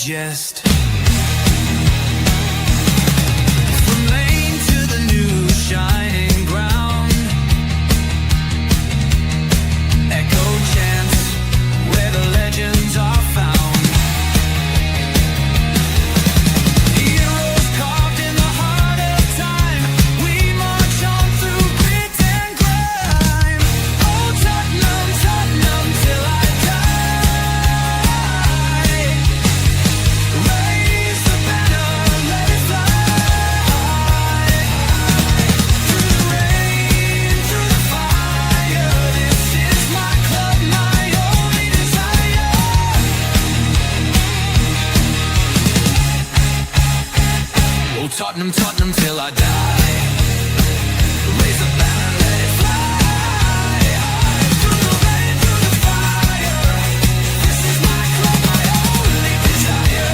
digest. From lane to the new shining ground, echo chants where the legends are found. Heroes carved in the heart of time, we march on through grit and grime. Oh Tottenham, Tottenham till I die. Raise the banner, let it fly. Through the rain, through the fire, this is my club, my only desire. Oh Tottenham, Tottenham till I die. Raise the banner, let it fly. Through the rain, through the fire, this is my club, my only desire.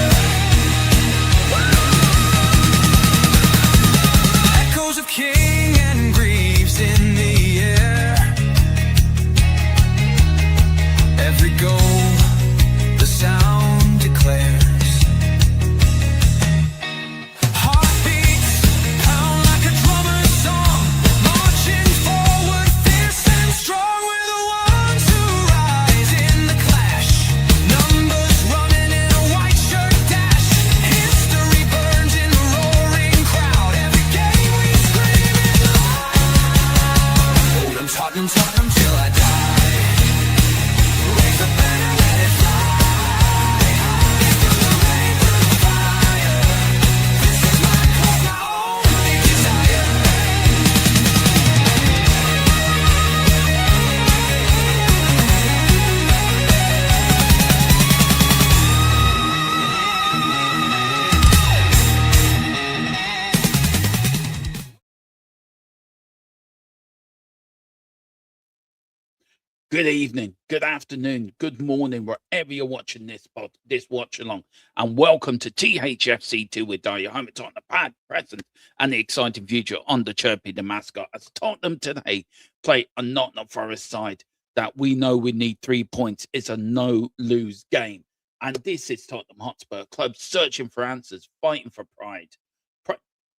Echoes of King and Greaves in the air. Every goal, the sound declares. Heartbeats pound like a drummer's song, marching forward, fierce and strong. We're the ones who rise in the clash. Numbers running in a white shirt dash. History burns in the roaring crowd. Every game we scream it loud. Oh, Tottenham, Tottenham till I die. Raise the banner, let it fly. Through the rain, through the fire, this is my club, my only desire. Good evening, good afternoon, good morning, wherever you're watching this watch along, and welcome to THFC2 with Dyer, home at Tottenham, pad, present, and the exciting future on the Chirpy the mascot. As Tottenham today play a Nottingham Forest side that we know we need 3 points. It's a no-lose game, and this is Tottenham Hotspur, club searching for answers, fighting for pride.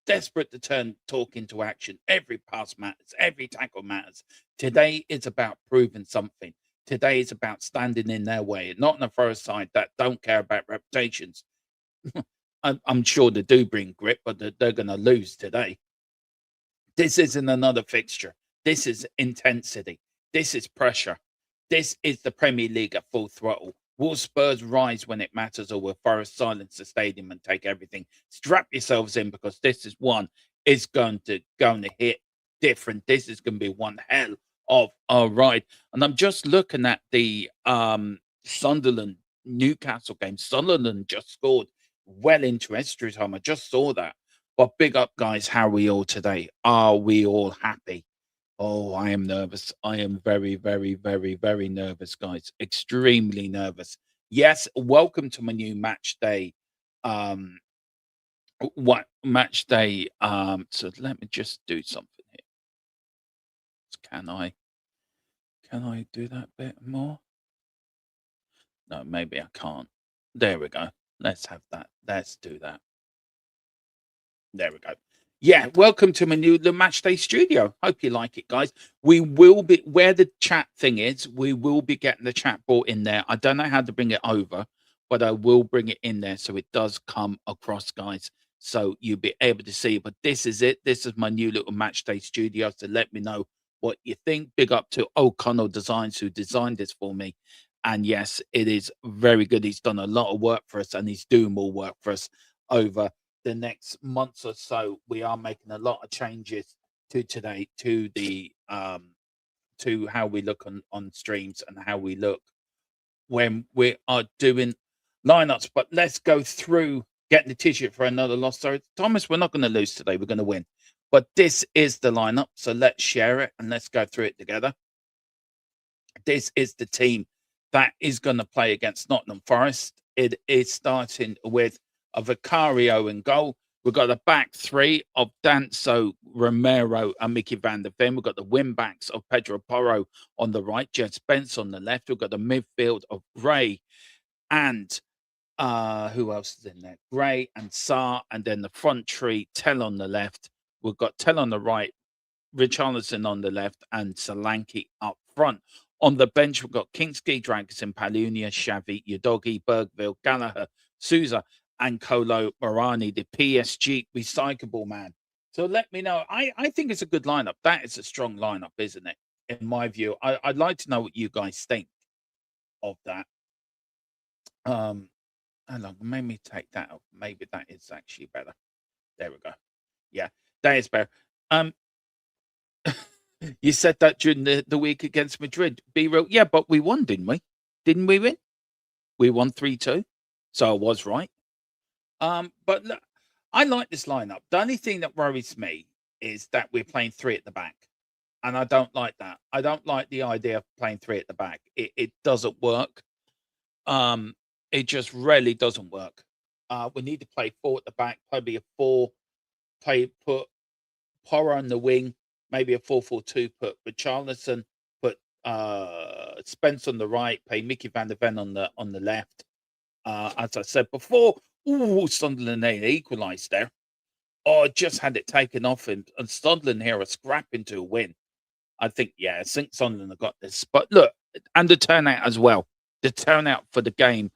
Desperate to turn talk into action. Every pass matters. Every tackle matters. Today is about proving something. Today is about standing in their way. Not on the Forest side that don't care about reputations. I'm sure they do bring grit, but they're going to lose today. This isn't another fixture. This is intensity. This is pressure. This is the Premier League at full throttle. Will Spurs rise when it matters, or will Forest silence the stadium and take everything? Strap yourselves in, because this is one is going to hit different. This is going to be one hell of a ride. And I'm just looking at the Sunderland Newcastle game. Sunderland just scored well into extra time. I just saw that. But big up, guys. How are we all today? Are we all happy? Oh, I am nervous. I am very, very, very, very nervous, guys. Extremely nervous. Yes, welcome to my new match day. What match day? So let me just do something here. Can I do that bit more? No, maybe I can't. There we go. Let's have that. Let's do that. There we go. Yeah, welcome to my new The Matchday studio. Hope you like it, guys. We will be, where the chat thing is, we will be getting the chat brought in there. I don't know how to bring it over, but I will bring it in there so it does come across, guys. So you'll be able to see. But this is it. This is my new little Matchday studio. So let me know what you think. Big up to O'Connell Designs, who designed this for me. And yes, it is very good. He's done a lot of work for us, and he's doing more work for us over the next months or so. We are making a lot of changes to today, to the to how we look on streams and how we look when we are doing lineups. But let's go through getting the t-shirt for another loss. So Thomas, we're not going to lose today, we're going to win. But this is the lineup, so let's share it and let's go through it together. This is the team that is going to play against Nottingham Forest. It is starting with a Vicario in goal. We've got a back three of Danso, Romero, and Mickey van der Ven. We've got the wing backs of Pedro Porro on the right, Jed Spence on the left. We've got the midfield of Gray and Who else is in there? Gray and Saar, and then the front tree, Tell on the left. We've got Tell on the right, Richarlison on the left, and Solanke up front. On the bench, we've got Kingsley, Dragosin, Palunia, Xavi, Udogi, Bergville, Gallagher, Souza, and Kolo Morani, the PSG recyclable man. So let me know. I think it's a good lineup. That is a strong lineup, isn't it? In my view, I'd like to know what you guys think of that. Hang on, maybe me take that out. Maybe that is actually better. There we go. Yeah, that is better. You said that during the week against Madrid. Be real. Yeah, but we won, didn't we? Didn't we win? We won 3-2. So I was right. But look, I like this lineup. The only thing that worries me is that we're playing three at the back. And I don't like that. I don't like the idea of playing three at the back. It doesn't work. It just really doesn't work. We need to play four at the back, probably a four, put Porro on the wing, maybe a 4-4-2, put Richarlison, put Spence on the right, play Mickey van der Ven on the left. As I said before, Sunderland they equalised there. Oh, just had it taken off him, and Sunderland here are scrapping to a win. I think Sunderland have got this. But look, and the turnout as well. The turnout for the game,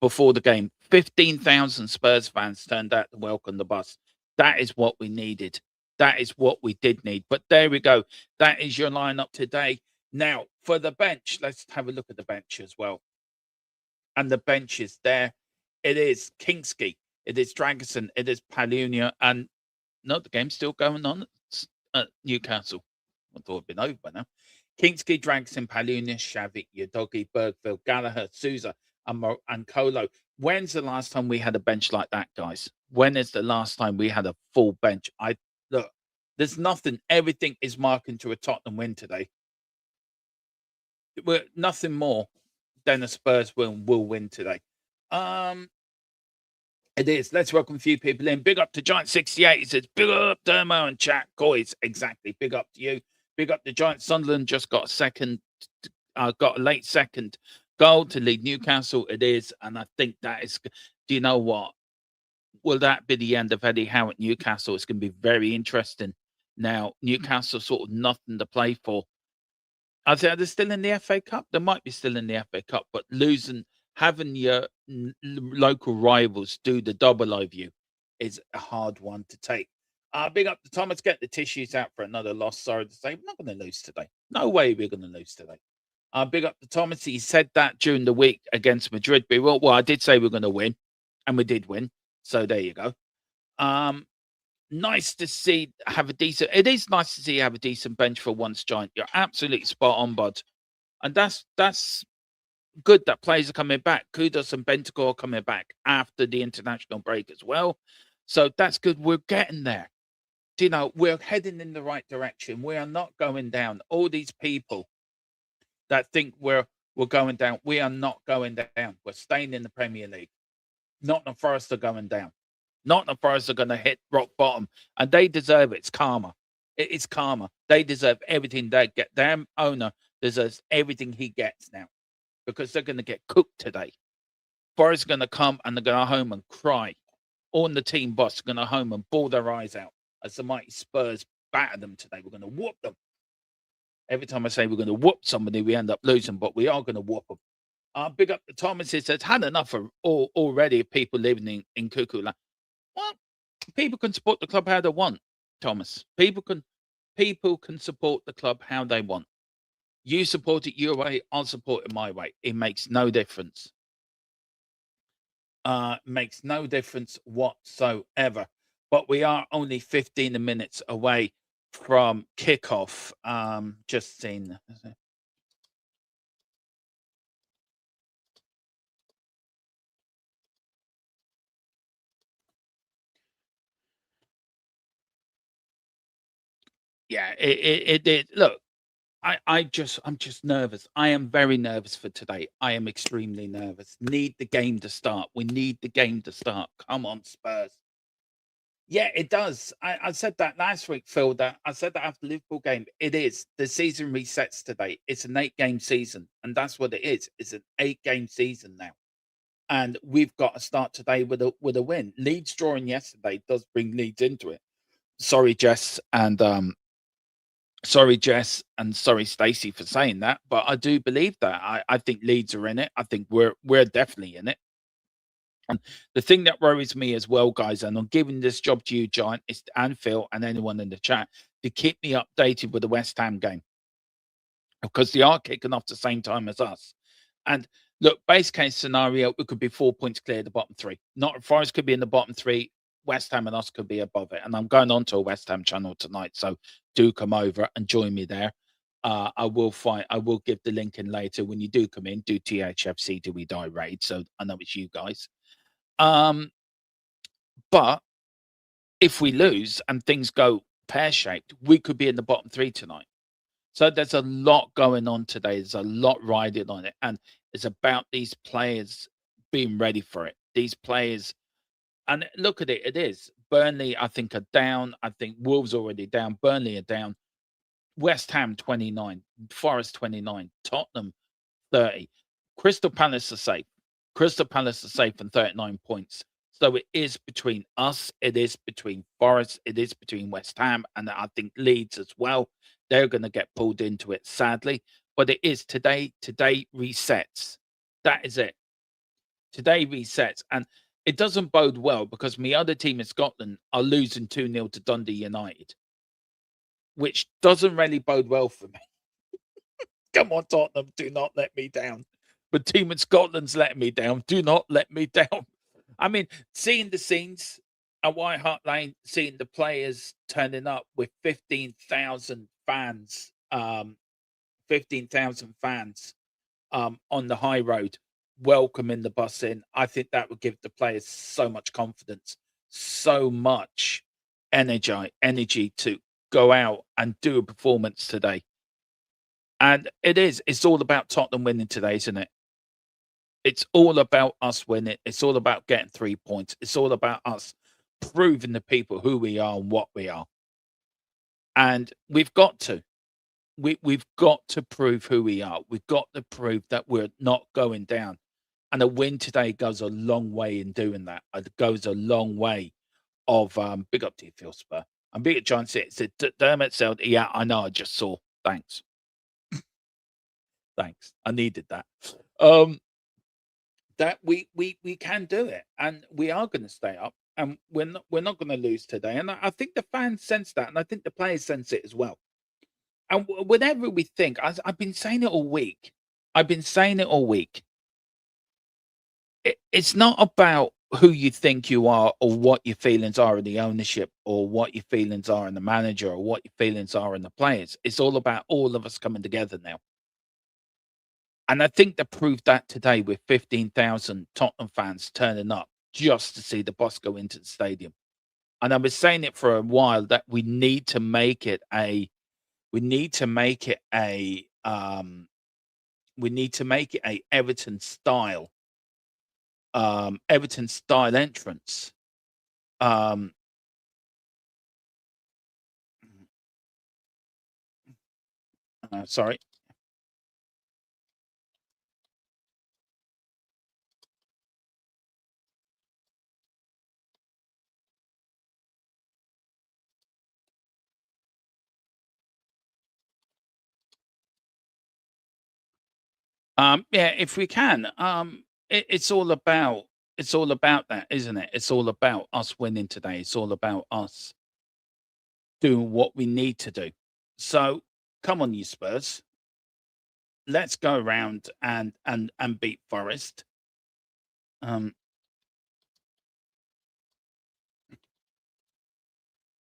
before the game, 15,000 Spurs fans turned out to welcome the bus. That is what we needed. That is what we did need. But there we go. That is your lineup today. Now, for the bench, let's have a look at the bench as well. And the bench is there. It is Kingsley. It is Dragosin. It is Palunia. And no, the game's still going on at Newcastle. I thought it'd been over by now. Kingsley, Dragosin, Palunia, Xavi, Udogi, Bergville, Gallagher, Souza, and Kolo. When's the last time we had a bench like that, guys? When is the last time we had a full bench? Look, there's nothing. Everything is marking to a Tottenham win today. We're nothing more than a Spurs will win today. It is. Let's welcome a few people in. Big up to Giant68. He says, big up Dermo and chat. COYS. Exactly. Big up to you. Big up to Giant Sunderland. Just got a late second goal to lead Newcastle. It is. And I think that is, do you know what? Will that be the end of Eddie Howe at Newcastle? It's going to be very interesting. Now, Newcastle sort of nothing to play for. I think they're still in the FA Cup. They might be still in the FA Cup, but having your local rivals do the double over you is a hard one to take. Big up to Thomas. Get the tissues out for another loss. Sorry to say, we're not going to lose today. No way we're going to lose today. Big up to Thomas. He said that during the week against Madrid. Well, I did say we're going to win, and we did win. So there you go. Nice to see it is nice to see you have a decent bench for once, Giant. You're absolutely spot on, bud. And that's good that players are coming back. Kudos and Bentacore are coming back after the international break as well. So that's good. We're getting there. Do you know, we're heading in the right direction. We are not going down. All these people that think we're going down, we are not going down. We're staying in the Premier League. Nottingham Forest are going down. Nottingham Forest are going to hit rock bottom, and they deserve it. It's karma. It is karma. They deserve everything they get. Their owner deserves everything he gets now, because they're going to get cooked today. Forest are going to come and they're going to go home and cry. All the team boss are going to home and bawl their eyes out as the mighty Spurs batter them today. We're going to whoop them. Every time I say we're going to whoop somebody, we end up losing, but we are going to whoop them. Big up to Thomas. He says, had enough of already of people living in cuckoo land. Well, people can support the club how they want, Thomas. People can support the club how they want. You support it your way, I'll support it my way. It makes no difference. Makes no difference whatsoever. But we are only 15 minutes away from kickoff. Just seeing. Yeah, it did. Look, I'm just nervous. I am very nervous for today. I am extremely nervous. Need the game to start. We need the game to start. Come on, Spurs. Yeah, it does. I said that last week, Phil. That I said that after the Liverpool game. It is. The season resets today. It's an 8-game season, and that's what it is. It's an 8-game season now. and we've got to start today with a win. Leeds drawing yesterday does bring Leeds into it. Sorry, Jess, and sorry, Stacey, for saying that, but I do believe that. I think Leeds are in it. I think we're definitely in it. And the thing that worries me as well, guys, and I'm giving this job to you, Giant, is and Phil and anyone in the chat to keep me updated with the West Ham game, because they are kicking off the same time as us. And look, base case scenario, it could be 4 points clear of the bottom three. Not Forest could be in the bottom three. West Ham and us could be above it. And I'm going on to a West Ham channel tonight, so do come over and join me there. I will give the link in later. When you do come in, do THFC Do We Die raid. So I know it's you guys. But if we lose and things go pear-shaped, we could be in the bottom three tonight. So there's a lot going on today. There's a lot riding on it. And it's about these players being ready for it. These players, and look at it, it is. Burnley, I think, are down. I think Wolves already down. Burnley are down. West Ham 29, Forest 29, Tottenham 30. Crystal Palace are safe. Crystal Palace are safe on 39 points. So it is between us, it is between Forest, it is between West Ham, and I think Leeds as well. They're going to get pulled into it, sadly. But it is today. Today resets. That is it. Today resets. And it doesn't bode well, because my other team in Scotland are losing 2-0 to Dundee United, which doesn't really bode well for me. Come on, Tottenham, do not let me down. But team in Scotland's letting me down. Do not let me down. I mean, seeing the scenes at White Hart Lane, seeing the players turning up with 15,000 fans, 15,000 fans on the high road, welcoming the bus in. I think that would give the players so much confidence, so much energy to go out and do a performance today. And it's all about Tottenham winning today, isn't it? It's all about us winning. It's all about getting 3 points. It's all about us proving to people who we are and what we are. And we've got to. We've got to prove who we are. We've got to prove that we're not going down. And a win today goes a long way in doing that. It goes a long way of big up to you, Phil Spur. I'm big at John said Dermot said, yeah, I know, I just saw. Thanks. Thanks. I needed that. That we can do it, and we are going to stay up, and we're not going to lose today. And I think the fans sense that, and I think the players sense it as well. And whenever we think, I've been saying it all week. It's not about who you think you are, or what your feelings are in the ownership, or what your feelings are in the manager, or what your feelings are in the players. It's all about all of us coming together now. And I think they proved that today with 15,000 Tottenham fans turning up just to see the bus go into the stadium. And I was saying it for a while that we need to make it a Everton style entrance. Sorry. Yeah, if we can. It's all about that, isn't it? It's all about us winning today. It's all about us doing what we need to do. So come on, you Spurs. Let's go around and beat Forest.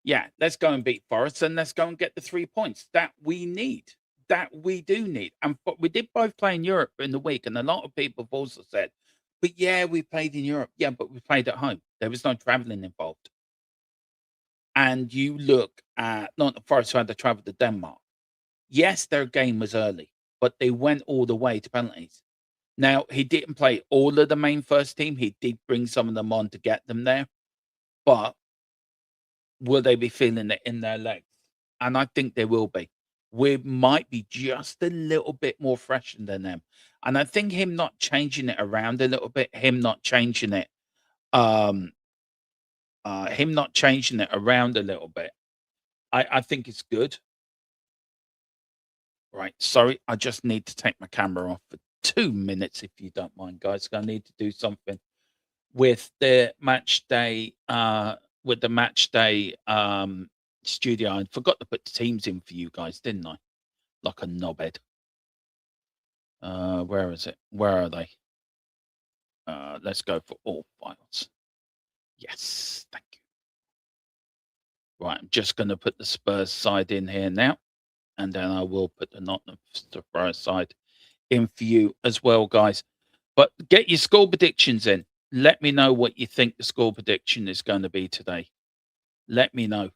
Yeah, let's go and beat Forest, and let's go and get the 3 points that we need. That we do need. And but we did both play in Europe in the week, and a lot of people have also said, but yeah, we played in Europe. Yeah, but we played at home. There was no traveling involved. And you look at not the Forest who had to travel to Denmark. Yes, their game was early, but they went all the way to penalties. Now, he didn't play all of the main first team. He did bring some of them on to get them there. But will they be feeling it in their legs? And I think they will be. We might be just a little bit more freshened than them. And I think him not changing it around a little bit, him not changing it, um, him not changing it around a little bit, I think it's good. Right. Sorry, I just need to take my camera off for 2 minutes, if you don't mind, guys. I need to do something with the match day, studio. I forgot to put the teams in for you guys, didn't I? Like a knobhead. Where is it? Where are they? Let's go for all files. Yes, thank you. Right, I'm just going to put the Spurs side in here now, and then I will put the Nottingham Forest side in for you as well, guys. But get your score predictions in. Let me know what you think the score prediction is going to be today. Let me know.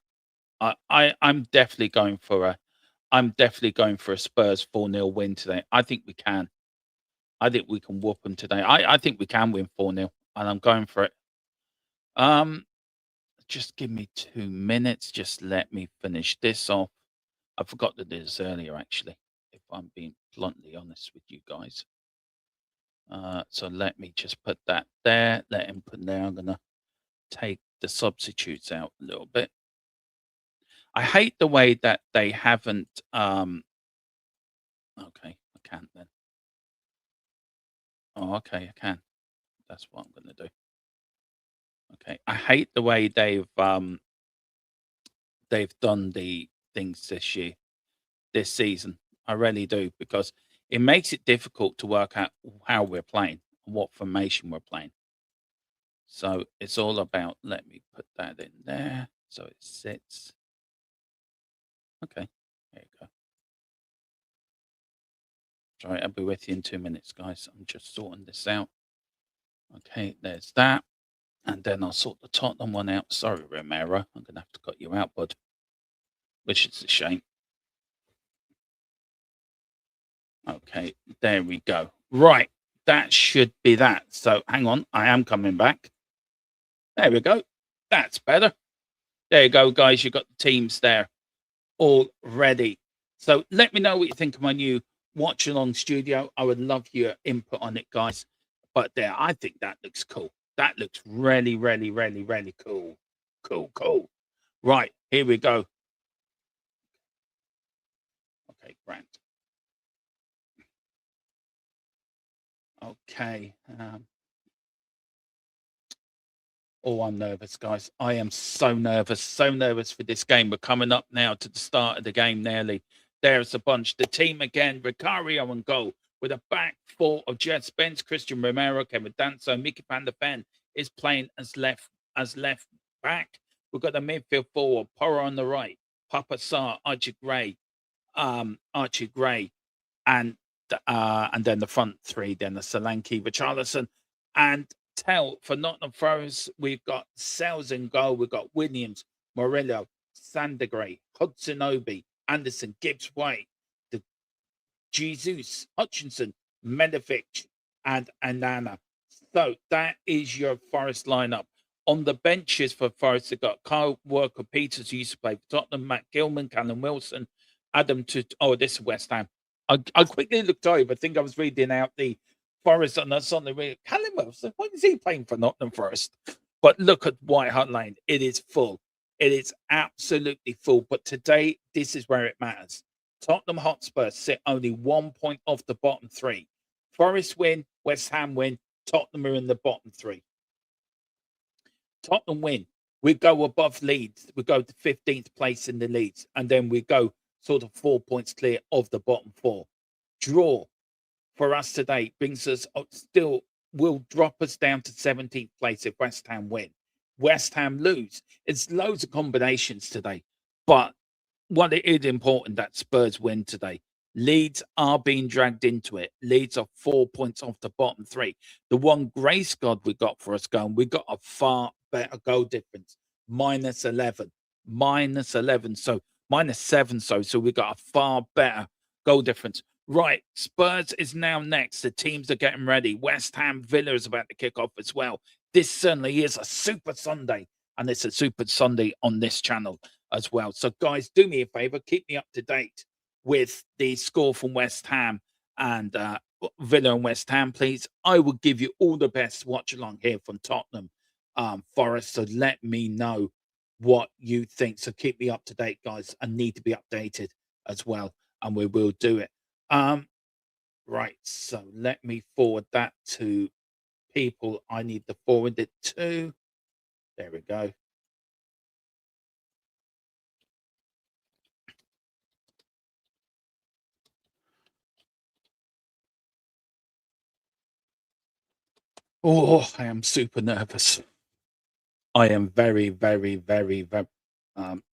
I'm definitely going for a Spurs 4-0 win today. I think we can. I think we can whoop them today. I think we can win 4-0, and I'm going for it. Just give me 2 minutes. Just let me finish this off. I forgot to do this earlier, actually, if I'm being bluntly honest with you guys. So let me just put that there. Let him put there. I'm going to take the substitutes out a little bit. I hate the way that they haven't. Okay, I can't then. Oh, okay, I can. That's what I'm going to do. Okay, I hate the way they've done the things this season. I really do, because it makes it difficult to work out how we're playing, what formation we're playing. So it's all about, let me put that in there so it sits. Okay, there you go. Sorry, I'll be with you in 2 minutes, guys. I'm just sorting this out. Okay, there's that. And then I'll sort the Tottenham one out. Sorry, Romero. I'm going to have to cut you out, bud. Which is a shame. Okay, there we go. Right, that should be that. So hang on, I am coming back. There we go. That's better. There you go, guys. You've got the teams there all ready. So let me know what you think of my new Watchalong studio. I would love your input on it, guys. But there, I think that looks cool. That looks really, really, really, really cool. Cool. Right, here we go. Okay, Grant. Okay. Oh, I'm nervous, guys. I am so nervous for this game. We're coming up now to the start of the game nearly. There's a bunch. The team again, Ricario on goal with a back four of Jet Spence, Christian Romero, Kevin Danso, Mickey van der Ven is playing as left back. We've got the midfield forward, Porro on the right, Papa Sarr, Archie Gray, and then the front three, then the Solanke, Richarlison, and Tell for Nottingham Forest. We've got Sells in goal. We've got Williams, Murillo, Sandegray, Hudson-Obi, Anderson, Gibbs White, the Jesus, Hutchinson, Medovic, and Anana. So that is your Forest lineup. On the benches for Forest, they've got Kyle Walker Peters, who used to play for Tottenham, Matt Gilman, Callum Wilson, this is West Ham. I quickly looked over. I think I was reading out the Forest on that's on the read. Callum Wilson, when is he playing for Nottingham Forest? But look at White Hart Lane. It is full. It is absolutely full. But today, this is where it matters. Tottenham Hotspur sit only 1 point off the bottom three. Forest win, West Ham win, Tottenham are in the bottom three. Tottenham win. We go above Leeds. We go to 15th place in the Leeds. And then we go sort of 4 points clear of the bottom four. Draw for us today brings us will drop us down to 17th place if West Ham win. West Ham lose. It's loads of combinations today. But what it is important that Spurs win today. Leeds are being dragged into it. Leeds are 4 points off the bottom three. The one grace God we got for us going, we got a far better goal difference. -11. So -7. So we got a far better goal difference. Right, Spurs is now next. The teams are getting ready. West Ham Villa is about to kick off as well. This certainly is a Super Sunday, and it's a Super Sunday on this channel as well. So, guys, do me a favor, keep me up to date with the score from West Ham and Villa and West Ham, please. I will give you all the best watch along here from Tottenham Forest. So let me know what you think. So keep me up to date, guys. I need to be updated as well, and we will do it. Right. So let me forward that to people I need to forward it to. There we go. Oh, I am super nervous. I am very, very, very, very. Um,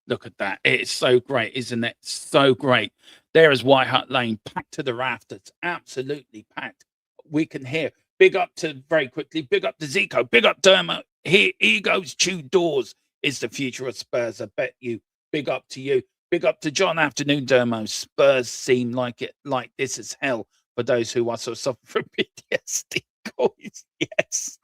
Look at that. It's so great, isn't it? So great. There is White Hart Lane, packed to the rafters. Absolutely packed. We can hear. Big up to, very quickly, big up to Zico. Big up Dermot. Here he goes. Tudors is the future of Spurs. I bet you. Big up to you. Big up to John Afternoon, Dermo. Spurs seem like it, like this is hell for those who also suffer from PTSD. COYS. Yes.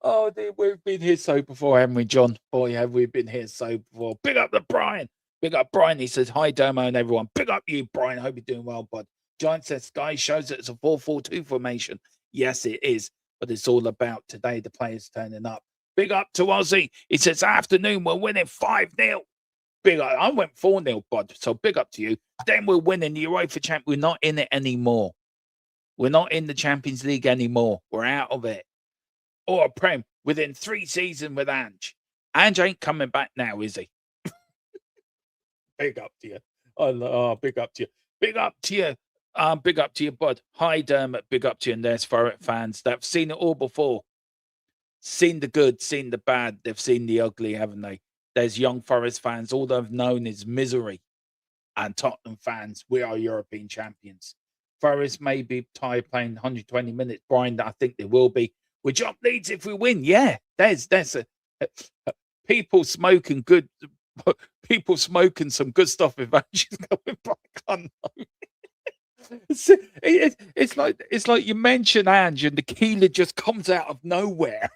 Oh, dear, we've been here so before, haven't we, John? Boy, have we been here so before. Big up the Brian. Big up Brian. He says, hi, Dermo and everyone. Big up you, Brian. Hope you're doing well, bud. Giant says, Sky shows that it's a 4-4-2 formation. Yes, it is. But it's all about today, the players turning up. Big up to Ozzy. He says, afternoon, we're winning 5-0. Big up. I went 4-0, bud. So big up to you. Then we're winning the UEFA Champions. We're not in it anymore. We're not in the Champions League anymore. We're out of it. Or a Prem within 3 seasons with Ange. Ange ain't coming back now, is he? Big up to you. Oh, big up to you. Big up to you. Big up to you, bud. Hi, Dermot. Big up to you. And there's Forest fans that have seen it all before. Seen the good, seen the bad. They've seen the ugly, haven't they? There's young Forest fans. All they've known is misery. And Tottenham fans, we are European champions. Forest may be tired playing 120 minutes. Brian, I think they will be. We drop leads if we win. Yeah, there's people smoking good. People smoking some good stuff if Ange's going back. I know. It's like you mention Ange and the Keeler just comes out of nowhere.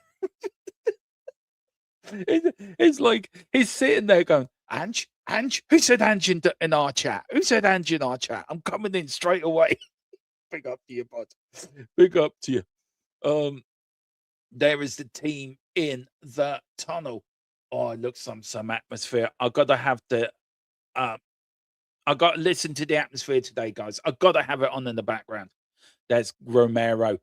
It's like he's sitting there going, Ange, who said Ange in our chat? Who said Ange in our chat? I'm coming in straight away. Big up to you, bud. Big up to you. There is the team in the tunnel. Oh, it looks some atmosphere. I gotta have the I got to listen to the atmosphere today, guys. I gotta have it on in the background. There's Romero.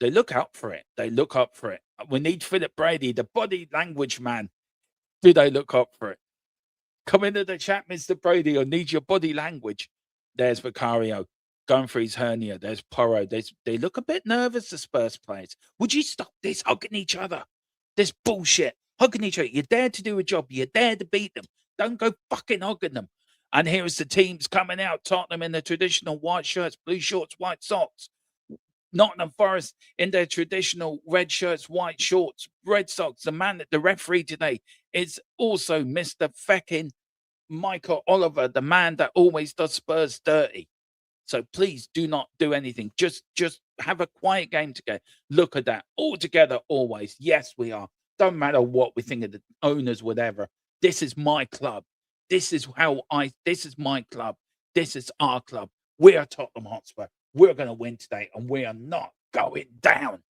They look up for it. They look up for it. We need Philip Brady, the body language man. Do they look up for it? Come into the chat, Mr. Brady. I need your body language. There's Vicario going for his hernia. There's Porro. They look a bit nervous, the Spurs players. Would you stop this hugging each other? This bullshit. Hugging each other. You're there to do a job. You're there to beat them. Don't go fucking hugging them. And here's the teams coming out. Tottenham in the traditional white shirts, blue shorts, white socks. Nottingham Forest in their traditional red shirts, white shorts, red socks. The referee today is also Mr. Feckin Michael Oliver, the man that always does Spurs dirty. So please do not do anything. Just have a quiet game together. Look at that. All together, always. Yes, we are. Don't matter what we think of the owners, whatever. This is my club. This is my club. This is our club. We are Tottenham Hotspur. We're going to win today, and we are not going down.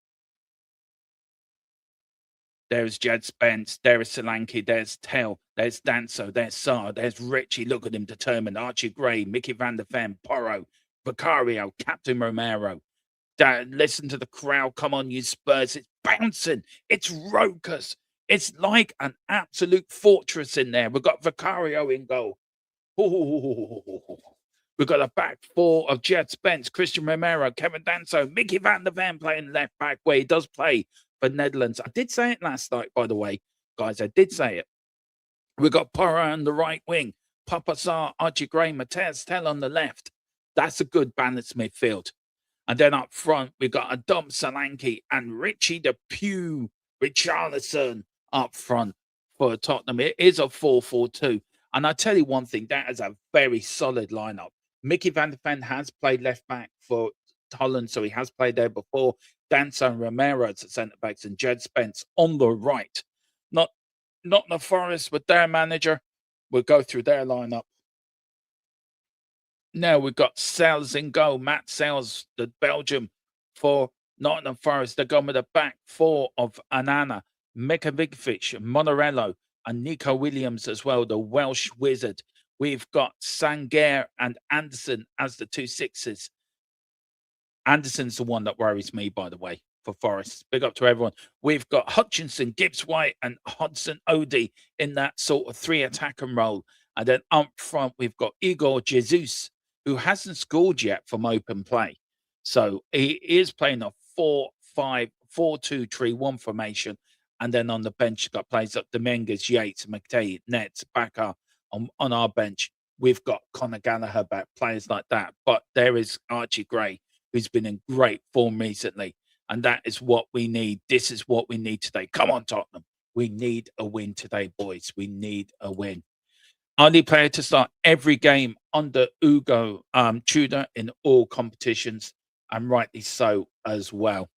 There's Jed Spence. There is Solanke. There's Tell. There's Danso. There's Saar. There's Richie. Look at him determined. Archie Gray, Mickey van der Ven, Porro, Vicario, Captain Romero. Listen to the crowd. Come on, you Spurs. It's bouncing. It's raucous. It's like an absolute fortress in there. We've got Vicario in goal. We've got a back four of Jed Spence, Christian Romero, Kevin Danso, Mickey van der Ven playing left back where he does play for Netherlands. I did say it last night, by the way, guys. I did say it. We've got Porro on the right wing, Papa Sarr, Archie Gray, Mateus Tell on the left. That's a good balanced midfield. And then up front, we've got Adam Solanke and Richie the Pew, Richarlison up front for Tottenham. It is a 4-4-2. And I tell you one thing, that is a very solid lineup. Mickey van der Ven has played left back for Holland, so he has played there before. Danson Romero at centre backs and Jed Spence on the right. Not the Forest with their manager. We'll go through their lineup. Now we've got Sales in goal. Matt Sales, the Belgium for Nottingham Forest. They're going with a back four of Anana, Mikavic, Monorello, and Nico Williams as well, the Welsh wizard. We've got Sanger and Anderson as the 2 sixes. Anderson's the one that worries me, by the way, for Forest. Big up to everyone. We've got Hutchinson, Gibbs White, and Hudson Odie in that sort of 3 attacking role. And then up front, we've got Igor Jesus, who hasn't scored yet from open play. So he is playing a 4-5-4-2-3-1 formation. And then on the bench, you've got players like Dominguez, Yates, McTay, Nets, Bakker on our bench. We've got Conor Gallagher back, players like that. But there is Archie Gray, who's been in great form recently. And that is what we need. This is what we need today. Come on, Tottenham. We need a win today, boys. We need a win. Only player to start every game under Ugo Tudor in all competitions, and rightly so as well.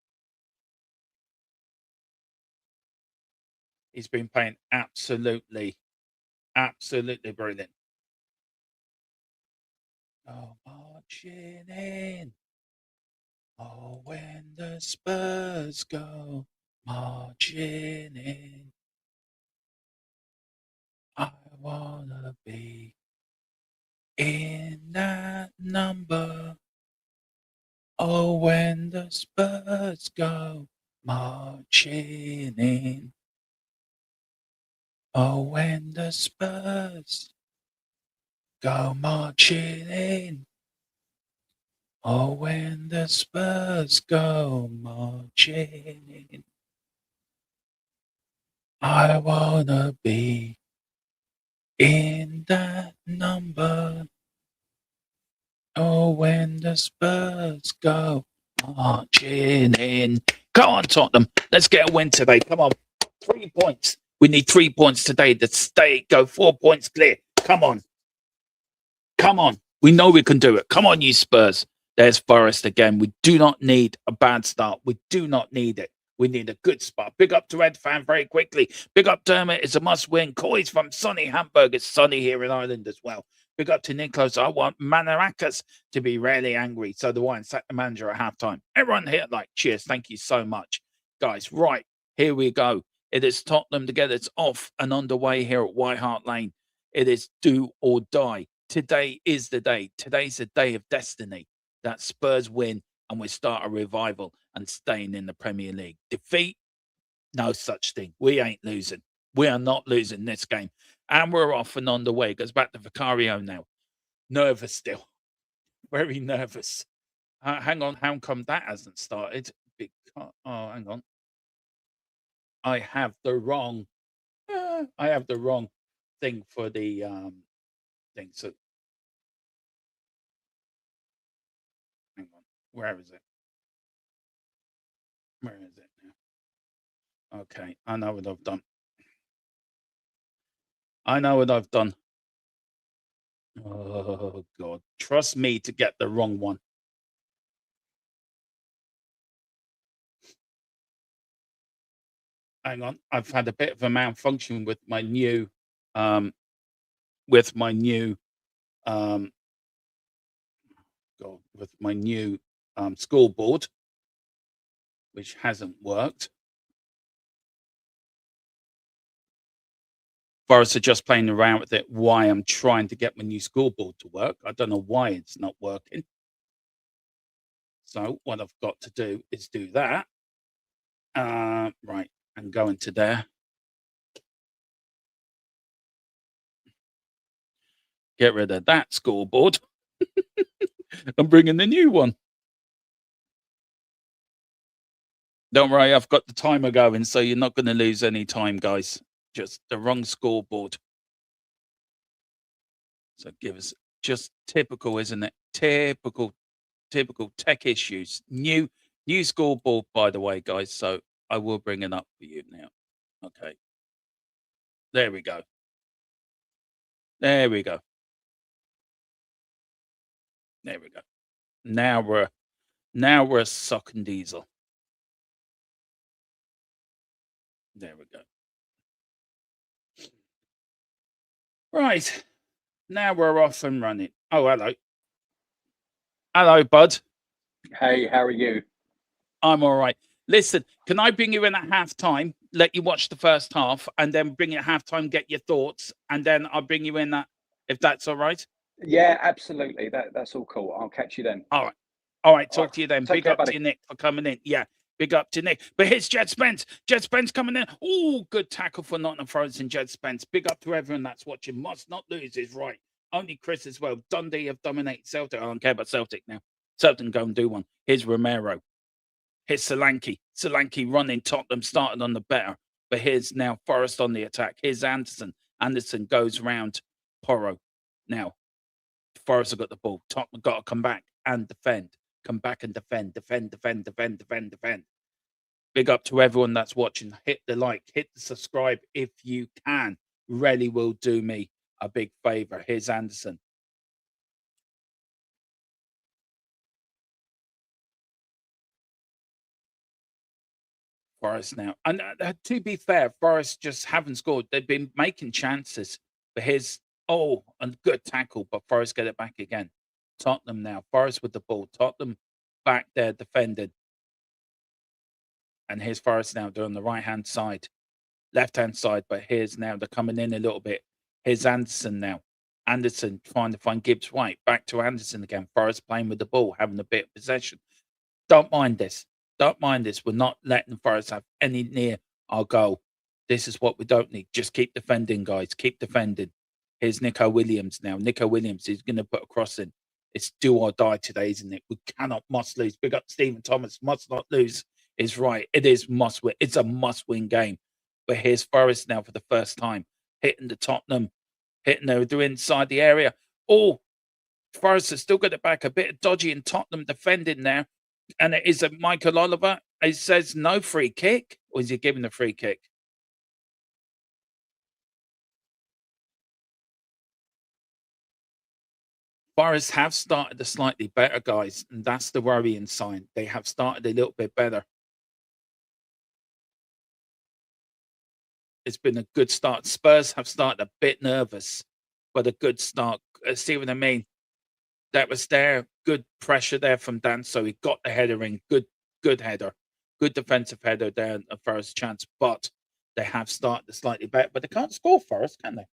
He's been playing absolutely brilliant. Oh, marching in. Oh, when the Spurs go marching in, I wanna be in that number. Oh, when the Spurs go marching in. Oh, when the Spurs go marching in. Oh, when the Spurs go marching in, I wanna be in that number. Oh, when the Spurs go marching in. Come on, Tottenham. Let's get a win today. Come on. 3 points. We need 3 points today to go 4 points clear. Come on. Come on. We know we can do it. Come on, you Spurs. There's Forest again. We do not need a bad start. We do not need it. We need a good spot. Big up to Red Fan very quickly. Big up Dermot. It's a must win. COYS from sunny Hamburg. It's sunny here in Ireland as well. Big up to Nikos. I want Manarakas to be really angry. So the wine sack the manager at halftime. Everyone here, cheers. Thank you so much, guys. Right, here we go. It is Tottenham together. It's off and underway here at White Hart Lane. It is do or die. Today is the day. Today's the day of destiny. That Spurs win and we start a revival and staying in the Premier League. Defeat? No such thing. We ain't losing. We are not losing this game. And we're off and on the way. Goes back to Vicario now. Nervous still. Very nervous. Hang on. How come that hasn't started? Because, hang on. I have the wrong thing for the thing. So hang on. Where is it? Where is it now? Okay, I know what I've done. Oh, God. Trust me to get the wrong one. Hang on. I've had a bit of a malfunction with my new, um, with my new, um, God, with my new scoreboard, which hasn't worked. Forest are just playing around with it. Why I'm trying to get my new scoreboard to work. I don't know why it's not working. So what I've got to do is do that. Right, and go into there. Get rid of that scoreboard. I'm bringing the new one. Don't worry, I've got the timer going, so you're not going to lose any time, guys. Just the wrong scoreboard. So give us just typical, isn't it? Typical tech issues. New scoreboard, by the way, guys. So I will bring it up for you now. Okay. There we go. There we go. There we go. Now we're a sucking diesel. There we go. Right. Now we're off and running. Oh, hello. Hello, bud. Hey, how are you? I'm all right. Listen, can I bring you in at halftime, let you watch the first half, and then bring you at halftime, get your thoughts, and then I'll bring you in that, if that's all right? Yeah, absolutely. That's all cool. I'll catch you then. All right. All right. All right. Talk to you then. Take Big care, up to buddy. you, Nick, for coming in. Yeah. Big up to Nick. But here's Jed Spence. Jed Spence coming in. Oh, good tackle for Nottingham Forest and Jed Spence. Big up to everyone that's watching. Must not lose is right. Only Chris as well. Dundee have dominated Celtic. I don't care about Celtic now. Celtic can go and do one. Here's Romero. Here's Solanke. Solanke running Tottenham, starting on the better. But here's now Forest on the attack. Here's Anderson. Anderson goes round Porro. Now, Forest have got the ball. Tottenham got to come back and defend. Come back and defend. Defend. Big up to everyone that's watching. Hit the like, hit the subscribe if you can. Really will do me a big favor. Here's Anderson. Forest now. And to be fair, Forest just haven't scored. They've been making chances. But here's, oh, a good tackle, but Forest get it back again. Tottenham now. Forest with the ball. Tottenham back there defending. And here's Forest now. They're on the right-hand side. Left-hand side, but here's now. They're coming in a little bit. Here's Anderson now. Anderson trying to find Gibbs White. Back to Anderson again. Forest playing with the ball, having a bit of possession. Don't mind this. Don't mind this. We're not letting Forest have any near our goal. This is what we don't need. Just keep defending, guys. Keep defending. Here's Nico Williams now. Nico Williams is going to put a cross in. It's do or die today, isn't it? We must lose. Big up Stephen Thomas. Must not lose is right. It is must win. It's a must win game. But here's Forest now for the first time. Hitting the Tottenham. Hitting they're inside the area. Oh, Forest has still got it back. A bit of dodgy in Tottenham defending there. And it is a Michael Oliver. It says no free kick, or is he giving the free kick? Forest have started a slightly better, guys, and that's the worrying sign. They have started a little bit better. It's been a good start. Spurs have started a bit nervous, but a good start. See what I mean? That was there. Good pressure there from Dan. So he got the header in. Good header. Good defensive header there at first chance. But they have started slightly better. But they can't score first, can they?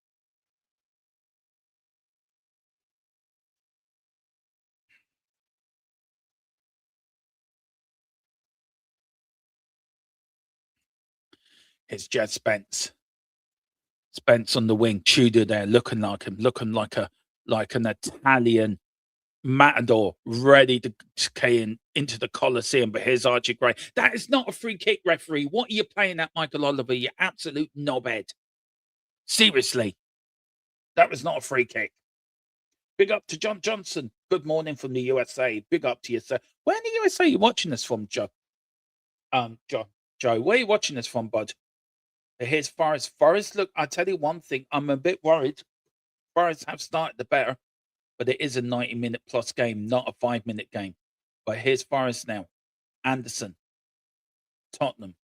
It's Jed Spence. Spence on the wing. Tudor there, looking like him, looking like an Italian matador ready to key into the Colosseum. But here's Archie Gray. That is not a free kick, referee. What are you playing at, Michael Oliver? You absolute knobhead. Seriously. That was not a free kick. Big up to John Johnson. Good morning from the USA. Big up to you, sir. Where in the USA are you watching this from, Joe? Joe, where are you watching this from, bud? Here's Forest. Forest, look, I'll tell you one thing. I'm a bit worried. Forest have started the better, but it is a 90-minute plus game, not a 5-minute game. But here's Forest now. Anderson. Tottenham.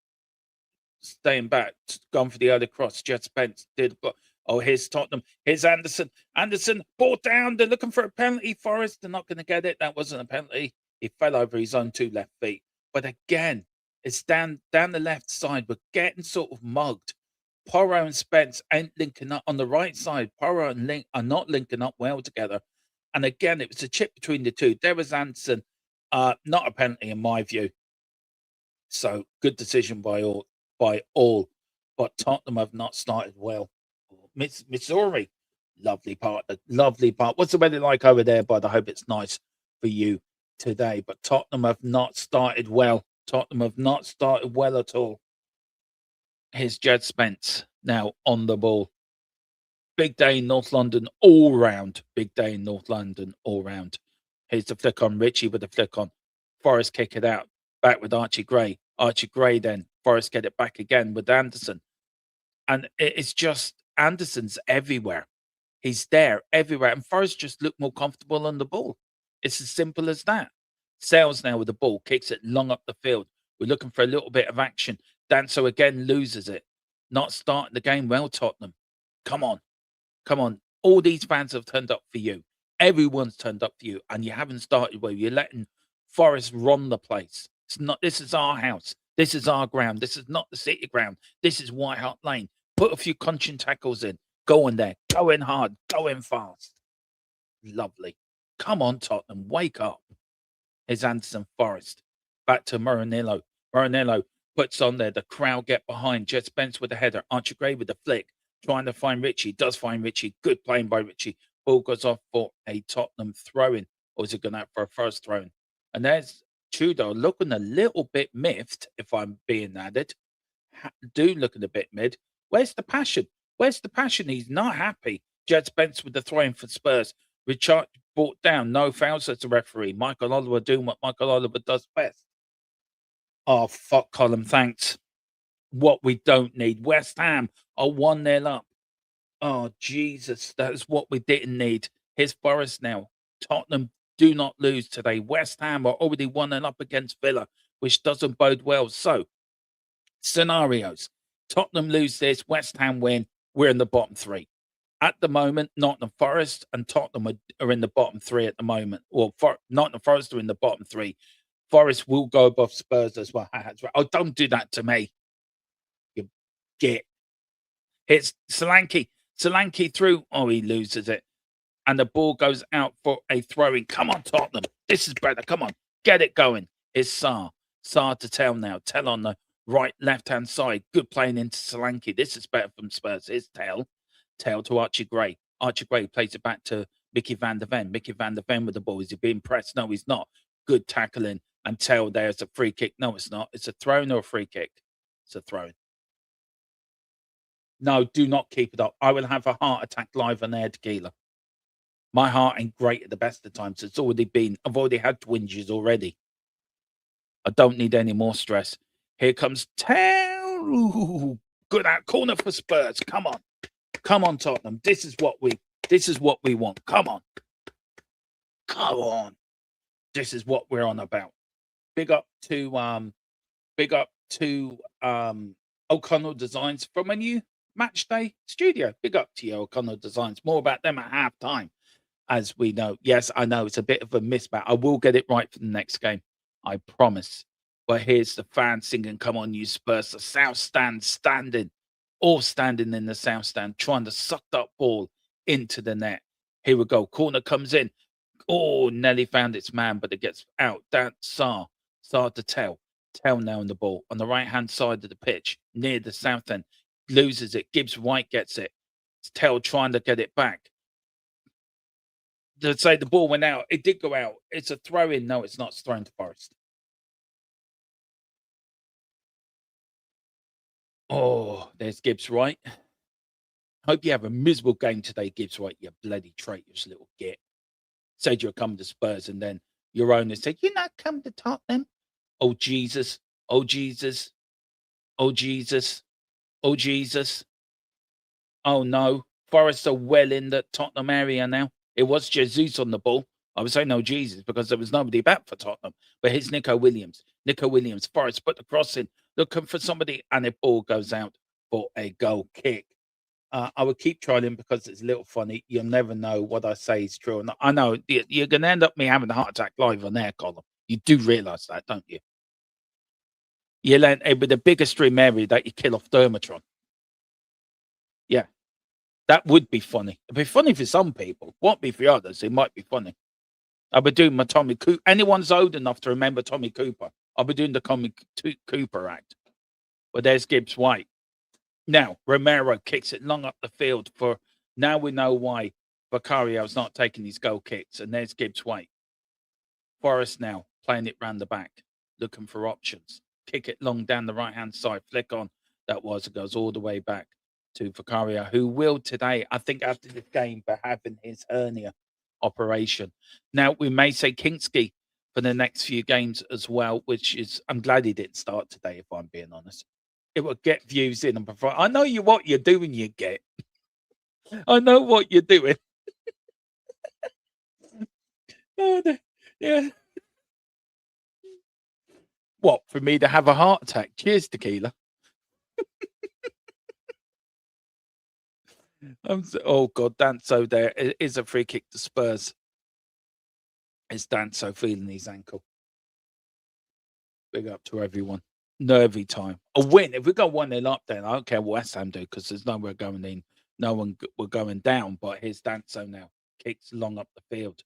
Staying back. Gone for the other cross. Jed Spence did. But oh, here's Tottenham. Here's Anderson. Anderson, ball down. They're looking for a penalty. Forest, they're not going to get it. That wasn't a penalty. He fell over his own 2 left feet. But again, it's down the left side. We're getting sort of mugged. Porro and Spence ain't linking up on the right side. Porro and Link are not linking up well together. And again, it was a chip between the two. There was Anderson. Not a penalty in my view. So good decision by all. But Tottenham have not started well. Missouri, lovely part. What's the weather like over there, bud? I hope it's nice for you today. But Tottenham have not started well. Tottenham have not started well at all. Here's Jed Spence now on the ball. Big day in North London all round. Big day in North London all round. Here's the flick on. Richie with the flick on. Forest kick it out. Back with Archie Gray. Archie Gray then. Forest get it back again with Anderson. And it's just Anderson's everywhere. He's there everywhere. And Forest just look more comfortable on the ball. It's as simple as that. Sales now with the ball, kicks it long up the field. We're looking for a little bit of action. Danso again loses it. Not starting the game well, Tottenham. Come on. Come on. All these fans have turned up for you. Everyone's turned up for you. And you haven't started well. You're letting Forest run the place. It's not. This is our house. This is our ground. This is not the City ground. This is White Hart Lane. Put a few crunching tackles in. Go in there. Go in hard. Go in fast. Lovely. Come on, Tottenham. Wake up. Here's Anderson Forest. Back to Moronillo. Moronillo puts on there. The crowd get behind. Jet Spence with the header. Archie Gray with the flick. Trying to find Richie. Does find Richie. Good playing by Richie. Ball goes off for a Tottenham throw-in. Or is it going out for a first throw-in? And there's Tudor looking a little bit miffed, if I'm being added. Do looking a bit mid. Where's the passion? Where's the passion? He's not happy. Jet Spence with the throw-in for Spurs. Richard brought down. No fouls, says the referee. Michael Oliver doing what Michael Oliver does best. Oh, fuck, Colin, thanks. What we don't need. West Ham are 1-0 up. Oh, Jesus, that's what we didn't need. Here's Forest now. Tottenham do not lose today. West Ham are already 1-0 up against Villa, which doesn't bode well. So, scenarios. Tottenham lose this, West Ham win. We're in the bottom three. At the moment, Nottingham Forest and Tottenham are in the bottom three at the moment. Well, Nottingham Forest are in the bottom three. Forest will go above Spurs as well. Oh, don't do that to me. You git. It's Solanke. Solanke through. Oh, he loses it. And the ball goes out for a throw-in. Come on, Tottenham. This is better. Come on. Get it going. It's Sarr. Sarr to Tell now. Tell on the right, left-hand side. Good playing into Solanke. This is better from Spurs. It's Tell. Tell to Archie Gray. Archie Gray plays it back to Mickey van der Ven. Mickey van der Ven with the ball. Is he being pressed? No, he's not. Good tackling. And Tell there's a free kick. No, it's not. It's a throw-in or a free kick. It's a throw-in. No, do not keep it up. I will have a heart attack live on air, Tequila. My heart ain't great at the best of times. It's already been. I've already had twinges already. I don't need any more stress. Here comes Tell. Ooh, good out corner for Spurs. Come on. Come on, Tottenham. This is what we want. Come on. Come on. This is what we're on about. Big up to O'Connell Designs from a new Matchday studio. Big up to you, O'Connell Designs. More about them at halftime, as we know. Yes, I know it's a bit of a mismatch. I will get it right for the next game. I promise. But here's the fans singing, come on, you Spurs. The South Stand standing. All standing in the South Stand, trying to suck that ball into the net. Here we go. Corner comes in. Oh, Nelly found its man, but it gets out. Down Sarr to Tell. Tell now on the ball on the right-hand side of the pitch, near the south end. Loses it. Gibbs White gets it. It's Tell trying to get it back. To say the ball went out. It did go out. It's a throw-in. No, it's not. It's thrown to Forest. Oh, there's Gibbs White. Hope you have a miserable game today, Gibbs White, you bloody traitorous little git. Said you're coming to Spurs, and then your owner said, you're not coming to Tottenham. Oh, Jesus. Oh, Jesus. Oh, Jesus. Oh, Jesus. Oh, no. Forest are well in the Tottenham area now. It was Jesus on the ball. I would say no Jesus because there was nobody back for Tottenham. But here's Nico Williams. Nico Williams. Forest put the cross in, looking for somebody, and the ball goes out for a goal kick. I would keep trying because it's a little funny. You'll never know what I say is true or not. I know you're going to end up me having a heart attack live on air, Colin. You do realise that, don't you? You learn with the biggest dream area that you kill off Dermatron. Yeah, that would be funny. It'd be funny for some people. Won't be for others. It might be funny. I'll be doing my Tommy Cooper. Anyone's old enough to remember Tommy Cooper, I'll be doing the Tommy Cooper act. But there's Gibbs White. Now, Romero kicks it long up the field for, now we know why Vicario's not taking these goal kicks. And there's Gibbs White. Forest now playing it round the back, looking for options. Kick it long down the right-hand side, flick on. It goes all the way back to Vicario, who will today, I think after this game, be having his hernia operation. Now, we may say Kinski for the next few games as well, which is, I'm glad he didn't start today, if I'm being honest. It will get views in and provide. I know what you're doing, you get. I know what you're doing. Oh, yeah. What, for me to have a heart attack? Cheers, tequila. Oh, God, Danso there. It is a free kick to Spurs. It's Danso feeling his ankle. Big up to everyone. Nervy time. A win. If we got 1-0 up, then I don't care what West Ham do because there's nowhere going in. We're going down. But here's Danso now. Kicks long up the field.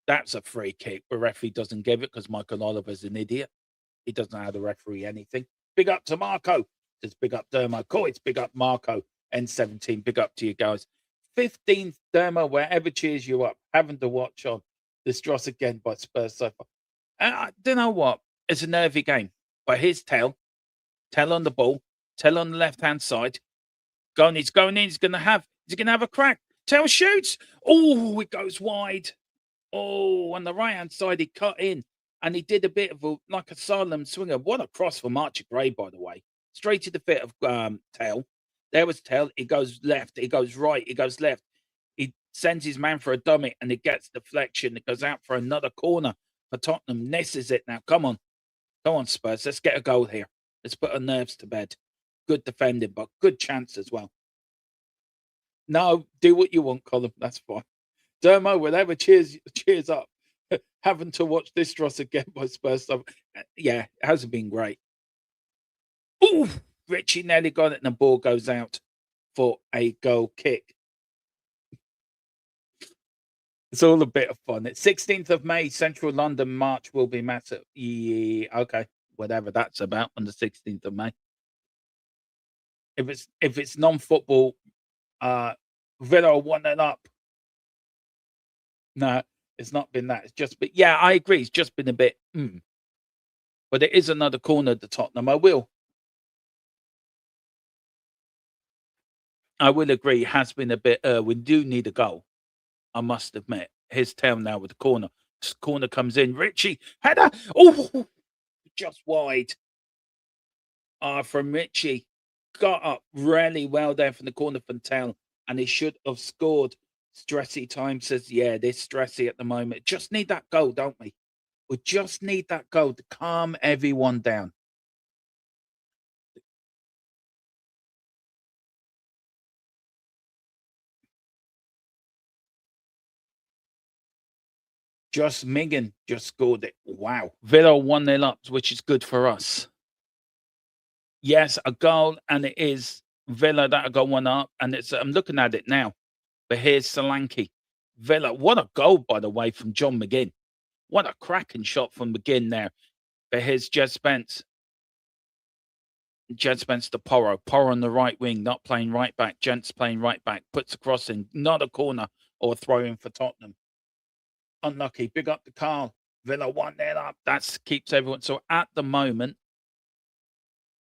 That's a free kick. The referee doesn't give it because Michael Oliver's an idiot. He doesn't know how to referee anything. Big up to Marco. Just big up Dermo. COYS. Big up Marco. N17. Big up to you guys. 15th Dermo, wherever cheers you up. Having to watch on this dross again by Spurs so far. I don't know what. It's a nervy game. But here's Tell on the ball. Tell on the left-hand side. He's going in. He's gonna have a crack. Tell shoots. Oh, it goes wide. Oh, on the right-hand side, he cut in. And he did a bit of like a Salem swinger. What a cross from Archie Gray, by the way. Straight to the fit of Tell. There was Tell. He goes left. He goes right. He goes left. He sends his man for a dummy and it gets deflection. It goes out for another corner for Tottenham. Misses it now. Come on. Come on, Spurs. Let's get a goal here. Let's put our nerves to bed. Good defending, but good chance as well. No, do what you want, Colin. That's fine. Dermo, whatever, cheers up. Having to watch this dross again by Spurs. Yeah, it hasn't been great. Ooh, Richie nearly got it, and the ball goes out for a goal kick. It's all a bit of fun. It's 16th of May, Central London March will be massive. Yeah, okay, whatever that's about on the 16th of May. If it's non-football, Villa 1-0 up. No, it's not been that. It's just been, yeah, I agree. It's just been a bit, but there is another corner at the Tottenham. I will agree. It has been a bit. We do need a goal. I must admit. Here's Tell now with the corner. This corner comes in. Richie header. Oh, just wide. From Richie, got up really well there from the corner from Tell, and he should have scored. Stressy time says, yeah, this stressy at the moment. Just need that goal, don't we? We just need that goal to calm everyone down. Just Megan just scored it. Wow. Villa 1-0 up, which is good for us. Yes, a goal, and it is Villa that got one up, and it's I'm looking at it now. But here's Solanke. Villa, what a goal, by the way, from John McGinn. What a cracking shot from McGinn there. But here's Jed Spence. Jed Spence to Porro. Porro on the right wing, not playing right back. Gents playing right back. Puts a cross in, not a corner or a throw in for Tottenham. Unlucky. Big up to Carl. Villa 1-0 up. That keeps everyone. So at the moment,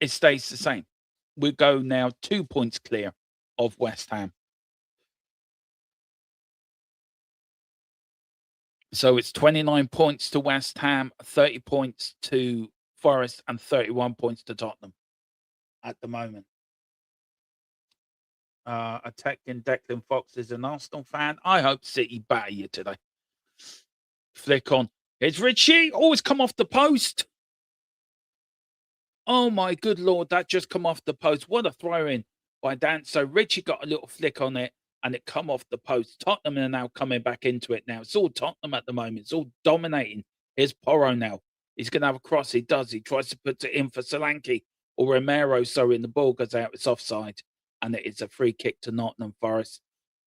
it stays the same. We go now 2 points clear of West Ham. So it's 29 points to West Ham, 30 points to Forest, and 31 points to Tottenham at the moment. Attacking Declan Fox is an Arsenal fan. I hope City batter you today. Flick on. It's Richie. Oh, it's come off the post. Oh, my good Lord. That just come off the post. What a throw in by Dan. So Richie got a little flick on it and it come off the post. Tottenham are now coming back into it now. It's all Tottenham at the moment. It's all dominating. Here's Porro now. He's going to have a cross. He does. He tries to put it in for Solanke or Romero. So in the ball goes out. It's offside. And it is a free kick to Nottingham Forest.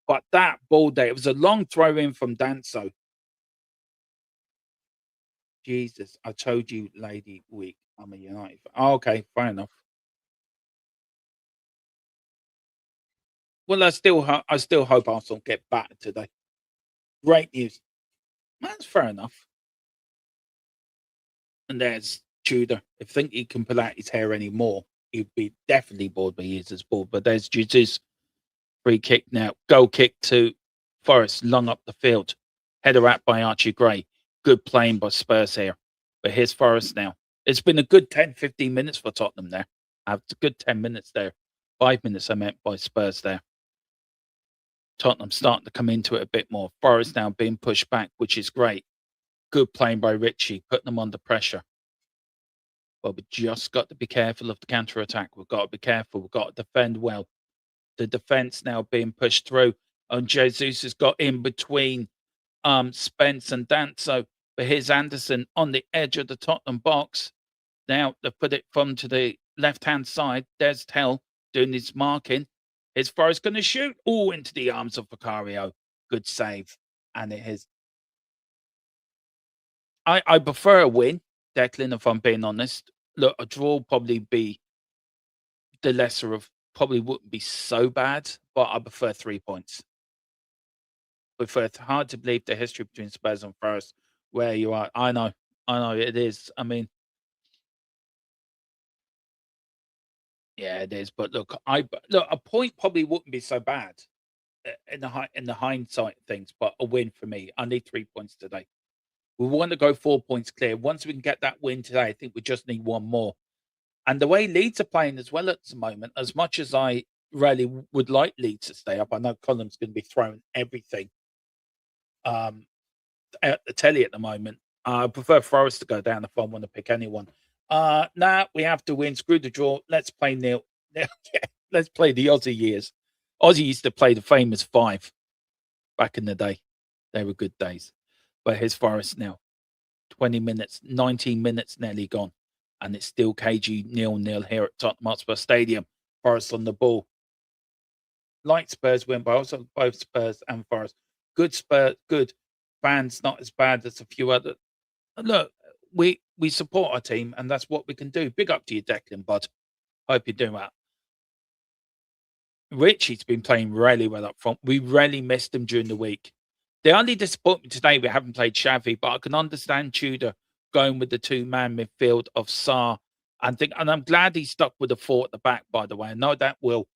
But that ball there, it was a long throw in from Danso. Jesus, I told you, Lady Week, I'm a United fan. Oh, okay, fair enough. Well, I still hope Arsenal get battered today. Great news. That's fair enough. And there's Tudor. If I think he can pull out his hair anymore, he'd be definitely bored by years as bald. But there's Jesus. Free kick now. Goal kick to Forest, long up the field. Header out by Archie Gray. Good playing by Spurs here. But here's Forest now. It's been a good 10, 15 minutes for Tottenham there. It's a good 10 minutes there. 5 minutes, I meant, by Spurs there. Tottenham starting to come into it a bit more. Forest now being pushed back, which is great. Good playing by Richie, putting them under pressure. But we just got to be careful of the counter attack. We've got to be careful. We've got to defend well. The defense now being pushed through, and Jesus has got in between Spence and Danso. But here's Anderson on the edge of the Tottenham box. Now they put it from to the left-hand side. There's Tell doing his marking. His Forrest going to shoot all into the arms of Vicario. Good save. And it is. I prefer a win, Declan, if I'm being honest. Look, a draw will probably be the lesser of, probably wouldn't be so bad, but I prefer 3 points. It's hard to believe the history between Spurs and Forest where you are. I know it is. I mean, yeah, it is. But look, a point probably wouldn't be so bad in the hindsight of things, but a win for me. I need 3 points today. We want to go 4 points clear. Once we can get that win today, I think we just need one more. And the way Leeds are playing as well at the moment, as much as I really would like Leeds to stay up, I know Column's going to be throwing everything at the telly at the moment. I prefer Forest to go down if I want to pick anyone. Nah, we have to win. Screw the draw. Let's play nil. Yeah, let's play the Aussie years. Aussie used to play the famous 5 back in the day. They were good days. But here's Forest now. 20 minutes, 19 minutes nearly gone. And it's still KG 0-0 here at Tottenham Hotspur Stadium. Forest on the ball. Like Spurs win, but also both Spurs and Forest. Good Spurs, good fans, not as bad as a few other. Look, we support our team, and that's what we can do. Big up to you, Declan, bud. Hope you're doing well. Richie's been playing really well up front. We really missed him during the week. The only disappointment today, we haven't played Xavi, but I can understand Tudor going with the 2-man midfield of Sarr. And I'm glad he stuck with the 4 at the back, by the way. I know that will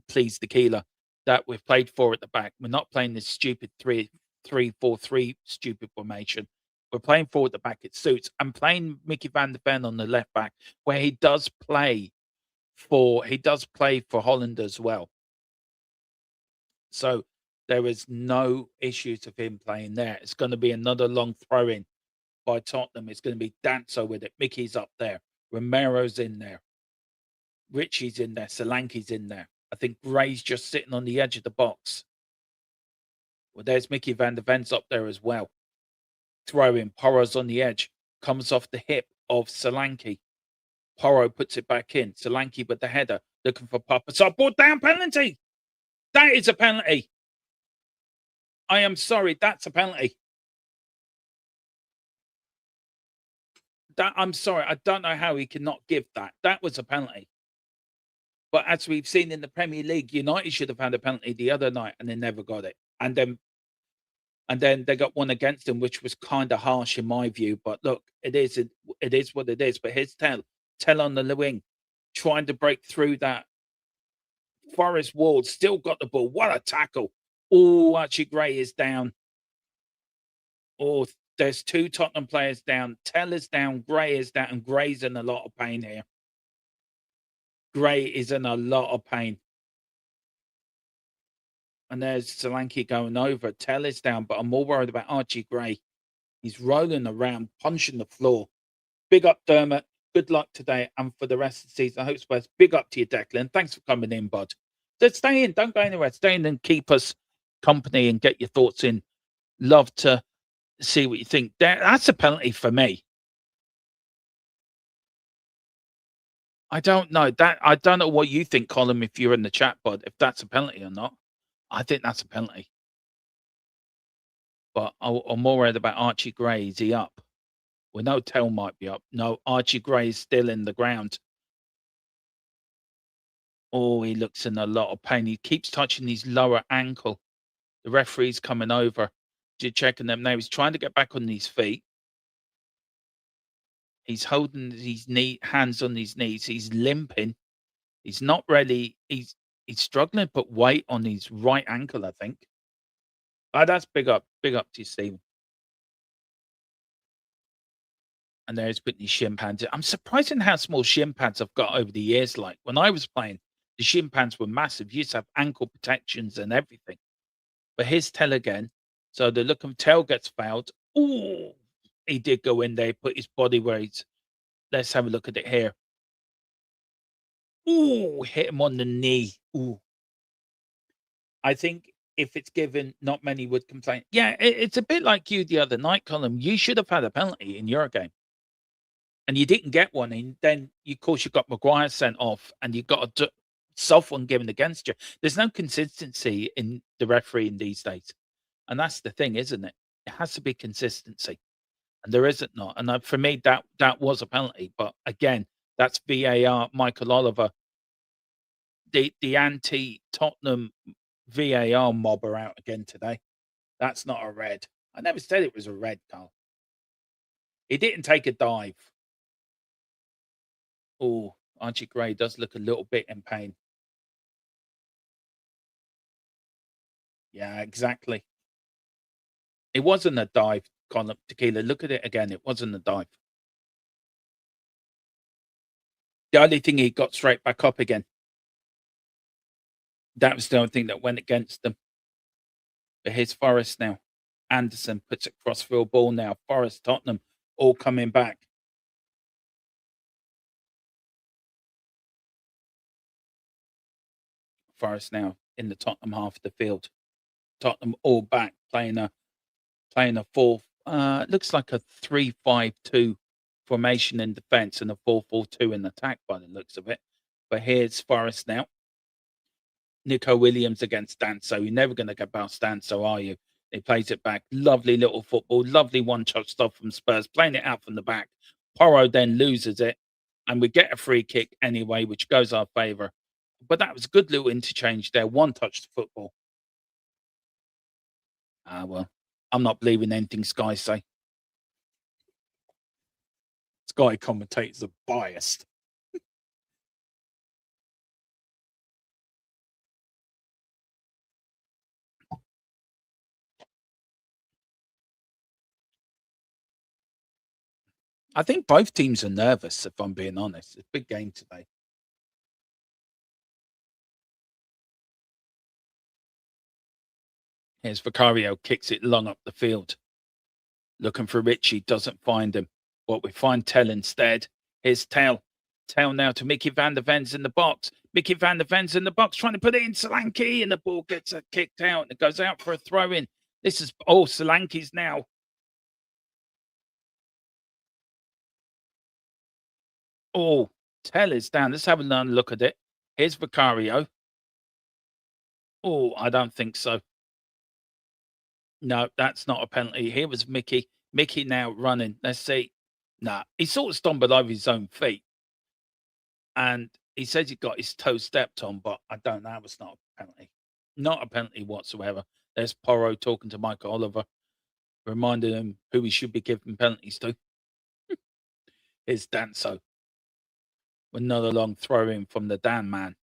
please the Keeler that we've played 4 at the back. We're not playing this stupid 3-4-3 stupid formation. We're playing 4 at the back. It suits. I'm playing Mickey van der Ven on the left back, where he does play for Holland as well. So there is no issues of him playing there. It's going to be another long throw in by Tottenham. It's going to be Danso with it. Mickey's up there. Romero's in there. Richie's in there. Solanke's in there. I think Gray's just sitting on the edge of the box. Well, there's Mickey van der Ven's up there as well. Throw in. Porro's on the edge. Comes off the hip of Solanke. Porro puts it back in. Solanke with the header. Looking for Papa. So brought down penalty. That is a penalty. I am sorry. That's a penalty. I'm sorry. I don't know how he cannot give that. That was a penalty. But as we've seen in the Premier League, United should have had a penalty the other night and they never got it. And then they got one against them, which was kind of harsh in my view. But look, it is what it is. But here's Tell on the wing, trying to break through that Forest wall. Still got the ball. What a tackle. Oh, Archie Gray is down. Oh, there's 2 Tottenham players down. Tell is down. Gray is down. And Gray's in a lot of pain here. Gray is in a lot of pain. And there's Solanke going over. Tell is down, but I'm more worried about Archie Gray. He's rolling around, punching the floor. Big up, Dermot. Good luck today and for the rest of the season. I hope Spurs. Big up to you, Declan. Thanks for coming in, bud. Just stay in. Don't go anywhere. Stay in and keep us company and get your thoughts in. Love to see what you think. That's a penalty for me. I don't know that. I don't know what you think, Colin, if you're in the chat, bud, if that's a penalty or not. I think that's a penalty. But I'm more worried about Archie Gray. Is he up? We know Tell might be up. No, Archie Gray is still in the ground. Oh, he looks in a lot of pain. He keeps touching his lower ankle. The referee's coming over. Just checking them now. He's trying to get back on his feet. He's holding his hands on his knees. He's limping. He's not really. He's struggling to put weight on his right ankle, I think. That's big up. Big up to you, Stephen. And there's putting his shin pads in. I'm surprised in how small shin pads I've got over the years. Like when I was playing, the shin pads were massive. You used to have ankle protections and everything. But here's Tell again. So the look of Tell gets fouled. Ooh, he did go in there, put his body where he's. Let's have a look at it here. Ooh, hit him on the knee. Ooh. I think if it's given, not many would complain. Yeah, it's a bit like you the other night, Colin. You should have had a penalty in your game, and you didn't get one. And then, of course, you got Maguire sent off, and you got a soft one given against you. There's no consistency in the refereeing these days, and that's the thing, isn't it? It has to be consistency, and there isn't not. And for me, that was a penalty. But again, that's VAR. Michael Oliver, the anti Tottenham VAR mob are out again today. That's not a red. I never said it was a red, Carl. He didn't take a dive. Oh, Archie Gray does look a little bit in pain. Yeah, exactly. It wasn't a dive, Colin Tequila. Look at it again. It wasn't a dive. The only thing, he got straight back up again. That was the only thing that went against them. But here's Forest now. Anderson puts it crossfield ball now. Forest, Tottenham, all coming back. Forest now in the Tottenham half of the field. Tottenham all back, playing a full. Looks like a 3-5-2 formation in defence and a 4-4-2 in attack by the looks of it. But here's Forest now. Nico Williams against Danso. You're never going to get past Danso, are you? He plays it back. Lovely little football. Lovely one-touch stuff from Spurs. Playing it out from the back. Porro then loses it. And we get a free kick anyway, which goes our favour. But that was a good little interchange there. One-touch football. Well, I'm not believing anything Sky say. Sky commentators are biased. I think both teams are nervous, if I'm being honest. It's a big game today. Here's Vicario, kicks it long up the field. Looking for Richie, doesn't find him. What we find Tell instead. Here's Tell. Tell now to Mickey van der Ven's in the box. Mickey van der Ven's in the box, trying to put it in Solanke, and the ball gets kicked out and it goes out for a throw in. This is, Solanke's now. Oh, Tell is down. Let's have another look at it. Here's Vicario. Oh, I don't think so. No, that's not a penalty. Here was Mickey. Mickey now running. Let's see. Nah, he sort of stumbled over his own feet. And he says he got his toe stepped on, but I don't know. It's not a penalty. Not a penalty whatsoever. There's Porro talking to Michael Oliver, reminding him who he should be giving penalties to. Here's Danso. Another long throw in from the Dan man.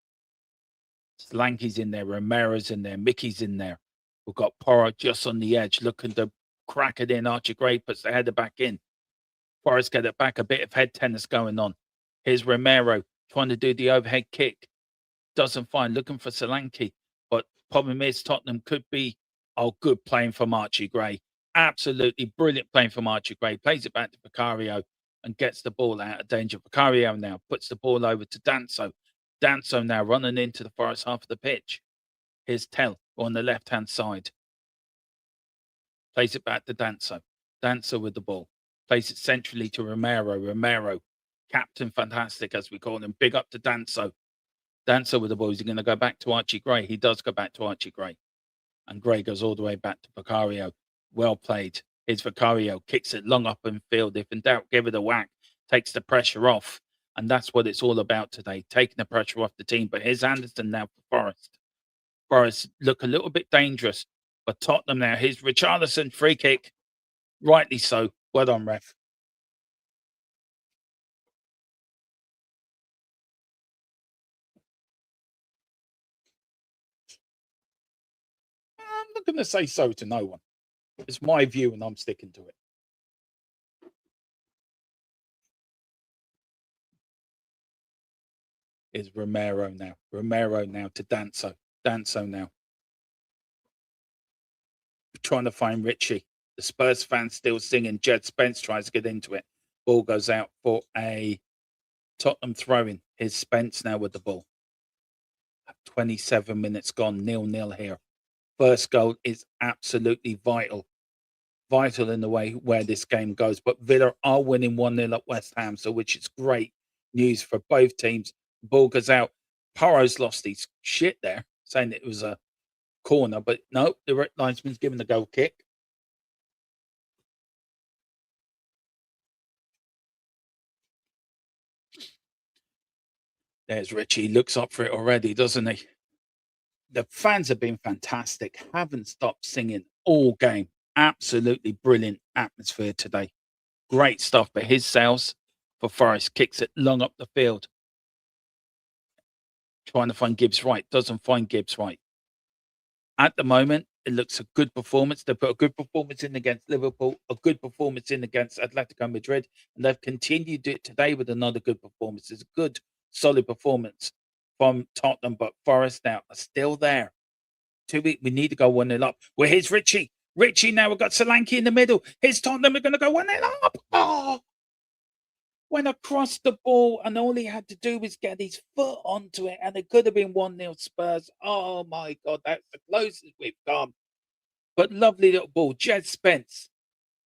Slanky's in there. Romero's in there. Mickey's in there. We've got Porro just on the edge, looking to crack it in. Archie Gray puts the header back in. Forrest get it back. A bit of head tennis going on. Here's Romero trying to do the overhead kick. Doesn't find, looking for Solanke. But problem is, Tottenham could be, good playing from Archie Gray. Absolutely brilliant playing from Archie Gray. Plays it back to Vicario and gets the ball out of danger. Vicario now puts the ball over to Danso. Danso now running into the Forest half of the pitch. Here's Tell on the left-hand side. Plays it back to Danso. Danso with the ball. Plays it centrally to Romero. Romero, Captain Fantastic, as we call him. Big up to Danso. Danso with the ball. Is he going to go back to Archie Gray? He does go back to Archie Gray. And Gray goes all the way back to Vicario. Well played. Here's Vicario. Kicks it long up in field. If in doubt, give it a whack. Takes the pressure off. And that's what it's all about today. Taking the pressure off the team. But here's Anderson now for Forest. Forest look a little bit dangerous. But Tottenham now. Here's Richarlison. Free kick. Rightly so. Well done, ref. I'm not going to say so to no one. It's my view and I'm sticking to it. Is Romero now. Romero now to Danso. Danso now. trying to find Richie. The Spurs fans still singing. Jed Spence tries to get into it. Ball goes out for a Tottenham throw-in. Here's Spence now with the ball. 27 minutes gone, 0-0 here. First goal is absolutely vital in the way where this game goes. But Villa are winning 1-0 at West Ham, so which is great news for both teams. The ball goes out. Porro's lost his shit there, saying it was a corner, but no, the linesman's given the goal kick. There's Richie. Looks up for it already, doesn't he? The fans have been fantastic. Haven't stopped singing all game. Absolutely brilliant atmosphere today. Great stuff. But his sales for Forest kicks it long up the field. Trying to find Gibbs right. Doesn't find Gibbs right. At the moment, it looks a good performance. They put a good performance in against Liverpool, a good performance in against Atletico Madrid, and they've continued it today with another good performance. It's a good, solid performance from Tottenham, but Forest now are still there. We need to go 1-0 up. Well, here's Richie. Richie now, we've got Solanke in the middle. Here's Tottenham, we're going to go 1-0 up. Oh! Went across the ball, and all he had to do was get his foot onto it, and it could have been 1-0 Spurs. Oh, my God, that's the closest we've come. But lovely little ball. Jed Spence.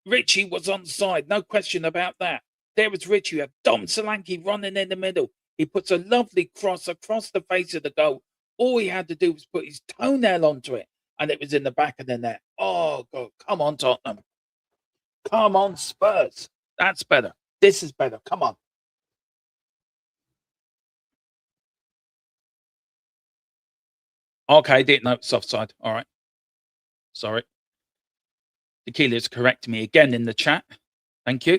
Richie was onside, no question about that. There was Richie. We have Dom Solanke running in the middle. He puts a lovely cross across the face of the goal. All he had to do was put his toenail onto it, and it was in the back of the net. Oh, God. Come on, Tottenham. Come on, Spurs. That's better. This is better. Come on. Okay, didn't know it's offside. All right. Sorry. Tequila's correcting me again in the chat. Thank you.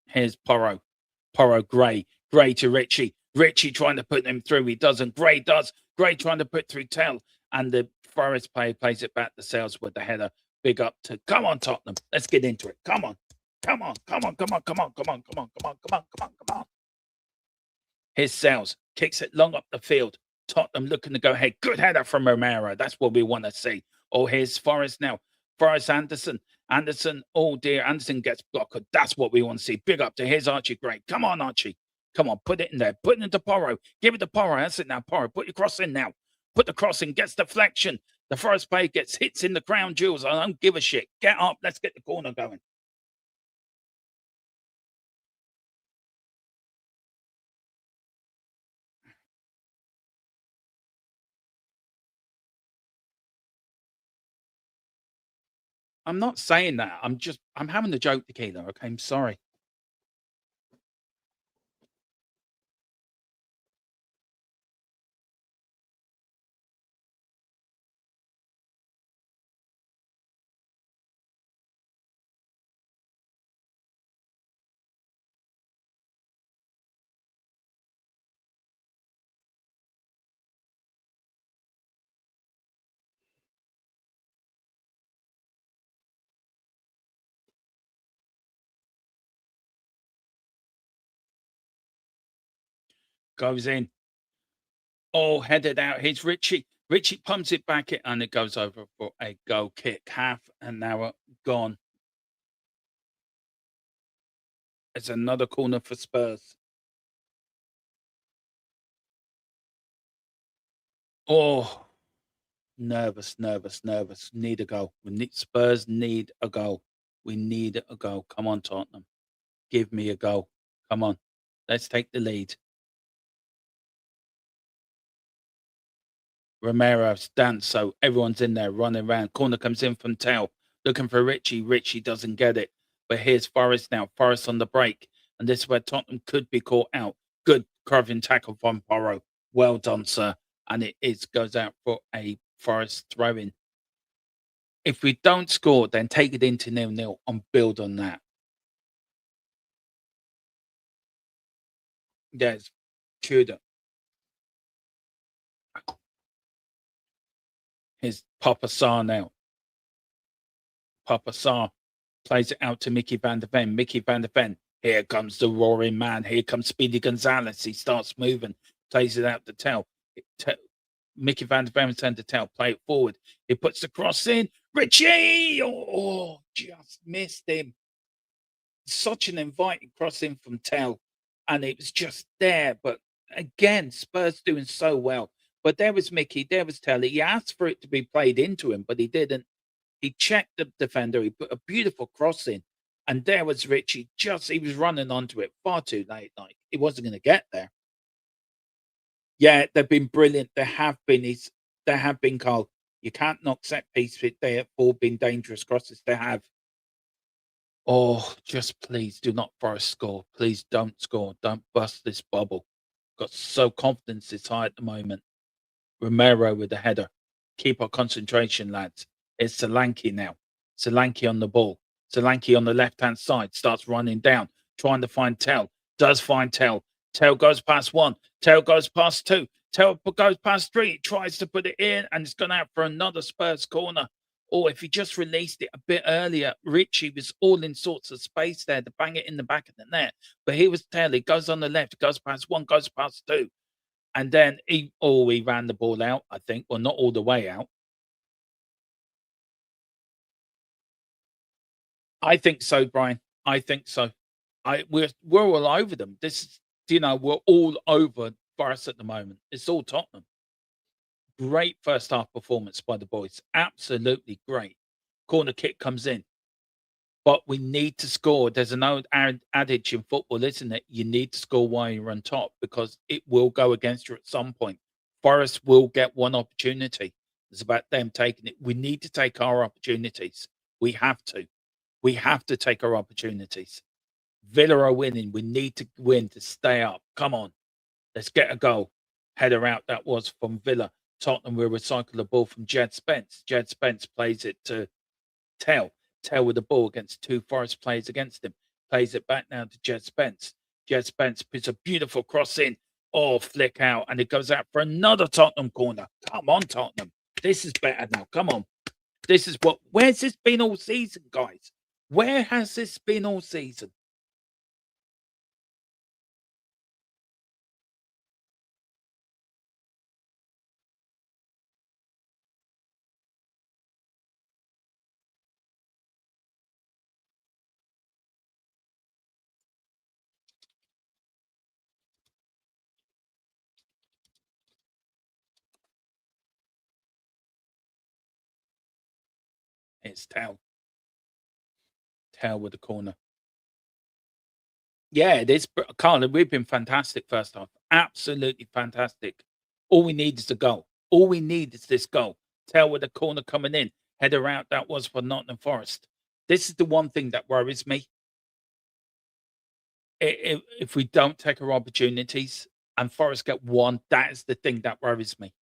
Here's Porro. Porro, Gray. Gray to Richie. Richie trying to put him through. He doesn't. Gray does. Gray trying to put through Tell. And the Forest player plays it back to Sales with the header. Big up to, come on, Tottenham. Let's get into it. Come on. Come on. Come on. Come on. Come on. Come on. Come on. Come on. Come on. Come on. Come on. Here's Sales. Kicks it long up the field. Tottenham looking to go ahead. Good header from Romero. That's what we want to see. Oh, here's Forest now. Forest Anderson. Anderson. Oh, dear. Anderson gets blocked. That's what we want to see. Big up to here's Archie Gray. Come on, Archie. Come on. Put it in there. Put it into Porro. Give it to Porro. That's it now. Porro. Put your cross in now. Put the cross in. Gets deflection. The Forest player gets hits in the crown jewels. I don't give a shit. Get up. Let's get the corner going. I'm not saying that. I'm having a joke, Tequila. Okay, I'm sorry. Goes in. Oh, headed out. Here's Richie. Richie pumps it back and it goes over for a goal kick. Half an hour gone. It's another corner for Spurs. Oh, nervous. Need a goal. Spurs need a goal. We need a goal. Come on, Tottenham. Give me a goal. Come on. Let's take the lead. Romero stands, so everyone's in there running around. Corner comes in from Tell, looking for Richie. Richie doesn't get it. But here's Forest now. Forest on the break. And this is where Tottenham could be caught out. Good carving tackle from Porro. Well done, sir. And it goes out for a Forest throw-in. If we don't score, then take it into 0-0 and build on that. There's Tudor. Here's Papa Sarr now. Papa Sarr plays it out to Mickey van der Ven. Mickey van der Ven. Here comes the roaring man. Here comes Speedy Gonzalez. He starts moving. Plays it out to Tell. Mickey van der Ven turned to Tell, play it forward. He puts the cross in. Richie! Oh, just missed him. Such an inviting cross in from Tell, and it was just there. But again, Spurs doing so well. But there was Mickey, there was Tell. He asked for it to be played into him, but he didn't. He checked the defender. He put a beautiful cross in, and there was Richie. Just he was running onto it far too late. Like he wasn't going to get there. Yeah, they've been brilliant. There have been. There have been, Carl. You can't knock set piece. They have all been dangerous crosses. They have. Oh, just please do not Forest score. Please don't score. Don't bust this bubble. Got so confidence is high at the moment. Romero with the header. Keep our concentration, lads. It's Solanke now. Solanke on the ball. Solanke on the left-hand side starts running down, trying to find Tell. Does find Tell. Tell goes past one. Tell goes past two. Tell goes past three. Tries to put it in, and it's gone out for another Spurs corner. Oh, if he just released it a bit earlier, Richie was all in sorts of space there to bang it in the back of the net. But he was Tell. He goes on the left, goes past one, goes past two. And then he ran the ball out, I think. Well, not all the way out. I think so, Brian. I think so. We're all over them. This is, we're all over Forest at the moment. It's all Tottenham. Great first half performance by the boys. Absolutely great. Corner kick comes in. But we need to score. There's an old adage in football, isn't it? You need to score while you're on top because it will go against you at some point. Forest will get one opportunity. It's about them taking it. We need to take our opportunities. We have to. We have to take our opportunities. Villa are winning. We need to win to stay up. Come on. Let's get a goal. Header out. That was from Villa. Tottenham will recycle the ball from Jed Spence. Jed Spence plays it to Tell. Tell with the ball against two Forest players against him. Plays it back now to Jed Spence. Jed Spence puts a beautiful cross in. Oh, flick out. And it goes out for another Tottenham corner. Come on, Tottenham. This is better now. Come on. This is where's this been all season, guys? Where has this been all season? It's Tell. Tell with the corner. Yeah, it is. Carl, we've been fantastic first half. Absolutely fantastic. All we need is a goal. All we need is this goal. Tell with the corner coming in. Header out. That was for Nottingham Forest. This is the one thing that worries me. If we don't take our opportunities and Forest get one, that is the thing that worries me.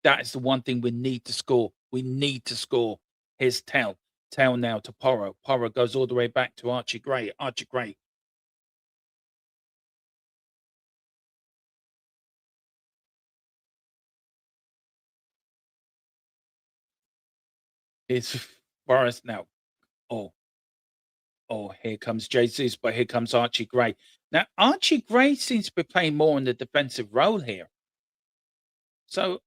That is the one thing we need to score. We need to score. Here's Tell. Tell now to Porro. Porro goes all the way back to Archie Gray. Archie Gray. It's Forest now. Oh, here comes Jesus, but here comes Archie Gray. Now, Archie Gray seems to be playing more in the defensive role here. So,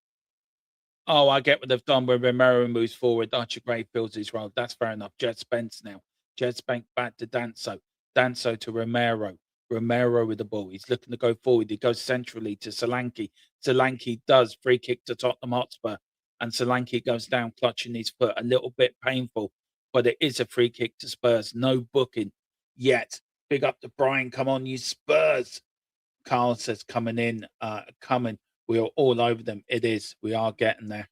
I get what they've done when Romero moves forward. Archie Gray fills his role. That's fair enough. Jed Spence now. Jed Spence back to Danso. Danso to Romero. Romero with the ball. He's looking to go forward. He goes centrally to Solanke. Solanke does free kick to Tottenham Hotspur. And Solanke goes down clutching his foot. A little bit painful, but it is a free kick to Spurs. No booking yet. Big up to Brian. Come on, you Spurs. Carl says coming in, coming. We are all over them. It is. We are getting there.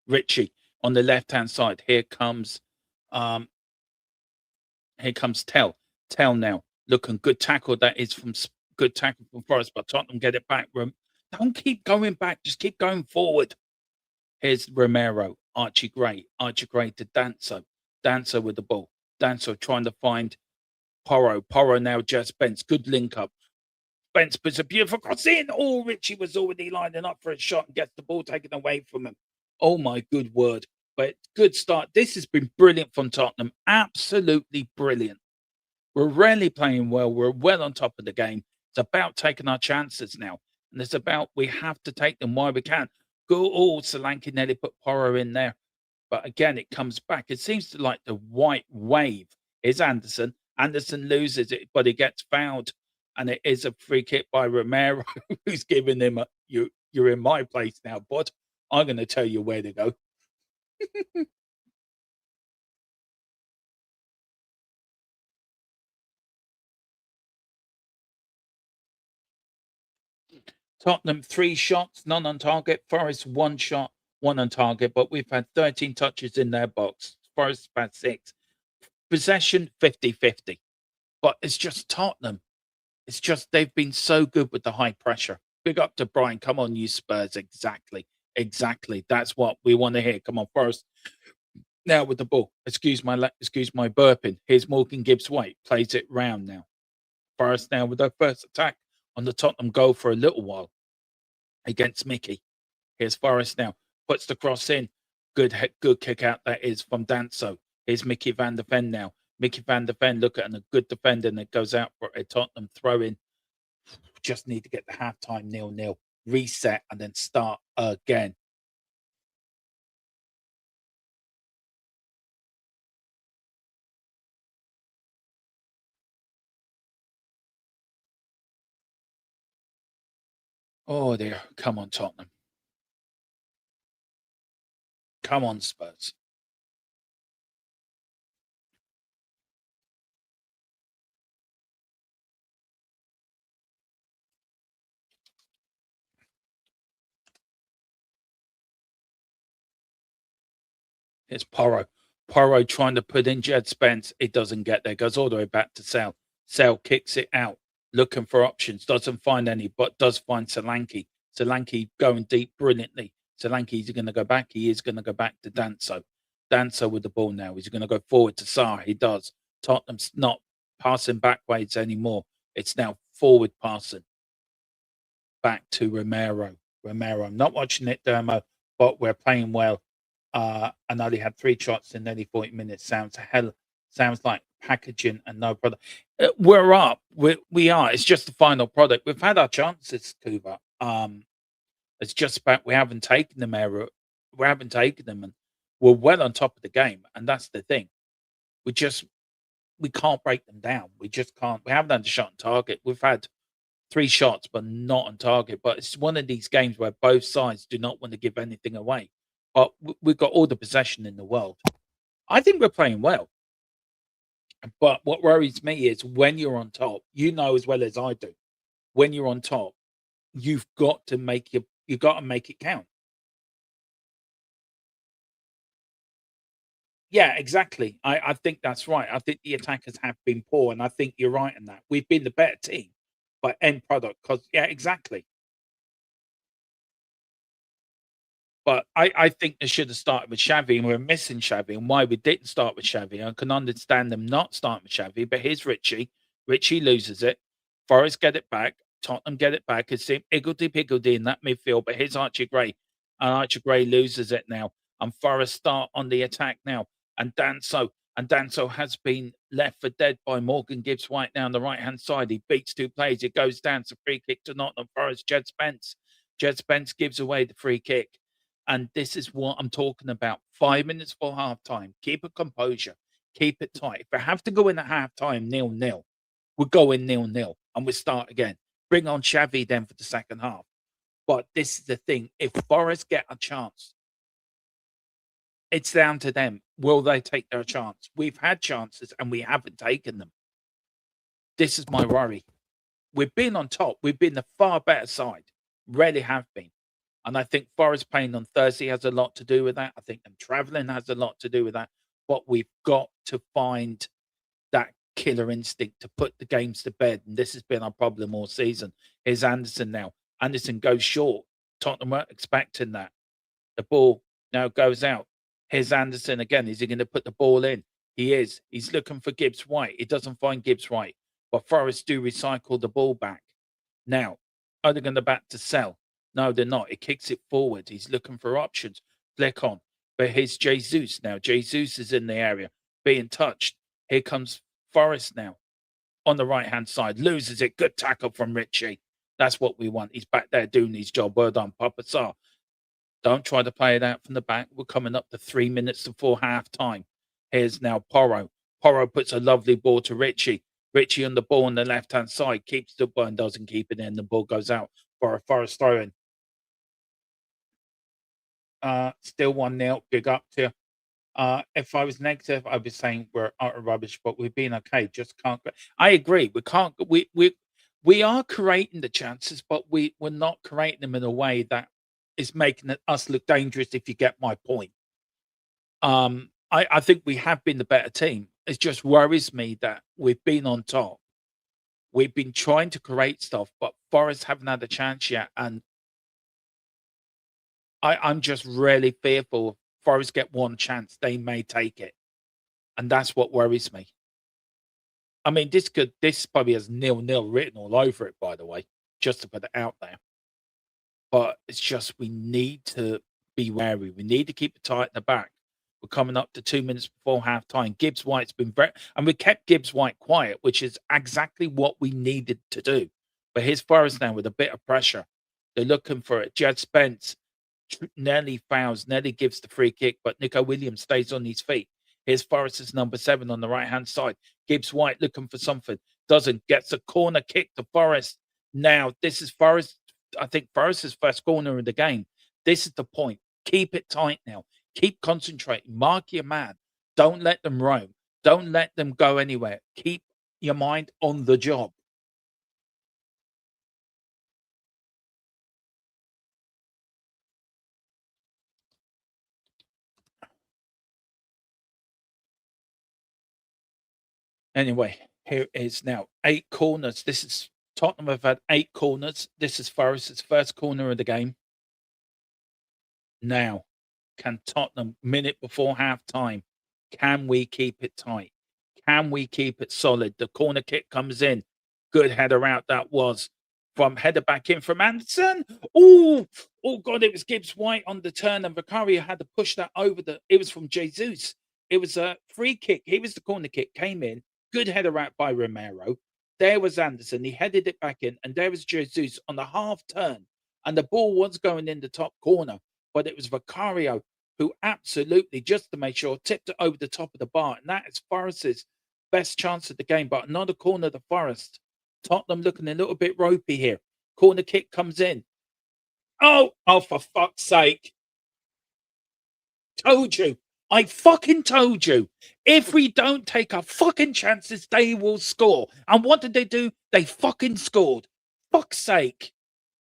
Richie on the left-hand side. Here comes Tell. Tell now. Looking good tackle. That is from good tackle from Forest, but Tottenham get it back. Don't keep going back. Just keep going forward. Here's Romero. Archie Gray. Archie Gray to Danso. Danso with the ball. Danso trying to find Porro. Porro now just Spence. Good link up. Spence puts a beautiful cross in. Oh, Richie was already lining up for a shot and gets the ball taken away from him. Oh, my good word. But good start. This has been brilliant from Tottenham. Absolutely brilliant. We're really playing well. We're well on top of the game. It's about taking our chances now. And it's about we have to take them while we can. Go, oh, Solanke nearly put Porro in there. But again, it comes back. It seems to like the white wave is Anderson. Anderson loses it, but he gets fouled. And it is a free kick by Romero, who's giving him a you're in my place now, bud. I'm going to tell you where to go. Tottenham 3 shots, none on target. Forest 1 shot, 1 on target. But we've had 13 touches in their box. Forest had 6. Possession 50-50. But it's just Tottenham. It's just they've been so good with the high pressure. Big up to Brian. Come on, you Spurs. Exactly. Exactly. That's what we want to hear. Come on, Forest. Now with the ball. Excuse my burping. Here's Morgan Gibbs White. Plays it round now. Forest now with their first attack on the Tottenham goal for a little while against Mickey. Here's Forest now. Puts the cross in. Good kick out that is from Danso. Here's Mickey van der Ven now. Mickey van der Ven, look at a good defender, and it goes out for a Tottenham throw in. Just need to get the halftime 0-0, reset, and then start again. Oh dear. Come on, Tottenham. Come on, Spurs. It's Porro. Porro trying to put in Jed Spence. It doesn't get there. Goes all the way back to Sal. Sal kicks it out, looking for options. Doesn't find any, but does find Solanke. Solanke going deep brilliantly. Solanke is going to go back. He is going to go back to Danso. Danso with the ball now. He's going to go forward to Sarr. He does. Tottenham's not passing backwards anymore. It's now forward passing. Back to Romero. I'm not watching it, Dermo, but we're playing well. And only had 3 shots in nearly 40 minutes. Sounds like packaging and no product. We're up. We are. It's just the final product. We've had our chances, Kuba. It's just about we haven't taken them out. We haven't taken them, and we're well on top of the game. And that's the thing. We can't break them down. We just can't. We haven't had a shot on target. We've had 3 shots, but not on target. But it's one of these games where both sides do not want to give anything away. But we've got all the possession in the world. I think we're playing well. But what worries me is when you're on top, you know as well as I do, when you're on top, you've got to make it count. Yeah, exactly. I think that's right. I think the attackers have been poor, and I think you're right in that. We've been the better team, but end product, because yeah, exactly. But I think they should have started with Xavi, and we're missing Xavi. And why we didn't start with Xavi, I can understand them not starting with Xavi. But here's Richie. Richie loses it. Forest get it back. Tottenham get it back. It's higgledy-piggledy in that midfield. But here's Archie Gray. And Archie Gray loses it now. And Forest start on the attack now. And Danso has been left for dead by Morgan Gibbs White now on the right-hand side. He beats 2 players. It goes down to free kick to Nottingham Forest. Jed Spence. Jed Spence gives away the free kick. And this is what I'm talking about. 5 minutes for half time. Keep a composure. Keep it tight. If we have to go in at half time 0-0, we'll go in 0-0 and we'll start again. Bring on Xavi then for the second half. But this is the thing. If Forest get a chance, it's down to them. Will they take their chance? We've had chances and we haven't taken them. This is my worry. We've been on top. We've been the far better side. Really have been. And I think Forest playing on Thursday has a lot to do with that. I think them travelling has a lot to do with that. But we've got to find that killer instinct to put the games to bed. And this has been our problem all season. Here's Anderson now. Anderson goes short. Tottenham weren't expecting that. The ball now goes out. Here's Anderson again. Is he going to put the ball in? He is. He's looking for Gibbs White. He doesn't find Gibbs White. But Forest do recycle the ball back. Now, are they going to back to sell? No, they're not. It kicks it forward. He's looking for options. Flick on. But here's Jesus now. Jesus is in the area being touched. Here comes Forrest now on the right-hand side. Loses it. Good tackle from Richie. That's what we want. He's back there doing his job. Well done, Papa Sar. Don't try to play it out from the back. We're coming up to 3 minutes before half time. Here's now Porro. Porro puts a lovely ball to Richie. Richie on the ball on the left-hand side. Keeps the ball and doesn't keep it in. The ball goes out for a Forest throw-in. Still 1-0. Big up to you. If I was negative, I'd be saying we're utter rubbish, but we've been okay. Just can't. I agree. We can't. We are creating the chances, but we're not creating them in a way that is making us look dangerous. If you get my point, I think we have been the better team. It just worries me that we've been on top. We've been trying to create stuff, but Forest haven't had a chance yet, and I'm just really fearful. If Forest get one chance, they may take it, and that's what worries me. I mean, this probably has 0-0 written all over it, by the way, just to put it out there. But it's just we need to be wary. We need to keep it tight in the back. We're coming up to 2 minutes before half time. Gibbs White's been and we kept Gibbs White quiet, which is exactly what we needed to do. But here's Forrest now with a bit of pressure. They're looking for it. Jed Spence nearly fouls, nearly gives the free kick, but Nico Williams stays on his feet. Here's Forrest's number 7 on the right-hand side. Gibbs White looking for something. Doesn't. Gets a corner kick to Forrest. Now, this is Forrest. I think Forrest's first corner of the game. This is the point. Keep it tight now. Keep concentrating. Mark your man. Don't let them roam. Don't let them go anywhere. Keep your mind on the job. Anyway, here is now 8 corners. This is Tottenham have had 8 corners. This is Forest's first corner of the game. Now, can Tottenham, minute before half time, can we keep it tight? Can we keep it solid? The corner kick comes in. Good header out that was. From header back in from Anderson. Oh God, it was Gibbs White on the turn, and Vicario had to push that over it was from Jesus. It was a free kick. He was the corner kick, came in. Good header out by Romero. There was Anderson. He headed it back in, and there was Jesus on the half turn. And the ball was going in the top corner, but it was Vicario who absolutely, just to make sure, tipped it over the top of the bar. And that is Forest's best chance of the game. But another corner to Forest. Tottenham looking a little bit ropey here. Corner kick comes in. Oh, for fuck's sake. Told you. I fucking told you. If we don't take our fucking chances, they will score. And what did they do? They fucking scored. Fuck's sake.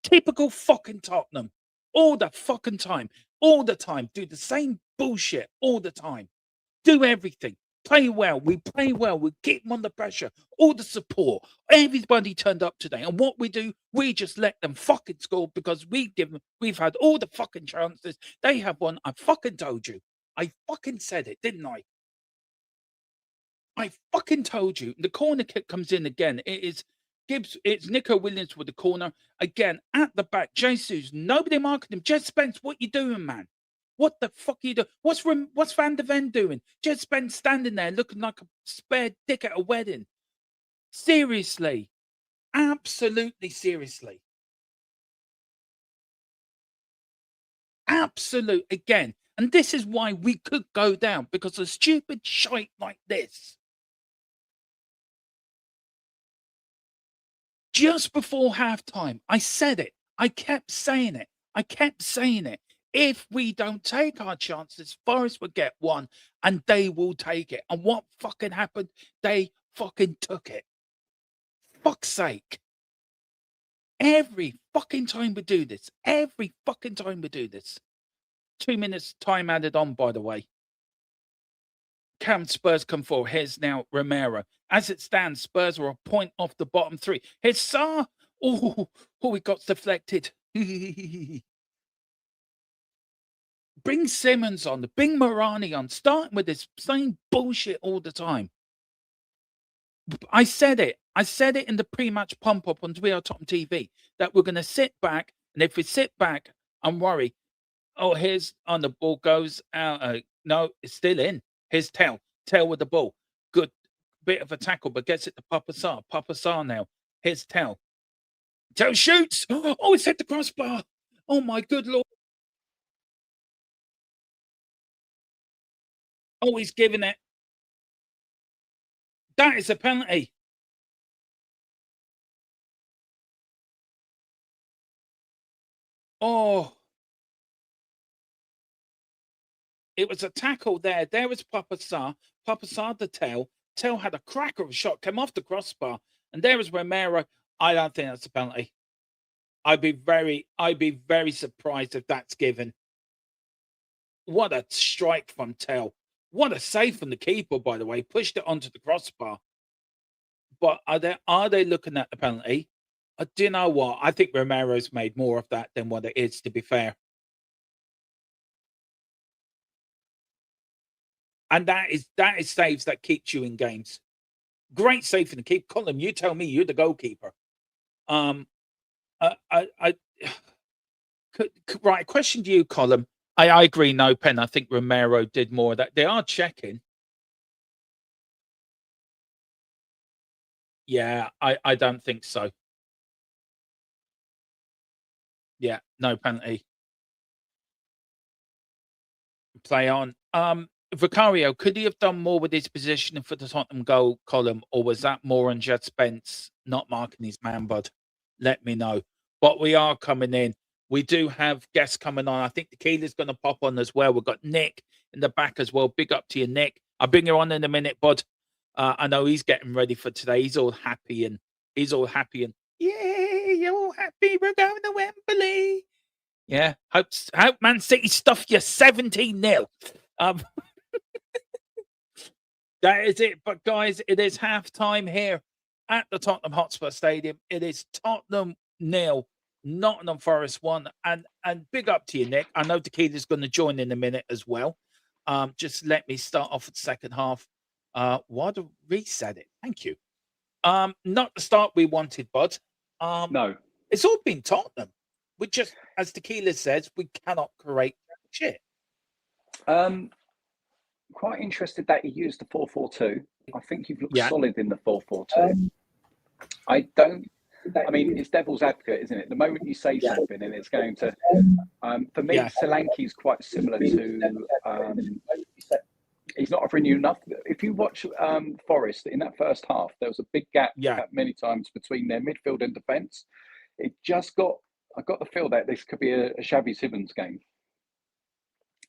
Typical fucking Tottenham. All the fucking time. All the time. Do the same bullshit all the time. Do everything. Play well. We play well. We keep them under pressure. All the support. Everybody turned up today. And what we do, we just let them fucking score because we've had all the fucking chances. They have one. I fucking told you. I fucking said it, didn't I? I fucking told you. The corner kick comes in again. It is Gibbs. It's Nico Williams with the corner. Again, at the back. Jesus. Nobody marking him. Jed Spence, what you doing, man? What the fuck are you doing? What's Van der Ven doing? Jed Spence standing there looking like a spare dick at a wedding. Seriously. Absolutely seriously. Absolute again. And this is why we could go down, because of stupid shite like this. Just before halftime, I said it. I kept saying it. I kept saying it. If we don't take our chances, Forest will get one and they will take it. And what fucking happened? They fucking took it. Fuck's sake. Every fucking time we do this. 2 minutes time added on, by the way. Can Spurs come forward? Here's now Romero. As it stands, Spurs are a point off the bottom 3. Here's Sarr. Oh, he got deflected. Bring Simmons on, bring Morani on, starting with this same bullshit all the time. I said it. I said it in the pre-match pump up on Real Tottenham TV that we're going to sit back, and if we sit back and worry, oh, here's on the ball goes out. No, it's still in. Here's Tell with the ball. Good bit of a tackle, but gets it to Papa Sarr. Papa Sarr now. Here's Tell shoots. Oh, it's hit the crossbar. Oh my good lord. Oh, he's giving it. That is a penalty. Oh, it was a tackle there. There was Papa Sarr. Papa Sarr the Tell. Tell had a cracker of a shot, came off the crossbar, and there was Romero. I don't think that's a penalty. I'd be very surprised if that's given. What a strike from Tell. What a save from the keeper, by the way. Pushed it onto the crossbar. But are they looking at the penalty? Do you know what? I think Romero's made more of that than what it is, to be fair. And that is saves that keeps you in games. Great save from the keeper. Colin, you tell me, you're the goalkeeper. Right, question to you, Colin. I agree, no pen. I think Romero did more of that. They are checking. Yeah, I don't think so. Yeah, no penalty. Play on. Vicario, could he have done more with his positioning for the Tottenham goal column, or was that more on Jed Spence not marking his man, bud? Let me know. But we are coming in. We do have guests coming on. I think the Keeler's going to pop on as well. We've got Nick in the back as well. Big up to you, Nick. I'll bring you on in a minute, bud. I know he's getting ready for today. He's all happy and yeah, you're all happy. We're going to Wembley. Yeah. Hope Man City stuff you 17-0. That is it. But guys, it is halftime here at the Tottenham Hotspur Stadium. It is Tottenham 0, Nottingham Forest 1. And big up to you, Nick. I know Tequila's going to join in a minute as well. Just let me start off with the second half. Why do reset it? Thank you. Not the start we wanted, bud. No. It's all been Tottenham. We just, as Tequila says, we cannot create shit. Quite interested that he used the 4-4-2. I think you've looked solid in the 4-4-2. I mean, it's devil's advocate, isn't it? The moment you say something and it's going to, for me, Solanke's quite similar to, he's not offering you enough. If you watch Forest in that first half, there was a big gap many times between their midfield and defence. I got the feel that this could be a Xavi Simons game.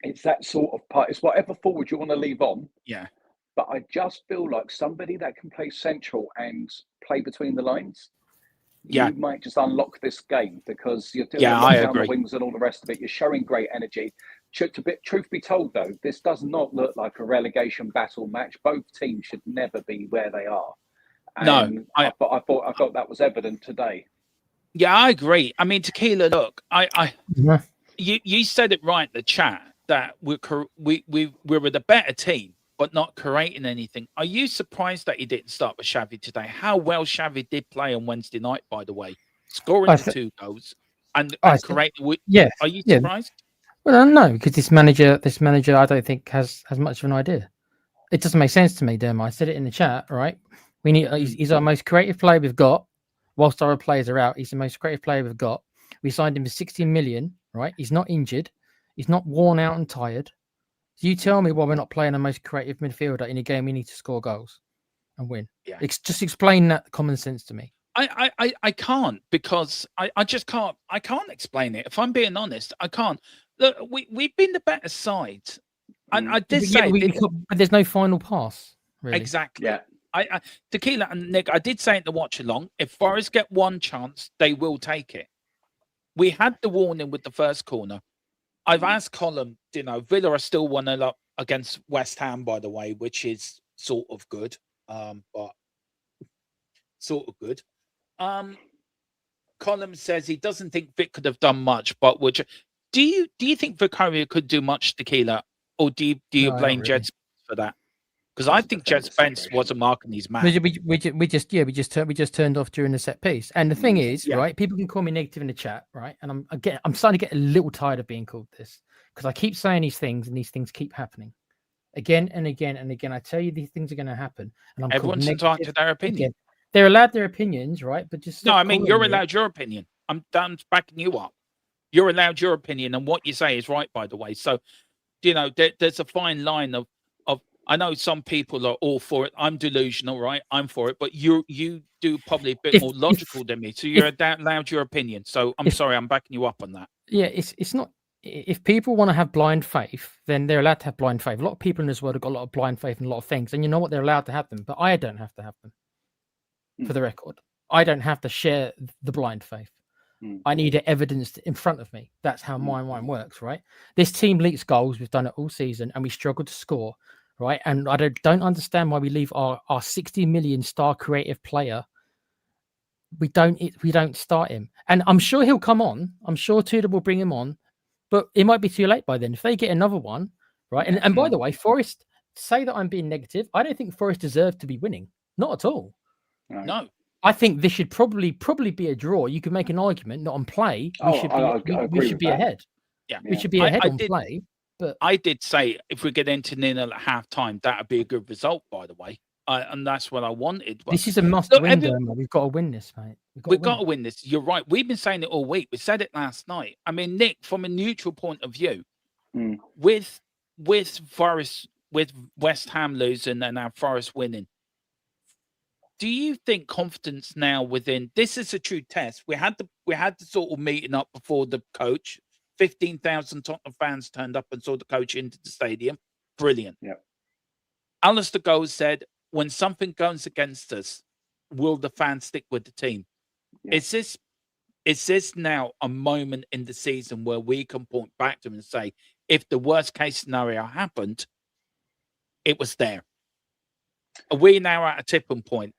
It's that sort of part. It's whatever forward you want to leave on. Yeah. But I just feel like somebody that can play central and play between the lines. You might just unlock this game because you're doing down the wings and all the rest of it. You're showing great energy. Truth be told, though, this does not look like a relegation battle match. Both teams should never be where they are. And I thought that was evident today. Yeah, I agree. I mean, Tequila, look, you said it right in the chat that we were the better team, but not creating anything. Are you surprised that he didn't start with Xavi today? How well Xavi did play on Wednesday night, by the way, scoring the 2 goals and creating. Yes. Are you surprised? Well, no, because this manager, I don't think has much of an idea. It doesn't make sense to me, Dermo. I said it in the chat, right? We need. He's our most creative player we've got. Whilst our players are out, he's the most creative player we've got. We signed him for 16 million, right? He's not injured. He's not worn out and tired. So you tell me why we're not playing the most creative midfielder in a game we need to score goals and win. Yeah. Just explain that common sense to me. I can't because I just can't. I can't explain it. If I'm being honest, I can't. Look, we've been the better side. And I did say, but there's no final pass. Really. Exactly. Yeah. Tequila and Nick, I did say in the watch along, if Forest get one chance, they will take it. We had the warning with the first corner. I've asked Colin, Villa are still 1-0 up against West Ham, by the way, which is sort of good. But sort of good. Colin says he doesn't think Vic could have done much, but do you think Vicario could do much, Tequila, or do you blame Jets for that? Because I think Jed Spence wasn't marking his man. We just turned off during the set piece. And the thing is, Yeah. right? People can call me negative in the chat, right? And I'm starting to get a little tired of being called this because I keep saying these things and these things keep happening again and again and again. I tell you these things are going to happen, and I'm Everyone's entitled to their opinion. Again. They're allowed their opinions, right? But just no, I mean you're allowed your opinion. I'm backing you up. You're allowed your opinion, and what you say is right, by the way. So, you know, there's a fine line of. I know some people are all for it. I'm delusional, right? I'm for it, but you do probably a bit more logical than me. So you're allowed your opinion. So I'm sorry, I'm backing you up on that. Yeah, it's not. If people want to have blind faith, then they're allowed to have blind faith. A lot of people in this world have got a lot of blind faith in a lot of things, and you know what? They're allowed to have them, but I don't have to have them. For the record, I don't have to share the blind faith. I need evidence in front of me. That's how my mind works, right? This team leaks goals. We've done it all season, and we struggle to score, right? And I don't understand why we leave our 60 million star creative player. We don't start him, and I'm sure he'll come on. I'm sure Tudor will bring him on, but it might be too late by then. If they get another one, right? And by the way, Forest, say that I'm being negative. I don't think Forest deserve to be winning. Not at all. No. I think this should probably be a draw. You could make an argument, not on play. We should be ahead. Yeah, we should be ahead on play. But I did say if we get into 0-0 at half time, that would be a good result. By the way, and that's what I wanted. This is a must-win. We've got to win this, mate. We've got to win this. You're right. We've been saying it all week. We said it last night. I mean, Nick, from a neutral point of view, with Forest, with West Ham losing and now Forest winning. Do you think confidence now within this is a true test? We had the sort of meeting up before the coach. 15,000 Tottenham fans turned up and saw the coach into the stadium. Brilliant. Yeah. Alistair Gold said, when something goes against us, will the fans stick with the team? Yeah. Is this now a moment in the season where we can point back to them and say, if the worst case scenario happened, it was there? Are we now at a tipping point?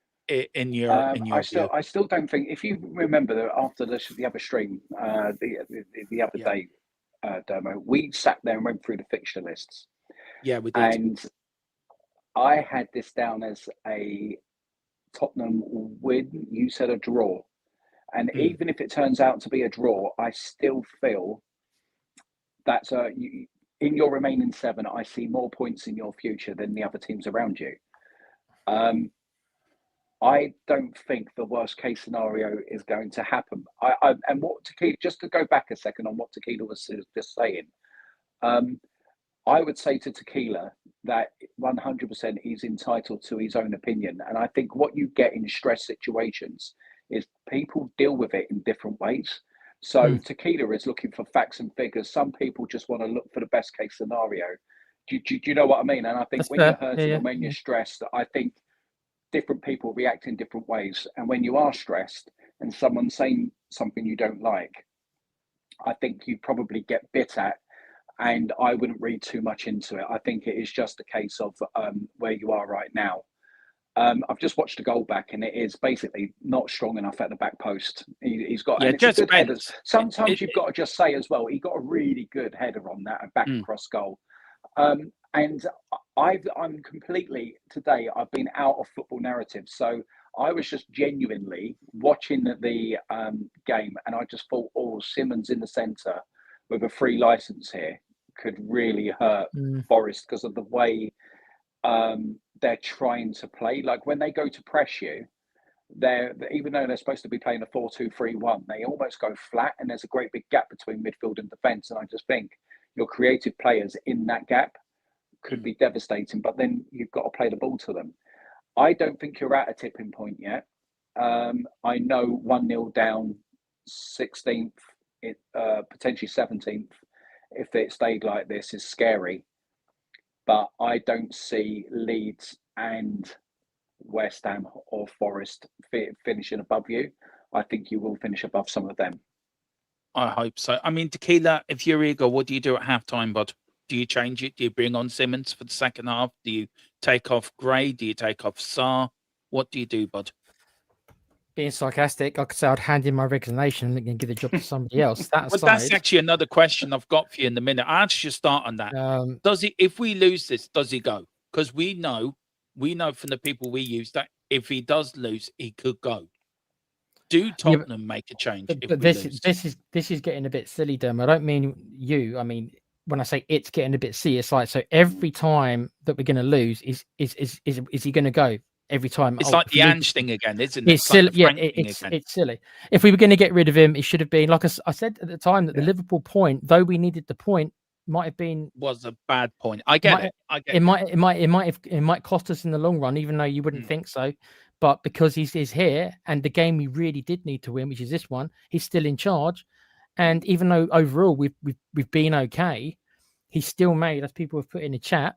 In your I still don't think. If you remember that after the other stream, the other day, Dermo, we sat there and went through the fixture lists. Yeah, we did. And I had this down as a Tottenham win. You said a draw, and even if it turns out to be a draw, I still feel that's in your remaining 7. I see more points in your future than the other teams around you. I don't think the worst case scenario is going to happen. And what Tequila, just to go back a second on what Tequila was just saying, I would say to Tequila that 100% he's entitled to his own opinion. And I think what you get in stress situations is people deal with it in different ways. So Tequila is looking for facts and figures. Some people just want to look for the best case scenario. Do you know what I mean? And I think when you're hurting and when you're stressed, I think different people react in different ways. And when you are stressed and someone's saying something you don't like, I think you probably get bit at, and I wouldn't read too much into it. I think it is just a case of where you are right now. I've just watched the goal back, and it is basically not strong enough at the back post. He's got just headers. Sometimes you've got to just say as well, he got a really good header on that back across goal. And I'm completely today. I've been out of football narrative, so I was just genuinely watching the game, and I just thought, oh, Simmons in the centre with a free license here could really hurt Forest because of the way they're trying to play. Like when they go to press you, they're even though they're supposed to be playing a 4-2-3-1, they almost go flat, and there's a great big gap between midfield and defence. And I just think your creative players in that gap could be devastating, but then you've got to play the ball to them. I don't think you're at a tipping point yet. I know 1-0 down, 16th, potentially 17th, if it stayed like this, is scary. But I don't see Leeds and West Ham or Forest finishing above you. I think you will finish above some of them. I hope so. I mean, Tequila, if you're eager, what do you do at halftime, bud? Do you change it? Do you bring on Simmons for the second half? Do you take off Gray? Do you take off Sarr? What do you do, bud? Being sarcastic, I could say I'd hand in my resignation and give the job to somebody else. That's actually another question I've got for you in a minute. I'll just start on that. Does he? If we lose this, does he go? Because we know we know from the people we use that if he does lose, he could go. Do Tottenham make a change? But this is getting a bit silly, Derm. I don't mean you. I mean, when I say it's getting a bit silly, it's like, so every time that we're going to lose, is he going to go every time? It's like the Ange thing again, isn't it? It's silly. Yeah, it's silly. If we were going to get rid of him, it should have been, like I said at the time, that the Liverpool point, though we needed the point, was a bad point. I get it. It might cost us in the long run, even though you wouldn't think so. But because he's here, and the game we really did need to win, which is this one, he's still in charge. And even though overall we've been okay, he's still made, as people have put in the chat,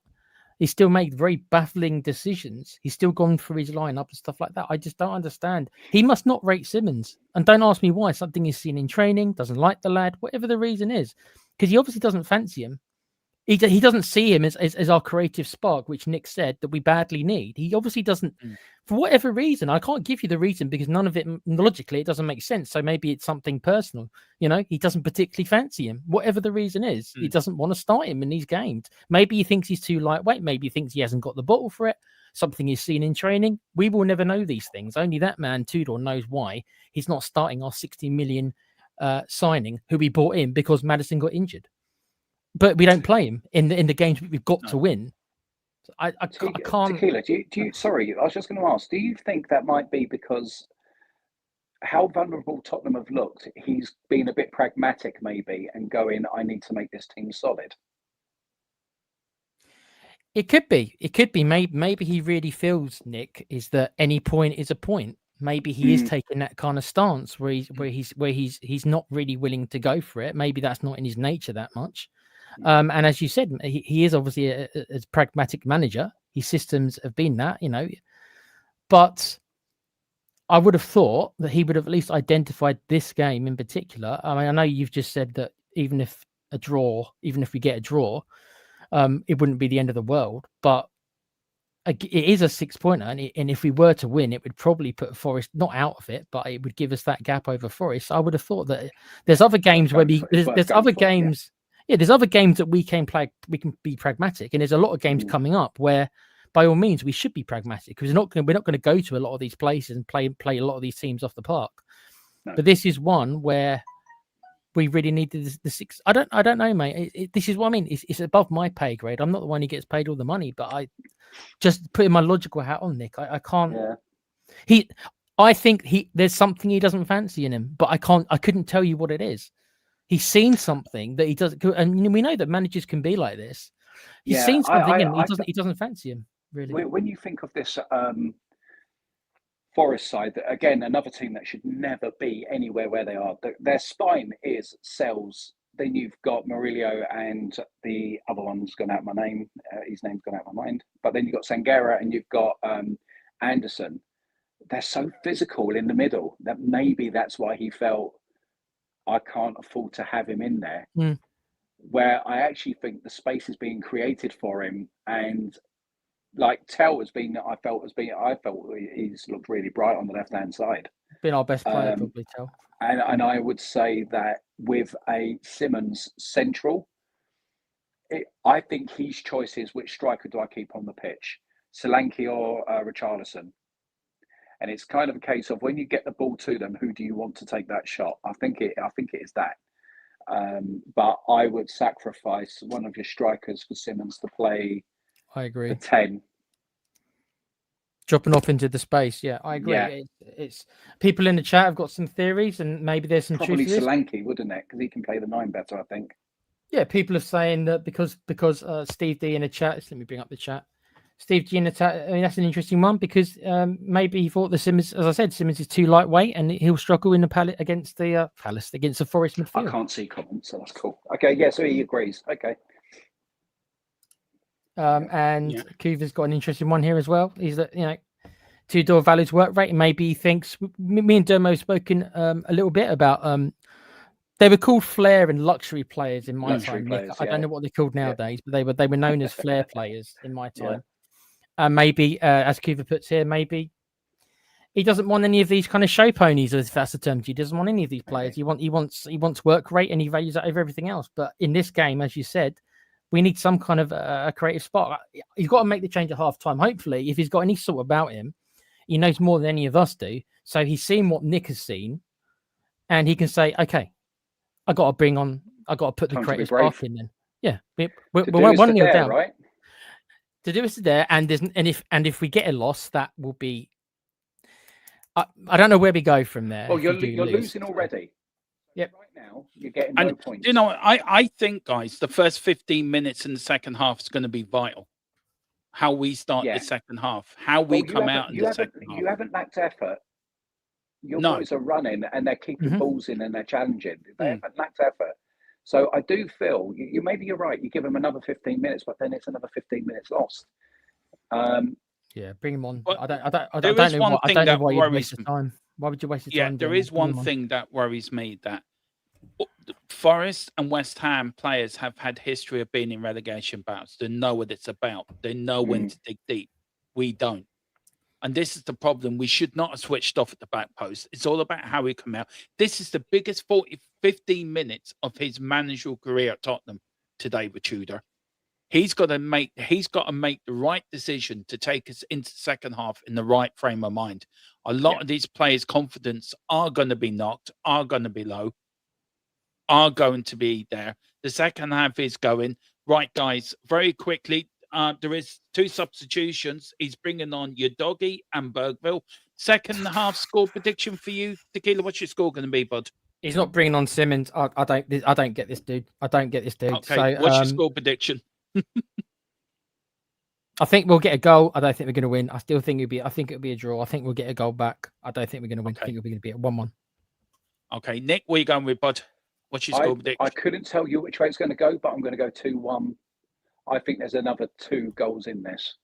he's still made very baffling decisions. He's still gone through his lineup and stuff like that. I just don't understand. He must not rate Simmons. And don't ask me why. Something he's seen in training, doesn't like the lad, whatever the reason is. Because he obviously doesn't fancy him. He doesn't see him as our creative spark, which Nick said that we badly need. He obviously doesn't, for whatever reason. I can't give you the reason because none of it, logically, it doesn't make sense. So maybe it's something personal. You know, he doesn't particularly fancy him. Whatever the reason is, he doesn't want to start him in these games. Maybe he thinks he's too lightweight. Maybe he thinks he hasn't got the bottle for it. Something he's seen in training. We will never know these things. Only that man, Tudor, knows why he's not starting our 60 million signing who we bought in because Maddison got injured. But we don't play him in the games we've got to win. I can't. Tequila, do you? Sorry, I was just going to ask. Do you think that might be because how vulnerable Tottenham have looked? He's been a bit pragmatic, maybe, and going, "I need to make this team solid." It could be. It could be. Maybe he really feels, Nick, is that any point is a point. Maybe he is taking that kind of stance where he's not really willing to go for it. Maybe that's not in his nature that much. And as you said, he is obviously a pragmatic manager. His systems have been that, you know. But I would have thought that he would have at least identified this game in particular. I mean, I know you've just said that even if we get a draw, it wouldn't be the end of the world. But it is a 6-pointer, and if we were to win, it would probably put Forest not out of it, but it would give us that gap over Forest. I would have thought that there's other games where there's other games. Yeah, there's other games that we can play. We can be pragmatic, and there's a lot of games coming up where, by all means, we should be pragmatic because we're not going to go to a lot of these places and play a lot of these teams off the park. No. But this is one where we really need the 6. I don't know, mate. This is what I mean. It's above my pay grade. I'm not the one who gets paid all the money, but I just putting my logical hat on, Nick. I can't. Yeah. I think there's something he doesn't fancy in him, but I couldn't tell you what it is. He's seen something that he doesn't, and we know that managers can be like this. He's seen something and he doesn't fancy him, really. When you think of this Forest side, again, another team that should never be anywhere where they are. Their spine is Sells. Then you've got Murillo and the other one's gone out my name. His name's gone out my mind. But then you've got Sangera and you've got Anderson. They're so physical in the middle that maybe that's why he felt, I can't afford to have him in there. Where I actually think the space is being created for him, and like Tell has been, I felt he's looked really bright on the left hand side. Been our best player, probably Tell. And I would say that with a Simmons central, I think his choice is which striker do I keep on the pitch, Solanke or Richarlison. And it's kind of a case of when you get the ball to them, who do you want to take that shot? I think it is that. But I would sacrifice one of your strikers for Simmons to play. I agree. The 10. Dropping off into the space. Yeah, I agree. Yeah. It's people in the chat have got some theories, and maybe there's some probably truth. Solanke, wouldn't it? Because he can play the 9 better, I think. Yeah, people are saying that because Steve D in the chat. Let me bring up the chat. Steve G in the chat. I mean, that's an interesting one because maybe he thought the Simmons, as I said, Simmons is too lightweight and he'll struggle in the against the Forest midfield. I can't see comments, so that's cool. Okay, yeah, so he agrees. Okay. Kuva's got an interesting one here as well. Is that, you know, Tudor values work rate, and maybe he thinks me and Dermo have spoken a little bit about they were called flair and luxury players in my time. Players, I don't know what they're called nowadays, but they were known as flair players in my time. Maybe, as Kuva puts here, maybe he doesn't want any of these kind of show ponies, if that's the term. He doesn't want any of these players. He wants work rate, and he values that over everything else. But in this game, as you said, We need some kind of a creative spark. He's got to make the change at half time. Hopefully, if he's got any sort about him, he knows more than any of us do. So he's seen what Nick has seen, and he can say, "Okay, I got to put the Time to be creative brave. spark in." Then, yeah, To we're do is to 1-0 dare, down. right? To do is there, and if we get a loss, that will be. I don't know where we go from there. Well, if you're we do lose. losing already. Yep. Right now, you're getting And no points. you know, I think, guys, the first 15 minutes in the second half is going to be vital. How we start Yeah. the second half, how we Well, come out in the second half. You haven't lacked effort. Your No. boys are running and they're keeping Mhm. balls in and they're challenging. They Mm. haven't lacked effort. So I do feel you maybe you're right. You give them another 15 minutes, but then it's another 15 minutes lost. Yeah, bring him on. But I don't there is know one what. I thing don't know that why you'd worries waste me. your time. Why would you waste your Yeah, time? there doing is that? Bring one him on. thing that worries me, that Forest and West Ham players have had history of being in relegation bouts. They know what it's about. They know when to dig deep. We don't. And this is the problem. We should not have switched off at the back post. It's all about how we come out. This is the biggest 15 minutes of his managerial career at Tottenham today with Tudor. He's got to make the right decision to take us into the second half in the right frame of mind. A lot of these players' confidence are going to be knocked, are going to be low, are going to be there. The second half is going. Right, guys, very quickly, there is 2 substitutions. He's bringing on your doggy and Bergville. Second half score prediction for you, Tequila. What's your score going to be, bud? He's not bringing on Simmons. I don't get this dude. I don't get this dude. Okay, So what's your score prediction? I think we'll get a goal. I don't think we're going to win. I still think I think it'll be a draw. I think we'll get a goal back. I don't think we're going to win. I think it'll be a 1-1. Okay, Nick, where are you going with, bud? What's your score prediction? I couldn't tell you which way it's going to go, but I'm going to go 2-1. I think there's another 2 goals in this.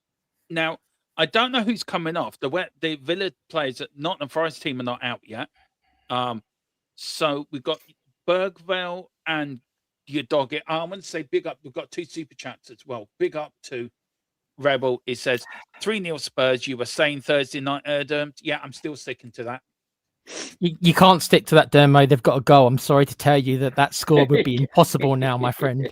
Now, I don't know who's coming off. The Villa players at Nottingham Forest team are not out yet. So we've got Bergville and your dog. I want to say big up. We've got 2 super chats as well. Big up to Rebel. It says 3-0 Spurs. You were saying Thursday night, yeah, I'm still sticking to that. You can't stick to that, Dermo. They've got to go. I'm sorry to tell you that score would be impossible now, my friend.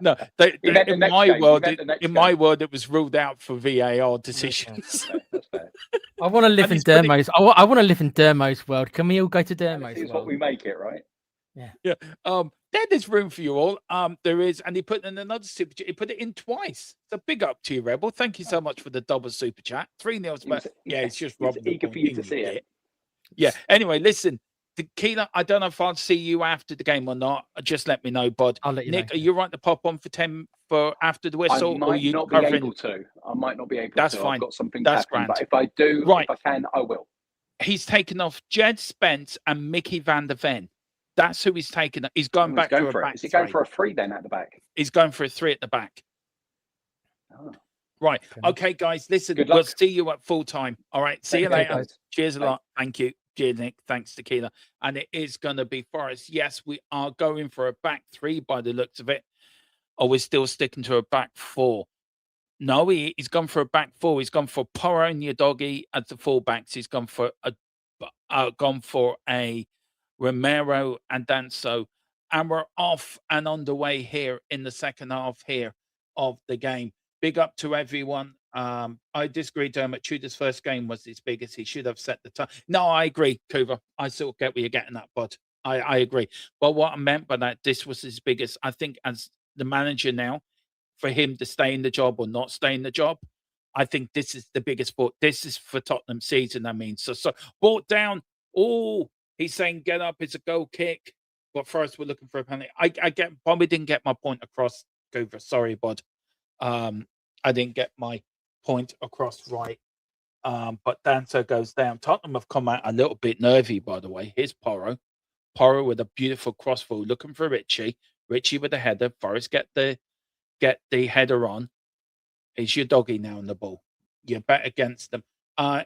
No, in my world, it was ruled out for VAR decisions. That's fair. I want to live in Dermo's. I want to live in Dermo's world. Can we all go to Dermo's This is world? what we make it, right? Yeah. There's room for you all. There is, and he put in another super chat. He put it in twice. So big up to you, Rebel. Thank you so much for the double super chat. 3-0. Yeah, it's just robbing the eager point, for you to you see it. idiot. Yeah. Anyway, listen, Tequila, I don't know if I'll see you after the game or not. Just let me know, bud. I'll let you Nick, know. are you right to pop on for 10 for after the whistle? I might not be able to. I might not be able That's to. fine. I've got something That's happening, grand. but if I do, Right. if I can, I will. He's taken off Jed Spence and Mickey van der Ven. That's who he's taken. He's going back to a back. Is he going 3. for a 3 then at the back? He's going for a 3 at the back. Oh. Right. Okay, guys, listen, Good we'll luck. see you at full time. All right. See you Thank you, later. guys. Cheers a Bye. lot. Thank you. Cheers, Nick. Thanks, Tequila. And it is going to be Forest. Yes, we are going for a back 3 by the looks of it. Or we're still sticking to a back 4. No, he's gone for a back 4. He's gone for Porro and Yodoghi as the fullbacks. He's gone for a Romero and Danso. And we're off and underway here in the second half here of the game. Big up to everyone. I disagree, Dermot. Tudor's first game was his biggest. He should have set the time. No, I agree, Kuva. I still get where you're getting at, bud. I agree. But what I meant by that, this was his biggest. I think as the manager now, for him to stay in the job or not stay in the job, I think this is the biggest sport. This is for Tottenham season, I mean. So brought down. Oh, he's saying get up. It's a goal kick. But first, we're looking for a penalty. I probably didn't get my point across, Kuva. Sorry, bud. I didn't get my point across right. But Danso goes down. Tottenham have come out a little bit nervy, by the way. Here's Porro. Porro with a beautiful crossfield, looking for Richie. Richie with the header. Forrest get the header on. It's your doggy now on the ball. You bet against them.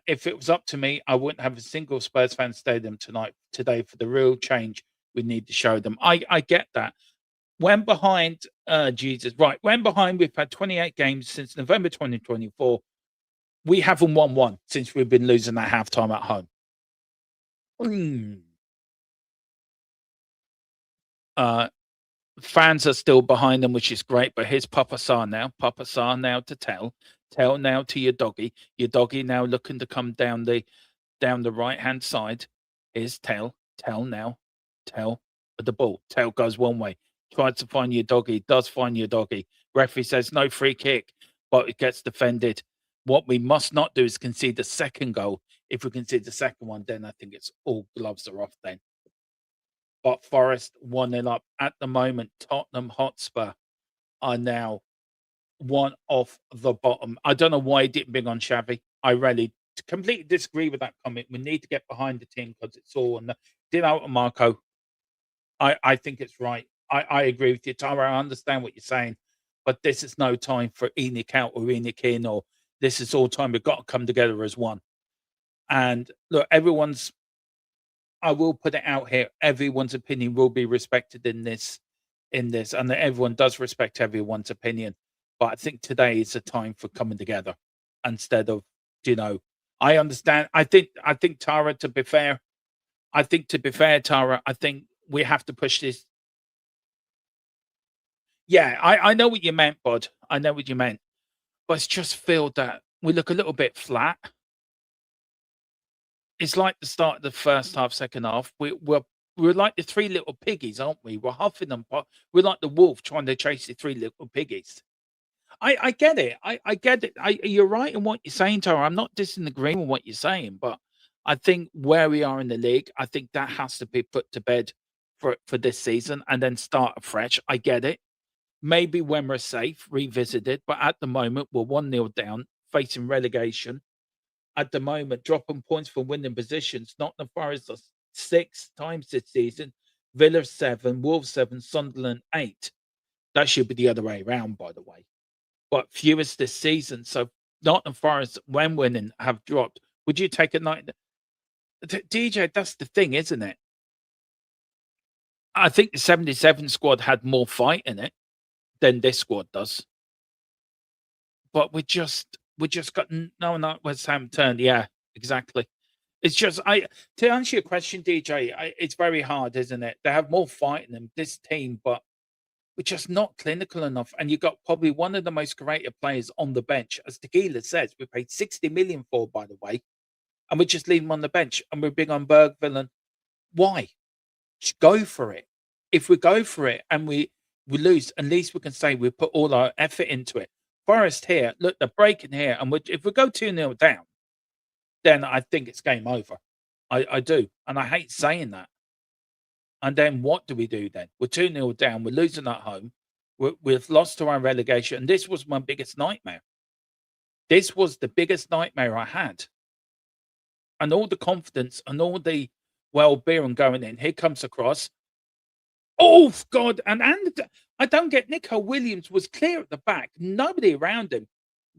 If it was up to me, I wouldn't have a single Spurs fan stadium today for the real change we need to show them. I get that. When behind, when behind, we've had 28 games since November 2024. We haven't won one since we've been losing at halftime at home. Fans are still behind them, which is great. But here's Papa Sarr now. Papa Sarr now to tell now to your doggy. Your doggy now looking to come down the right hand side. Here's tell now, tell the ball. Tell goes one way. Tries to find your doggy. Does find your doggy. Referee says no free kick, but it gets defended. What we must not do is concede the second goal. If we concede the second one, then I think it's all gloves are off then. But Forest 1-0 up at the moment. Tottenham Hotspur are now one off the bottom. I don't know why he didn't bring on Xavi. I really completely disagree with that comment. We need to get behind the team because it's all on the did out Marco. I think it's right. I agree with you, Tara. I understand what you're saying, but this is no time for Enoch out or Enoch in, or this is all time we've got to come together as one. And look, I will put it out here. Everyone's opinion will be respected in this, and everyone does respect everyone's opinion. But I think today is a time for coming together instead of, I understand. I think Tara, to be fair, Tara, I think we have to push this. Yeah, I know what you meant, Bud. I know what you meant. But it's just feel that we look a little bit flat. It's like the start of the first half, second half. We're like the three little piggies, aren't we? We're huffing them. We're like the wolf trying to chase the three little piggies. I get it. I get it. You're right in what you're saying, Tara. I'm not disagreeing with what you're saying, but I think where we are in the league, I think that has to be put to bed for this season and then start afresh. I get it. Maybe when we're safe, revisit it. But at the moment, we're 1-0 down, facing relegation. At the moment, dropping points from winning positions. Nottingham Forest are 6 times this season. Villa 7, Wolves 7, Sunderland 8. That should be the other way around, by the way. But fewest this season. So Nottingham Forest, when winning, have dropped. Would you take a night? DJ, that's the thing, isn't it? I think the 77 squad had more fight in it than this squad does. But we just got no West Ham turned. Yeah, exactly. It's just to answer your question, DJ. It's very hard, isn't it? They have more fight in them, this team, but we're just not clinical enough. And you got probably one of the most creative players on the bench, as Tequila says. We paid 60 million for, by the way, and we just leave him on the bench. And we're big on Bergville. And why? Just go for it. If we go for it and we lose, at least we can say we put all our effort into it. Forest here, look, they're breaking here, and if we go 2-0 down, then I think it's game over. I do, and I hate saying that. And then what do we do then? We're 2-0 down, we're losing at home, we've lost to our relegation, and this was my biggest nightmare. This was the biggest nightmare I had. And all the confidence and all the well-being going in, here comes across. Oh, God, and I don't get Nico Williams was clear at the back, nobody around him.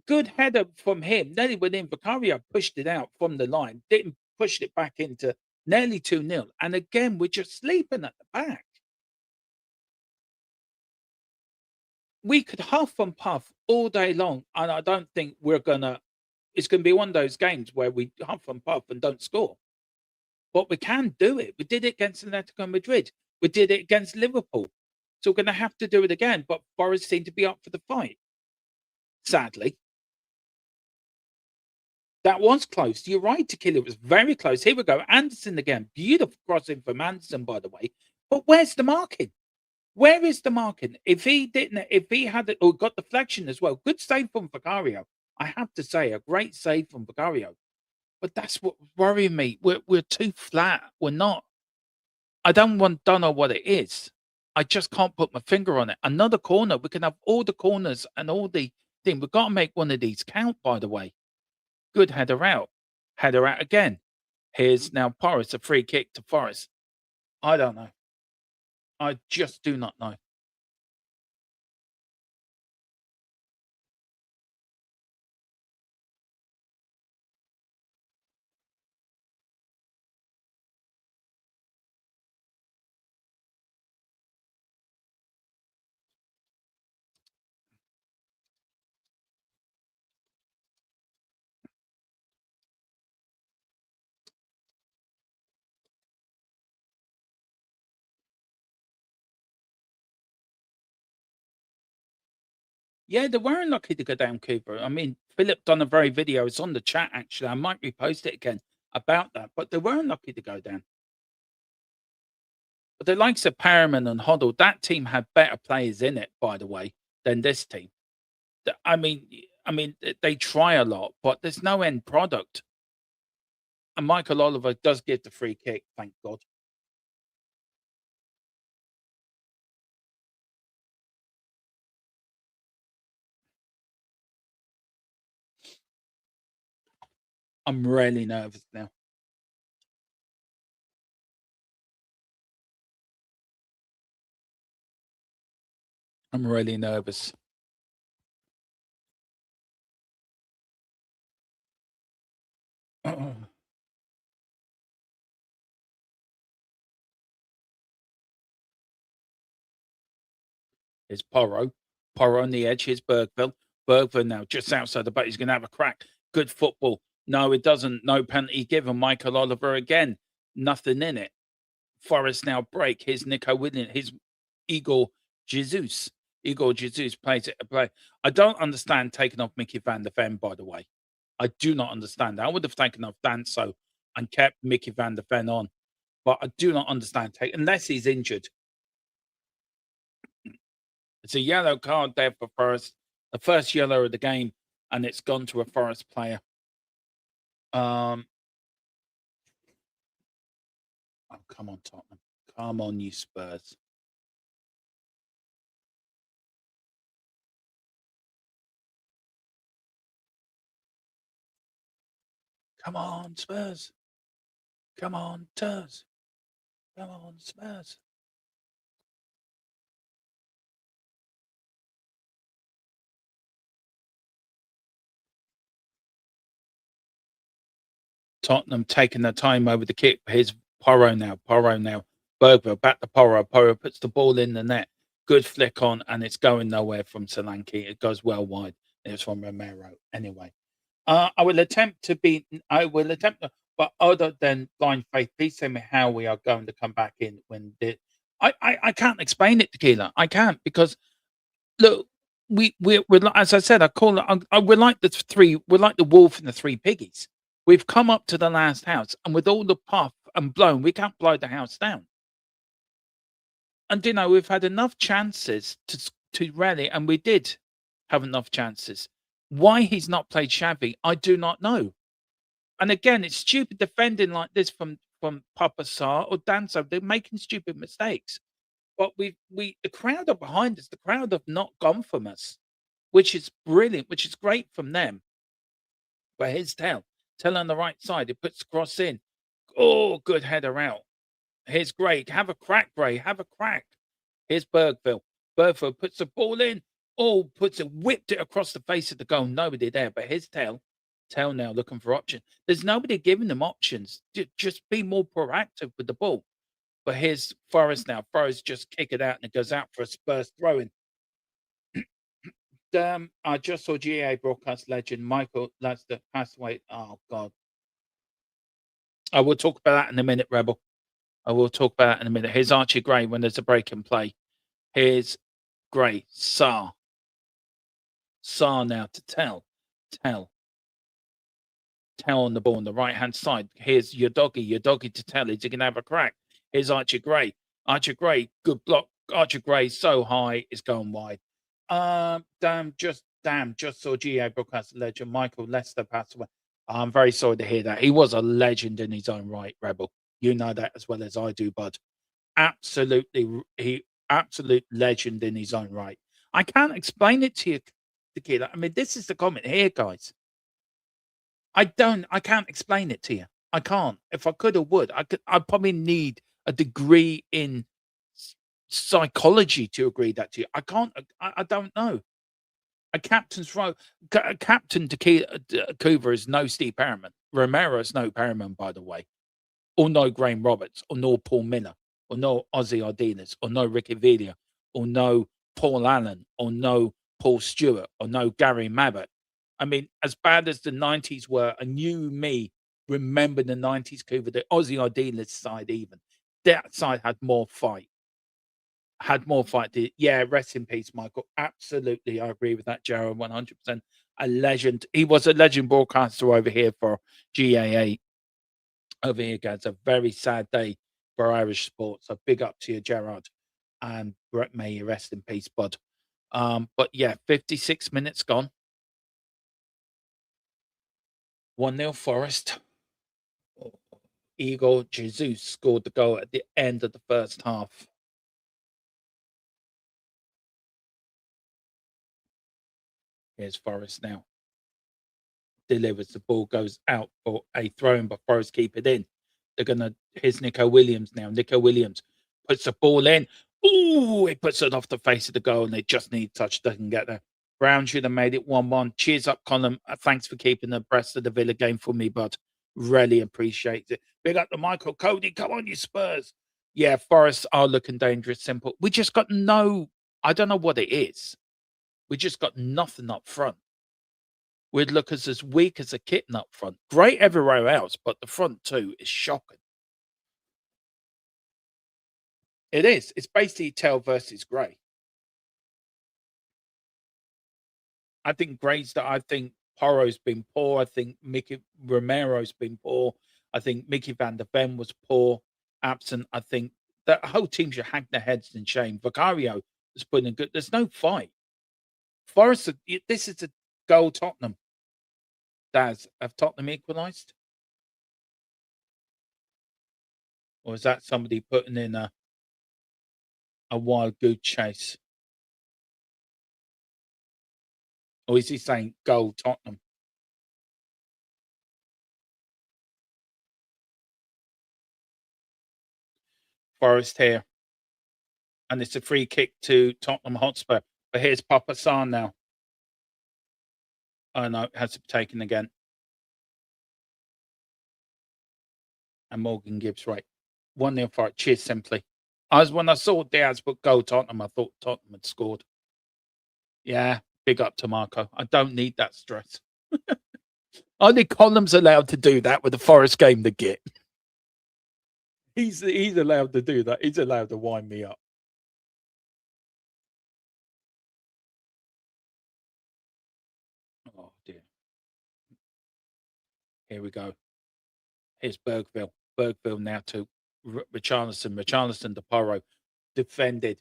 Good header from him. Nearly within Vicario pushed it out from the line, didn't push it back into nearly 2-0. And again, we're just sleeping at the back. We could huff and puff all day long, and I don't think it's gonna be one of those games where we huff and puff and don't score. But we can do it. We did it against Atletico Madrid. We did it against Liverpool. So we're gonna have to do it again. But Forest seem to be up for the fight. Sadly. That was close. You're right, Tequila. It was very close. Here we go. Anderson again. Beautiful crossing from Anderson, by the way. But where's the marking? Where is the marking? If he had it, or got deflection as well. Good save from Vicario. I have to say, a great save from Vicario. But that's what worrying me. We're too flat. We're not. I don't know what it is. I just can't put my finger on it. Another corner. We can have all the corners and all the thing. We've got to make one of these count, by the way. Good header out. Header out again. Here's now Forest, a free kick to Forest. I don't know. I just do not know. Yeah, they were unlucky to go down, Cooper. I mean, Philip done a very video. It's on the chat, actually. I might repost it again about that. But they were unlucky to go down. But the likes of Perriman and Hoddle, that team had better players in it, by the way, than this team. I mean, they try a lot, but there's no end product. And Michael Oliver does get the free kick, thank God. I'm really nervous now. I'm really nervous. Here's Porro. Porro on the edge. Here's Bergville. Bergville now just outside the back. He's going to have a crack. Good football. No, it doesn't. No penalty given. Michael Oliver again. Nothing in it. Forest now break. Here's Nico Williams. Here's Igor Jesus. Igor Jesus plays it. I don't understand taking off Mickey van der Ven, by the way. I do not understand that. I would have taken off Danso and kept Mickey van der Ven on. But I do not understand unless he's injured. It's a yellow card there for Forest. The first yellow of the game, and it's gone to a Forest player. Oh, come on, Tottenham. Come on, you Spurs. Come on, Spurs. Come on, Spurs. Come on, Spurs. Tottenham taking their time over the kick. Here's Porro now. Porro now. Bergville back to Porro. Porro puts the ball in the net. Good flick on, and it's going nowhere from Solanke. It goes well wide. It's from Romero. Anyway, I will attempt, but other than blind faith, please tell me how we are going to come back in when I can't explain it, Tequila. I can't, because look, we're as I said, we're like the wolf and the three piggies. We've come up to the last house, and with all the puff and blown, we can't blow the house down. And we've had enough chances to rally, and we did have enough chances. Why he's not played Xavi, I do not know. And again, it's stupid defending like this from Papa Sarr or Danso. They're making stupid mistakes. But the crowd are behind us. The crowd have not gone from us, which is brilliant, which is great from them. But here's Tell on the right side. He puts the cross in. Oh, good header out. Here's Gray. Have a crack, Gray. Have a crack. Here's Bergville. Bergville puts the ball in. Oh, whipped it across the face of the goal. Nobody there. But here's Tell. Tell now looking for options. There's nobody giving them options. Just be more proactive with the ball. But here's Forest now. Forest just kick it out, and it goes out for a Spurs throw-in. I just saw GA broadcast legend Michael Lester passed away. Oh, God. I will talk about that in a minute, Rebel. I will talk about that in a minute. Here's Archie Gray when there's a break in play. Here's Gray. Sarr now to Tell on the ball on the right-hand side. Here's your doggy to Tell. Is he going to have a crack? Here's Archie Gray. Archie Gray, good block. Archie Gray, so high, it's going wide. Just saw GA broadcast legend Michael Lester passed away. I'm very sorry to hear that. He was a legend in his own right, Rebel. You know that as well as I do, bud. Absolute legend in his own right. I can't explain it to you, Tequila. I mean, this is the comment here, guys. I can't explain it to you. I can't. If I could or would, I'd probably need a degree in psychology to agree that to you. I can't. I don't know. A captain's role. Captain Tequila Coover is no Steve Perriman. Romero is no Perriman, by the way. Or no Graham Roberts, or no Paul Miller, or no Ozzy Ardiles, or no Ricky Villa, or no Paul Allen, or no Paul Stewart, or no Gary Mabbott. I mean, as bad as the 90s were, and you, me, remember the 90s, Coover, the Ozzy Ardiles side even. That side had more fight. had more fight. Yeah, rest in peace, Michael. Absolutely, I agree with that, Jared. 100%. A legend. He was a legend broadcaster over here for GAA. Over here, guys. A very sad day for Irish sports. So big up to you, Gerard. And may you rest in peace, bud. But yeah, 56 minutes gone. 1-0 Forest. Igor Jesus scored the goal at the end of the first half. Here's Forest now. Delivers the ball, goes out for a throw-in, but Forest keep it in. Here's Nico Williams now. Nico Williams puts the ball in. Ooh, he puts it off the face of the goal, and they just need touch. Doesn't get there. Brown should have made it 1-1. Cheers up, Colin. Thanks for keeping abreast of the Villa game for me, bud. Really appreciate it. Big up to Michael Cody. Come on, you Spurs. Yeah, Forest are looking dangerous. Simple. We just got I don't know what it is. We just got nothing up front. We'd look as weak as a kitten up front. Great everywhere else, but the front two is shocking. It is. It's basically Tell versus Gray. I think Porro's been poor. I think Mickey Romero's been poor. I think Mickey van der Ven was poor, absent. I think the whole team should hang their heads in shame. Vicario was putting in good. There's no fight. Forest, this is a goal Tottenham. Daz, have Tottenham equalised? Or is that somebody putting in a wild goose chase? Or is he saying goal Tottenham? Forest here. And it's a free kick to Tottenham Hotspur. But here's Papa San now. Oh no, it has to be taken again. And Morgan Gibbs, right. 1-0 for it. Cheers, simply. When I saw Diaz put goal Tottenham, I thought Tottenham had scored. Yeah, big up to Marco. I don't need that stress. Only Column's allowed to do that with the Forest game to get. He's allowed to do that. He's allowed to wind me up. Oh dear. Here we go. Here's Bergville. Bergville now to Richarlison. Richarlison to Porro. Defended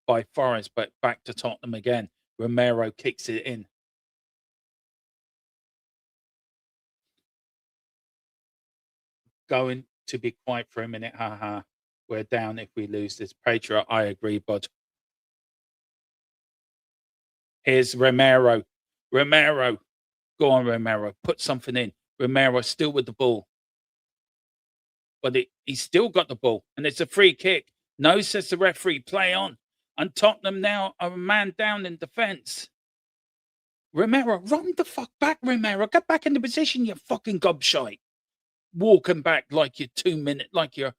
by Forest, but back to Tottenham again. Romero kicks it in. Going to be quiet for a minute. Haha. We're down if we lose this. Patriot, I agree, bud. Here's Romero. Romero. Go on, Romero. Put something in. Romero still with the ball. But he's still got the ball. And it's a free kick. No, says the referee. Play on. And Tottenham now are a man down in defence. Romero, run the fuck back, Romero. Get back in the position, you fucking gobshite. Walking back like you're 2 minutes, like you're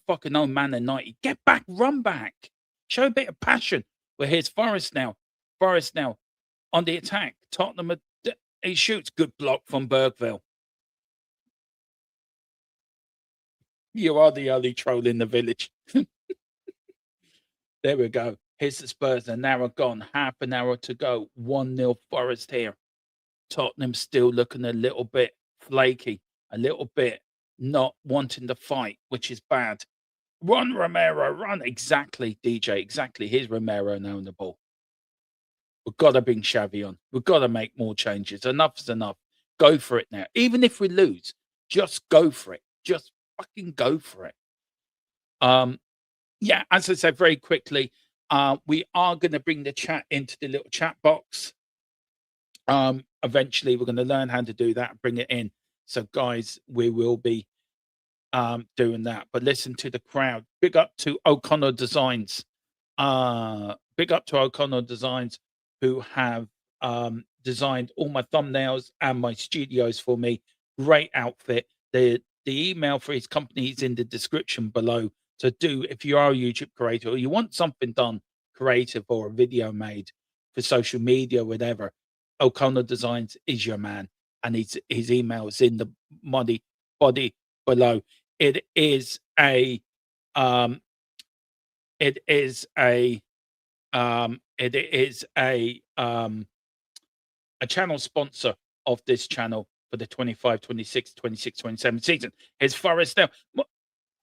fucking old man of 90. Get back, run back. Show a bit of passion. Well, here's Forest now. Forest now on the attack. Tottenham, he shoots. Good block from Bergville. You are the only troll in the village. There we go. Here's the Spurs. An hour gone. Half an hour to go. 1-0 Forest here. Tottenham still looking a little bit flaky. A little bit not wanting to fight, which is bad. Run, Romero, run. Exactly, DJ. Exactly. Here's Romero now on the ball. We've got to bring Xavi on. We've got to make more changes. Enough is enough. Go for it now. Even if we lose, just go for it. Just fucking go for it. Yeah, as I said very quickly, we are going to bring the chat into the little chat box. Eventually, we're going to learn how to do that and bring it in. So, guys, we will be doing that. But listen to the crowd. Big up to O'Connor Designs. Big up to O'Connor Designs, who have designed all my thumbnails and my studios for me. Great outfit. The email for his company is in the description below. So if you are a YouTube creator or you want something done creative or a video made for social media, whatever, O'Connor Designs is your man. And his email is in the body below. It is a it is a channel sponsor of this channel for the 25, 26, 26, 27 season. Here's Forest now.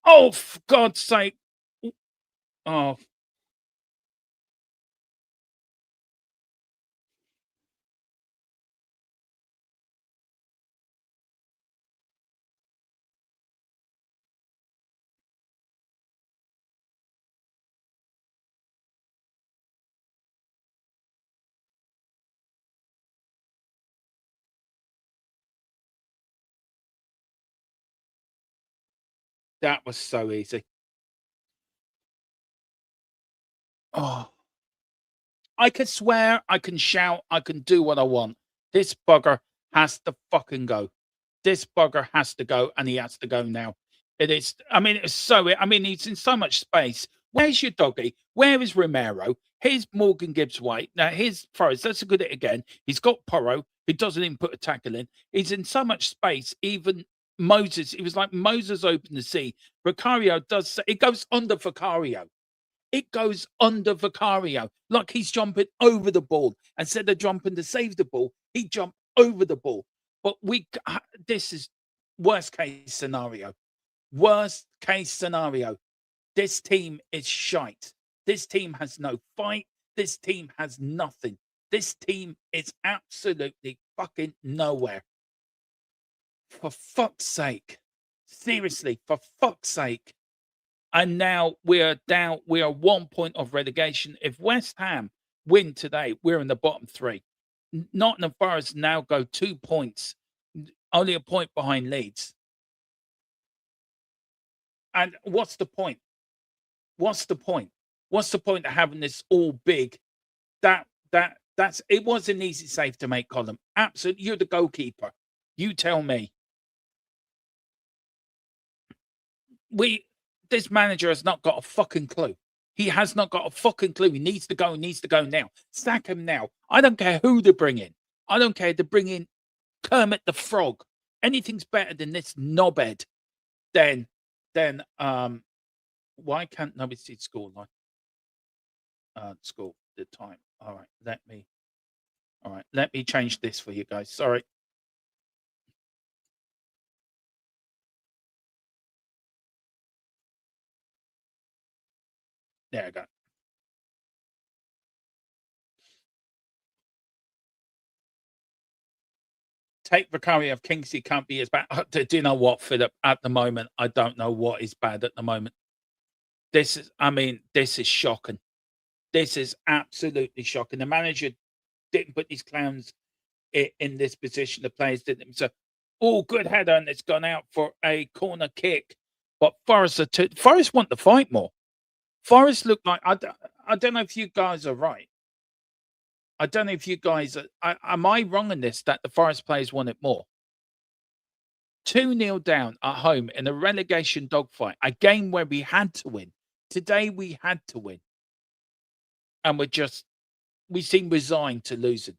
Oh, for God's sake. Oh, that was so easy. Oh, I can swear, I can shout, I can do what I want. This bugger has to fucking go. This bugger has to go, and he has to go now. It is, I mean, it's so, I mean, he's in so much space. Where's your doggy? Where is Romero? Here's Morgan Gibbs White. Now, here's Forrest. Let's look at it again. He's got Porro, who doesn't even put a tackle in. He's in so much space, even Moses. It was like Moses opened the sea. Vicario does, it goes under Vicario. It goes under Vicario, like he's jumping over the ball. Instead of jumping to save the ball, he jumped over the ball. But this is worst case scenario. Worst case scenario. This team is shite. This team has no fight. This team has nothing. This team is absolutely fucking nowhere. For fuck's sake. Seriously, for fuck's sake. And now we are down. We are 1 point of relegation. If West Ham win today, we're in the bottom three. Nottingham Forest now go 2 points, only a point behind Leeds. And what's the point? What's the point? What's the point of having this all big? That's it was an easy save to make, Colin. Absolutely, you're the goalkeeper. You tell me. This manager has not got a fucking clue. He has not got a fucking clue. He needs to go now. Sack him now. I don't care who they bring in. I don't care to bring in Kermit the Frog. Anything's better than this knobhead. Then why can't nobody see the score line? Score the time. All right, let me change this for you guys. Sorry. There I go. Take Vicario of Kingsley can't be as bad. Do you know what, Philip? At the moment, I don't know what is bad at the moment. This is shocking. This is absolutely shocking. The manager didn't put these clowns in this position. The players didn't. So, good header, and it's gone out for a corner kick. But Forest want to fight more. Forest look like I don't know if you guys are right. I don't know if you guys am I wrong in this that the Forest players want it more? 2-0 down at home in a relegation dogfight, a game where we had to win. Today we had to win. And we seem resigned to losing.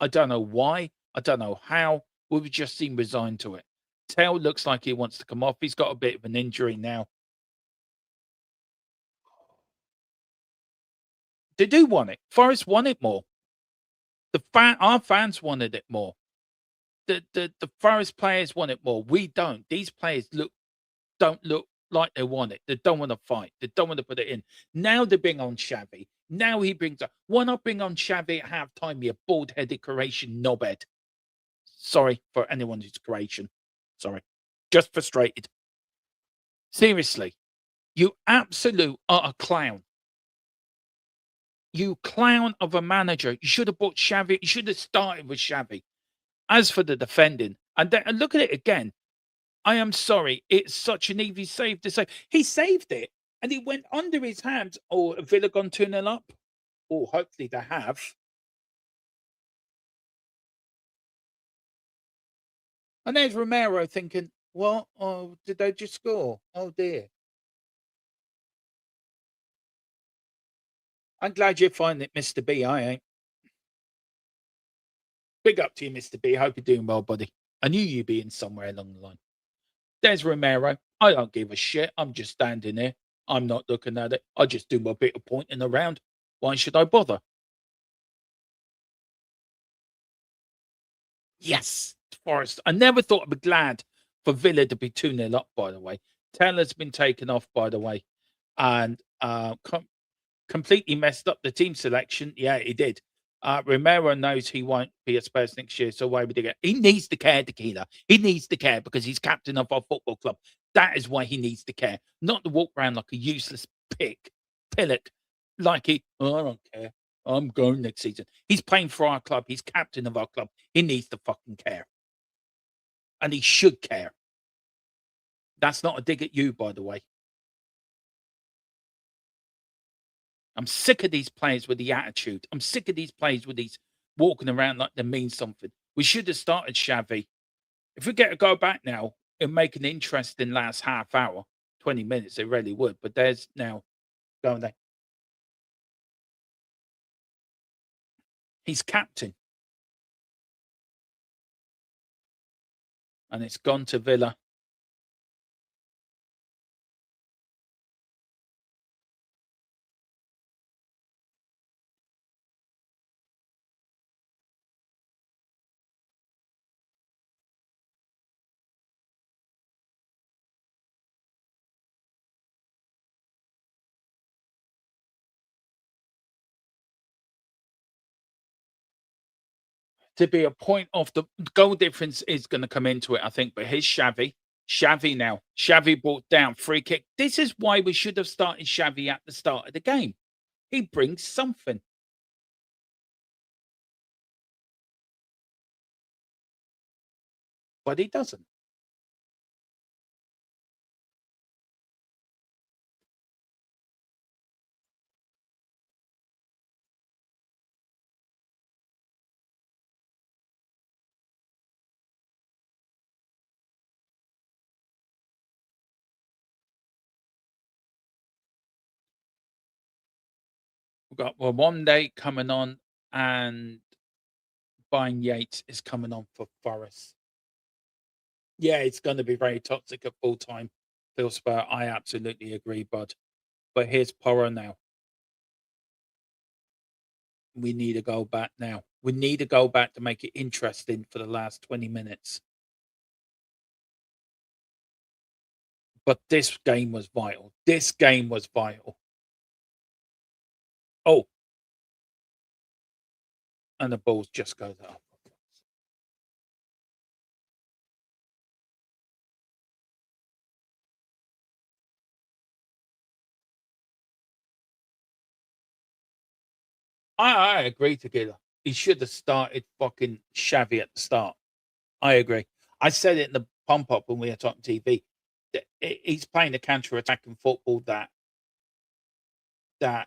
I don't know why. I don't know how. We just seem resigned to it. Tail looks like he wants to come off. He's got a bit of an injury now. They do want it. Forest want it more. Our fans wanted it more. The Forest players want it more. We don't. These players don't look like they want it. They don't want to fight. They don't want to put it in. Now they're being on Xavi. Now he brings up. Why not bring on Xavi at halftime, you bald-headed Croatian knobhead? Sorry for anyone who's Croatian. Sorry. Just frustrated. Seriously. You absolute utter clown. You clown of a manager. You should have bought Xavi. You should have started with Xavi. As for the defending, and look at it again. I am sorry. It's such an easy save to save. He saved it, and he went under his hands. Oh, Villa gone 2-0 up? Oh, hopefully they have. And there's Romero thinking, what? Oh, did they just score? Oh, dear. I'm glad you're finding it, Mr. B. I ain't. Big up to you, Mr. B. Hope you're doing well, buddy. I knew you'd be in somewhere along the line. There's Romero. I don't give a shit. I'm just standing there. I'm not looking at it. I just do my bit of pointing around. Why should I bother? Yes, Forest. I never thought I'd be glad for Villa to be 2-0 up, by the way. Taylor's been taken off, by the way, and completely messed up the team selection. Yeah, he did. Romero knows he won't be at Spurs next year, so why would he get? He needs to care, Tequila. He needs to care because he's captain of our football club. That is why he needs to care, not to walk around like a useless pillock, like I don't care. I'm going next season. He's playing for our club. He's captain of our club. He needs to fucking care, and he should care. That's not a dig at you, by the way. I'm sick of these players with the attitude. I'm sick of these players with these walking around like they mean something. We should have started Xavi. If we get to go back now and make an interesting last half hour, 20 minutes, it really would. But there's now going there. He's captain. And it's gone to Villa. To be a point of the goal difference is going to come into it, I think. But here's Xavi. Xavi now. Xavi brought down free kick. This is why we should have started Xavi at the start of the game. He brings something. But he doesn't. We've got one day coming on, and buying Yates is coming on for Forest. Yeah, it's going to be very toxic at full time. Phil Spur, I absolutely agree, bud. But here's Porro now. We need to go back now. We need to go back to make it interesting for the last 20 minutes. But this game was vital. This game was vital. Oh, and the balls just goes up. I agree together. He should have started fucking Xavi at the start. I agree. I said it in the pump up when we were talking TV. He's playing the counter attacking football that that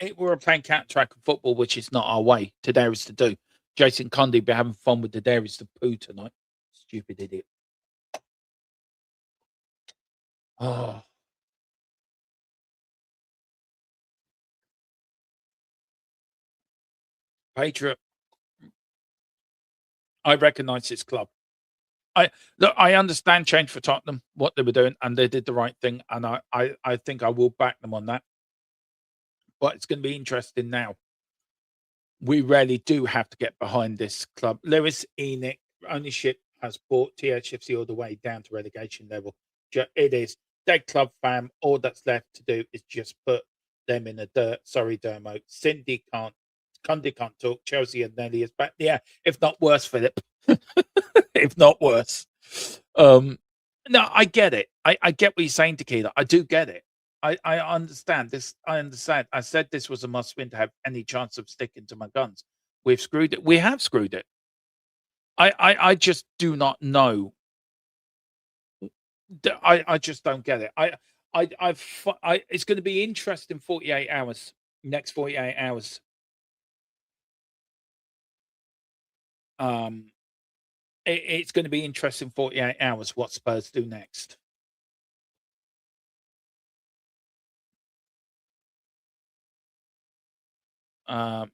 we were playing counter attacking football, which is not our way. Today is to do. Jason Conde be having fun with the Dairies to poo tonight. Stupid idiot. Oh, Patriot. I recognise this club. I understand change for Tottenham, what they were doing, and they did the right thing, and I think I will back them on that. But it's going to be interesting now. We really do have to get behind this club. Lewis Enoch ownership has brought THFC all the way down to relegation level. It is dead club fam. All that's left to do is just put them in the dirt. Sorry, Dermo. Cindy can't. Cundy can't talk. Chelsea and Nelly is back. Yeah, if not worse, Philip. If not worse. No, I get it. I get what you're saying, Tequila. I do get it. I understand this. I understand. I said this was a must win to have any chance of sticking to my guns. We've screwed it. We have screwed it. I just do not know. I just don't get it. It's going to be interesting 48 hours. Next 48 hours. It's going to be interesting 48 hours what Spurs do next. Um,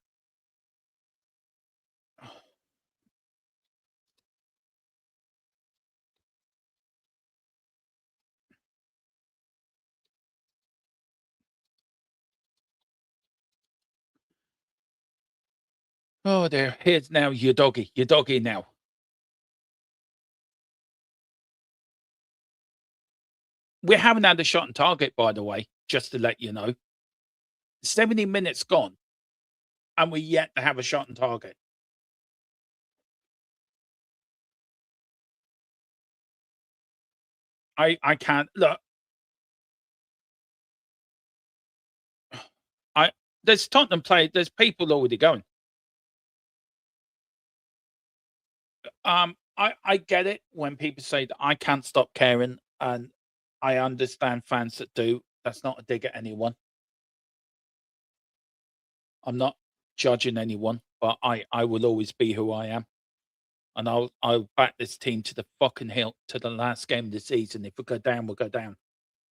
Oh, there. Here's now your doggy. Your doggy now. We haven't had a shot on target, by the way, just to let you know. 70 minutes gone, and we're yet to have a shot on target. I can't look. There's Tottenham play. There's people already going. I get it when people say that I can't stop caring, and I understand fans that do. That's not a dig at anyone. I'm not judging anyone, but I will always be who I am, and I'll back this team to the fucking hill to the last game of the season. If we go down, we'll go down.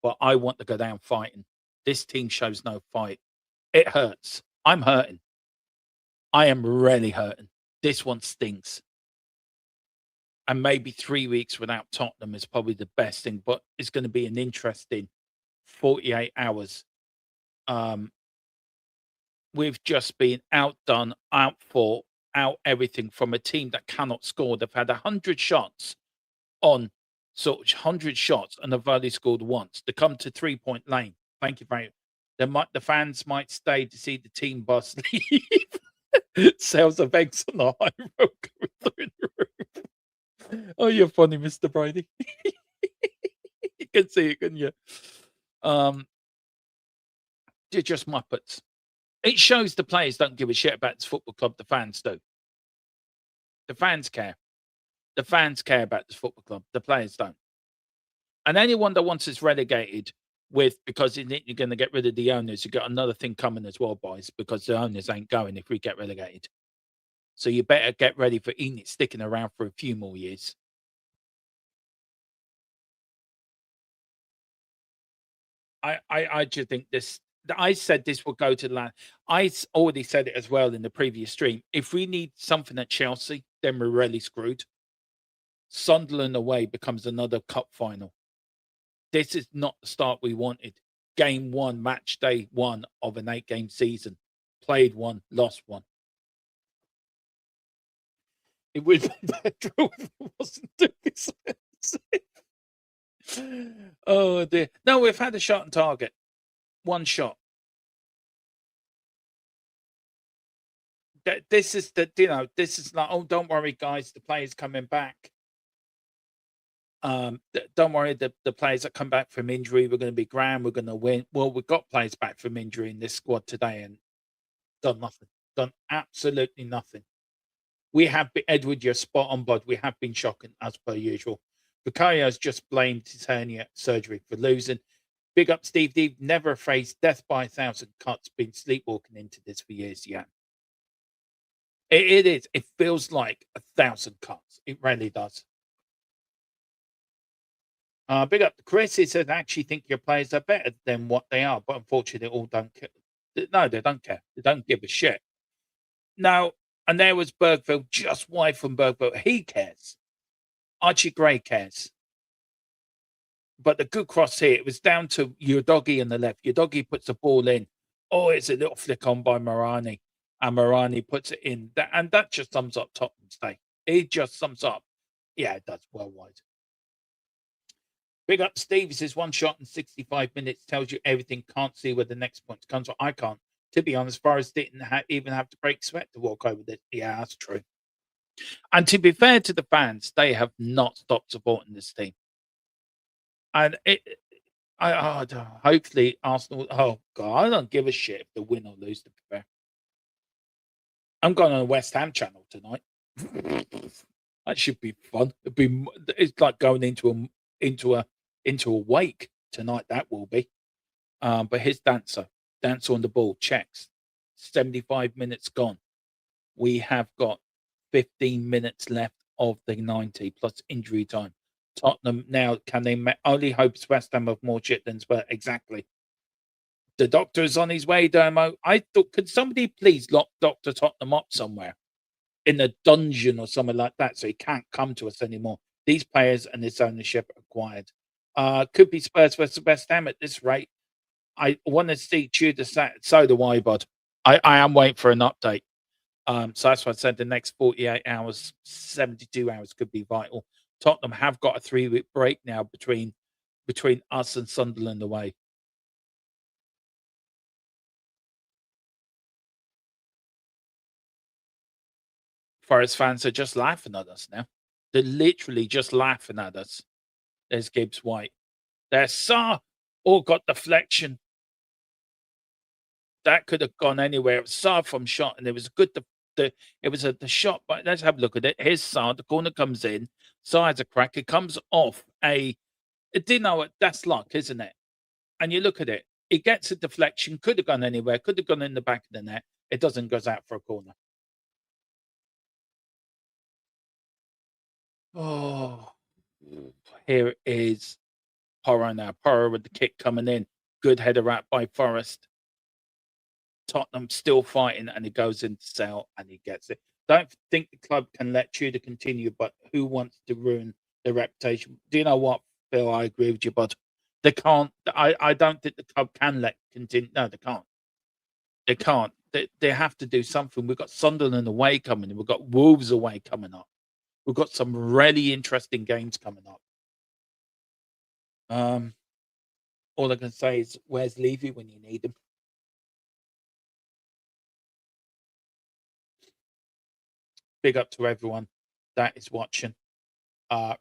But I want to go down fighting. This team shows no fight. It hurts. I'm hurting. I am really hurting. This one stings. And maybe 3 weeks without Tottenham is probably the best thing, but it's going to be an interesting 48 hours. We've just been outdone, outfought, out everything from a team that cannot score. They've had 100 shots on sort of 100 shots and they've only scored once. To come to 3-point lane. Thank you very much. The fans might stay to see the team bus leave. Sales of eggs on the high road going through the roof. Oh, you're funny, Mr. Brady. You can see it, couldn't you? They're just muppets. It shows the players don't give a shit about this football club. The fans do. The fans care. The fans care about this football club. The players don't. And anyone that wants us relegated because you're going to get rid of the owners, you got another thing coming as well, boys, because the owners ain't going if we get relegated. So you better get ready for Enid sticking around for a few more years. I just think this. I said this will go to the land. I already said it as well in the previous stream. If we need something at Chelsea, then we're really screwed. Sunderland away becomes another cup final. This is not the start we wanted. Game 1, match day 1 of an 8-game season. Played 1, lost 1. It would be better if it wasn't too expensive. Oh dear. No, we've had a shot on target. 1 shot. This is this is like, oh, don't worry, guys, the players coming back. Don't worry, the players that come back from injury, we're going to be grand, we're going to win. Well, we've got players back from injury in this squad today and done nothing. Done absolutely nothing. We have been, Edward, you're spot on, bud. We have been shocking as per usual. Bukayo's just blamed his hernia surgery for losing. Big up Steve D. Never phrased death by 1,000 cuts. Been sleepwalking into this for years. Yeah. It is. It feels like 1,000 cuts. It really does. Big up Chris. He said, I actually think your players are better than what they are, but unfortunately, they all don't care. No, they don't care. They don't give a shit. Now, and there was Bergville, just wide from Bergville. He cares. Archie Gray cares. But the good cross here, it was down to your doggy on the left. Your doggy puts the ball in. Oh, it's a little flick on by Morani. And Morani puts it in. And that just sums up Tottenham's day. It just sums up. Yeah, it does. Well wide. Big up Steve. He says 1 shot in 65 minutes tells you everything. Can't see where the next point comes from. I can't. To be honest, Forrest didn't even have to break sweat to walk over this. Yeah, that's true. And to be fair to the fans, they have not stopped supporting this team. And hopefully Arsenal. Oh God, I don't give a shit if they win or lose. To be fair, I'm going on a West Ham channel tonight. That should be fun. It's like going into a wake tonight. That will be. But here's Dancer on the ball. Checks. 75 minutes gone. We have got 15 minutes left of the 90 plus injury time. Tottenham now, can they only hopes West Ham have more shit than Spurs? Exactly. The doctor's on his way, Dermo. I thought, could somebody please lock Dr. Tottenham up somewhere in a dungeon or something like that so he can't come to us anymore? These players and this ownership are acquired. Could be Spurs versus West Ham at this rate. I want to see Tudor. So do I, bud. I am waiting for an update. So that's why I said the next 48 hours, 72 hours could be vital. Tottenham have got a 3-week break now between us and Sunderland away. Forest fans are just laughing at us now. They're literally just laughing at us. There's Gibbs White. There's Sarr. Oh, got deflection. That could have gone anywhere. It was Sarr from shot, and it was good. It was the shot. But let's have a look at it. Here's Sarr. The corner comes in. Sarr has a crack. It comes off a. Do you know what? That's luck, isn't it? And you look at it. It gets a deflection. Could have gone anywhere. Could have gone in the back of the net. It doesn't. Goes out for a corner. Oh, here is Porro now. Porro with the kick coming in. Good header out by Forest. Tottenham still fighting, and he goes into Sale and he gets it. Don't think the club can let Tudor continue, but who wants to ruin their reputation? Do you know what, Phil? I agree with you, but they can't. I don't think the club can let continue. No, they can't. They can't. They have to do something. We've got Sunderland away coming in. We've got Wolves away coming up. We've got some really interesting games coming up. All I can say is, where's Levy when you need him? Big up to everyone that is watching.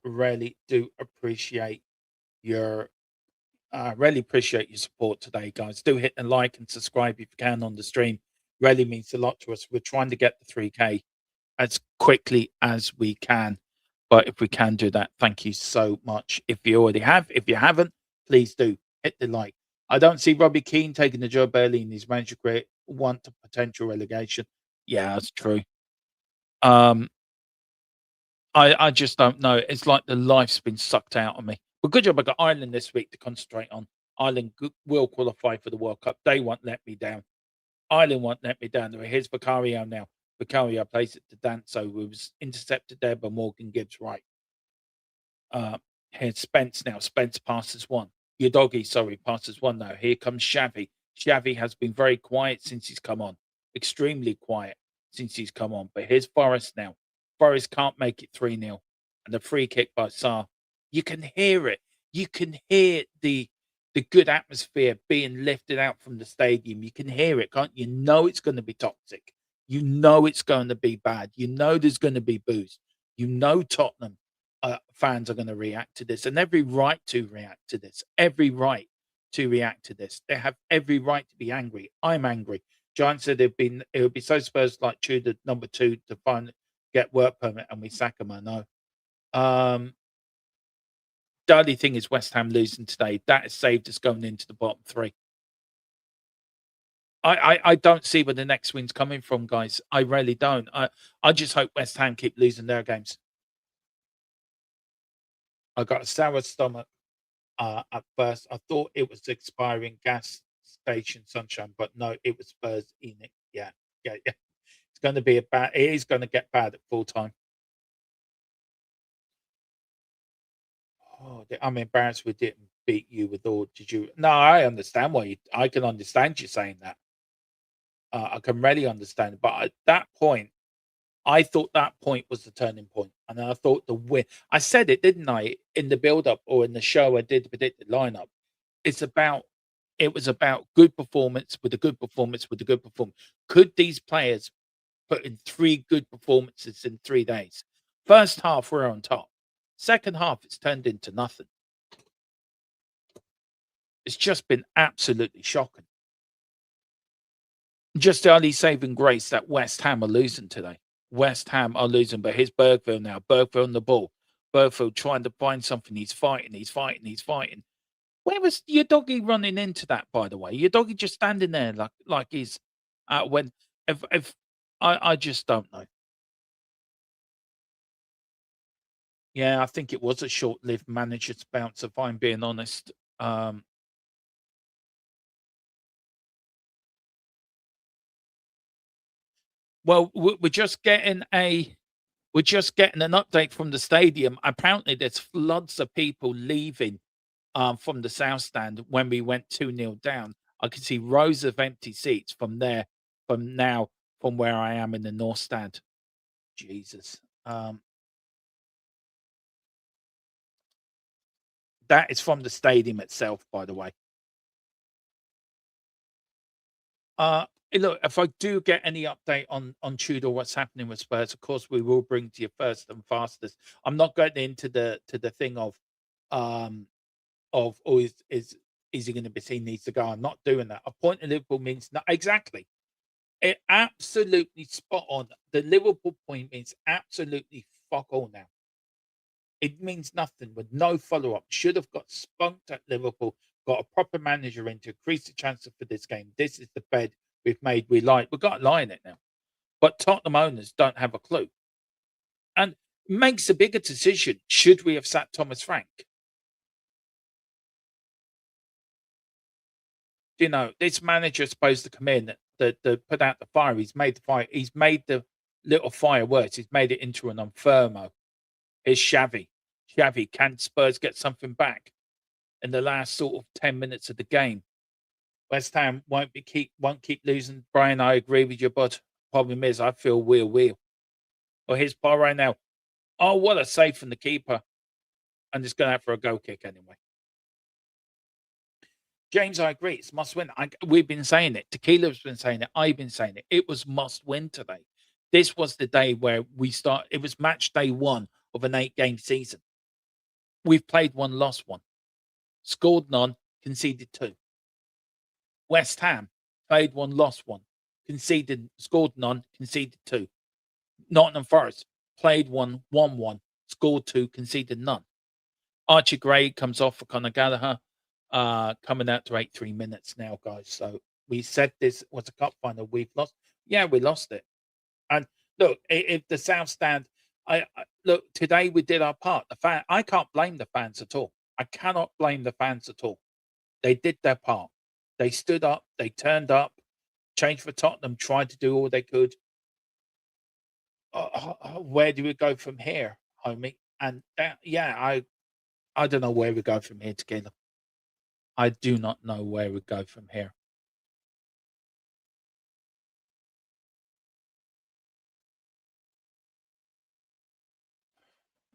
Really do appreciate your support today, guys. Do hit the like and subscribe if you can on the stream. Really means a lot to us. We're trying to get the 3K as quickly as we can. But if we can do that, thank you so much. If you already have, if you haven't, please do hit the like. I don't see Robbie Keane taking the job early in his manager career. Want a potential relegation. Yeah, that's true. I just don't know. It's like the life's been sucked out of me. But good job, I got Ireland this week to concentrate on. Ireland will qualify for the World Cup. They won't let me down. Ireland won't let me down. Here's Vicario now. Vicario plays it to Danso, who was intercepted there by Morgan Gibbs right. Here's Spence now. Spence passes one. Udogi, sorry, passes one now. Here comes Xavi. Xavi has been very quiet since he's come on. Extremely quiet since he's come on. But here's Forest now. Forest can't make it 3-0. And the free kick by Sarr. You can hear it. You can hear the good atmosphere being lifted out from the stadium. You can hear it, can't you? You know it's going to be toxic. You know it's going to be bad. You know there's going to be boos. You know Tottenham fans are going to react to this, and every right to react to this. Every right to react to this. They have every right to be angry. I'm angry. Giants said it would be so Spurs like Tudor number 2 to finally get work permit, and we sack him. I know. The only thing is West Ham losing today. That has saved us going into the bottom 3. I don't see where the next win's coming from, guys. I really don't. I just hope West Ham keep losing their games. I got a sour stomach at first. I thought it was expiring gas station sunshine, but no, it was Spurs in it. Yeah. It's going to be it is going to get bad at full time. Oh, I'm embarrassed we didn't beat you with all. Did you? No, I understand why I can understand you saying that. I can really understand it. But at that point, I thought that point was the turning point. And I thought the win. I said it, didn't I? In the build-up or in the show I did the predicted lineup. It was about good performance with a good performance with a good performance. Could these players put in 3 good performances in 3 days? First half, we're on top. Second half, it's turned into nothing. It's just been absolutely shocking. Just the only saving grace that West Ham are losing today. West Ham are losing, but here's Bergville now. Bergville on the ball. Bergville trying to find something. He's fighting. Where was your doggy running into that, by the way? Your doggy just standing there like he's if I just don't know. Yeah, I think it was a short-lived manager's bounce, if I'm being honest. Well, we're just getting an update from the stadium. Apparently, there's floods of people leaving from the south stand when we went 2-0 down. I can see rows of empty seats from there, from now from where I am in the North Stand. Jesus. That is from the stadium itself, by the way. Look, if I do get any update on Tudor, what's happening with Spurs, of course we will bring to you first and fastest. I'm not getting into the thing of is he going to be seen needs to go. I'm not doing that. A point in Liverpool means not exactly. It absolutely spot on. The Liverpool point means absolutely fuck all now. It means nothing with no follow up. Should have got spunked at Liverpool, got a proper manager in to increase the chances for this game. This is the bed we've made. We've got to lie in it now. But Tottenham owners don't have a clue. And makes a bigger decision. Should we have sat Thomas Frank? You know, this manager is supposed to come in to put out the fire. He's made the fire. He's made the little fire worse. He's made it into an inferno. Here's Xavi. Xavi, can Spurs get something back in the last sort of 10 minutes of the game? West Ham won't keep losing. Brian, I agree with you, but problem is I feel we'll. Well, here's Paul right now. Oh, what a save from the keeper. And it's going out for a goal kick anyway. James, I agree. It's must win. We've been saying it. Tequila's been saying it. I've been saying it. It was must win today. This was the day where we start. It was match day 1 of an 8-game season. We've played 1, lost 1. Scored none, conceded 2. West Ham played 1, lost 1. Scored none, conceded 2. Nottingham Forest played 1, won 1. Scored 2, conceded none. Archie Gray comes off for Conor Gallagher. Coming out to 83 minutes now, guys. So we said this was a cup final. We've lost. Yeah, we lost it. And look, if the South Stand, I look today we did our part. I can't blame the fans at all. I cannot blame the fans at all. They did their part. They stood up. They turned up. Changed for Tottenham. Tried to do all they could. Where do we go from here, homie? And I don't know where we go from here together. I do not know where we go from here.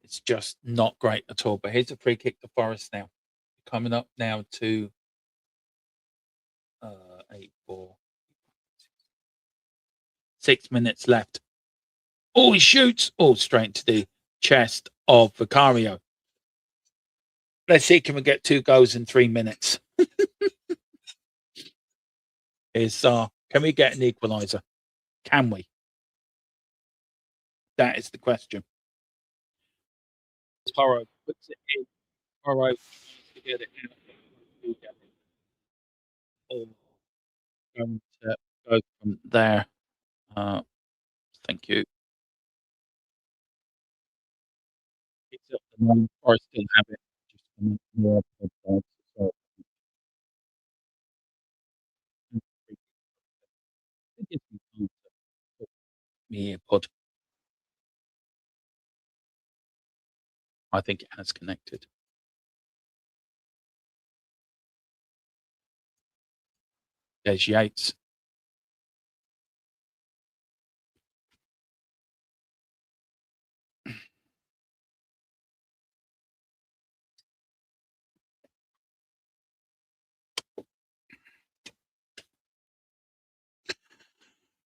It's just not great at all. But here's a free kick to Forest now. Coming up now to 8-4. 6 minutes left. Oh, he shoots. Oh, straight into the chest of Vicario. Let's see, can we get 2 goals in 3 minutes? Can we get an equaliser? Can we? That is the question. Toro puts it in. Toro to get it out. Or going to go from there. Thank you. It's up the moment, or still have it. Just more so it gives me time to put me pod. I think it has connected. There's Yates.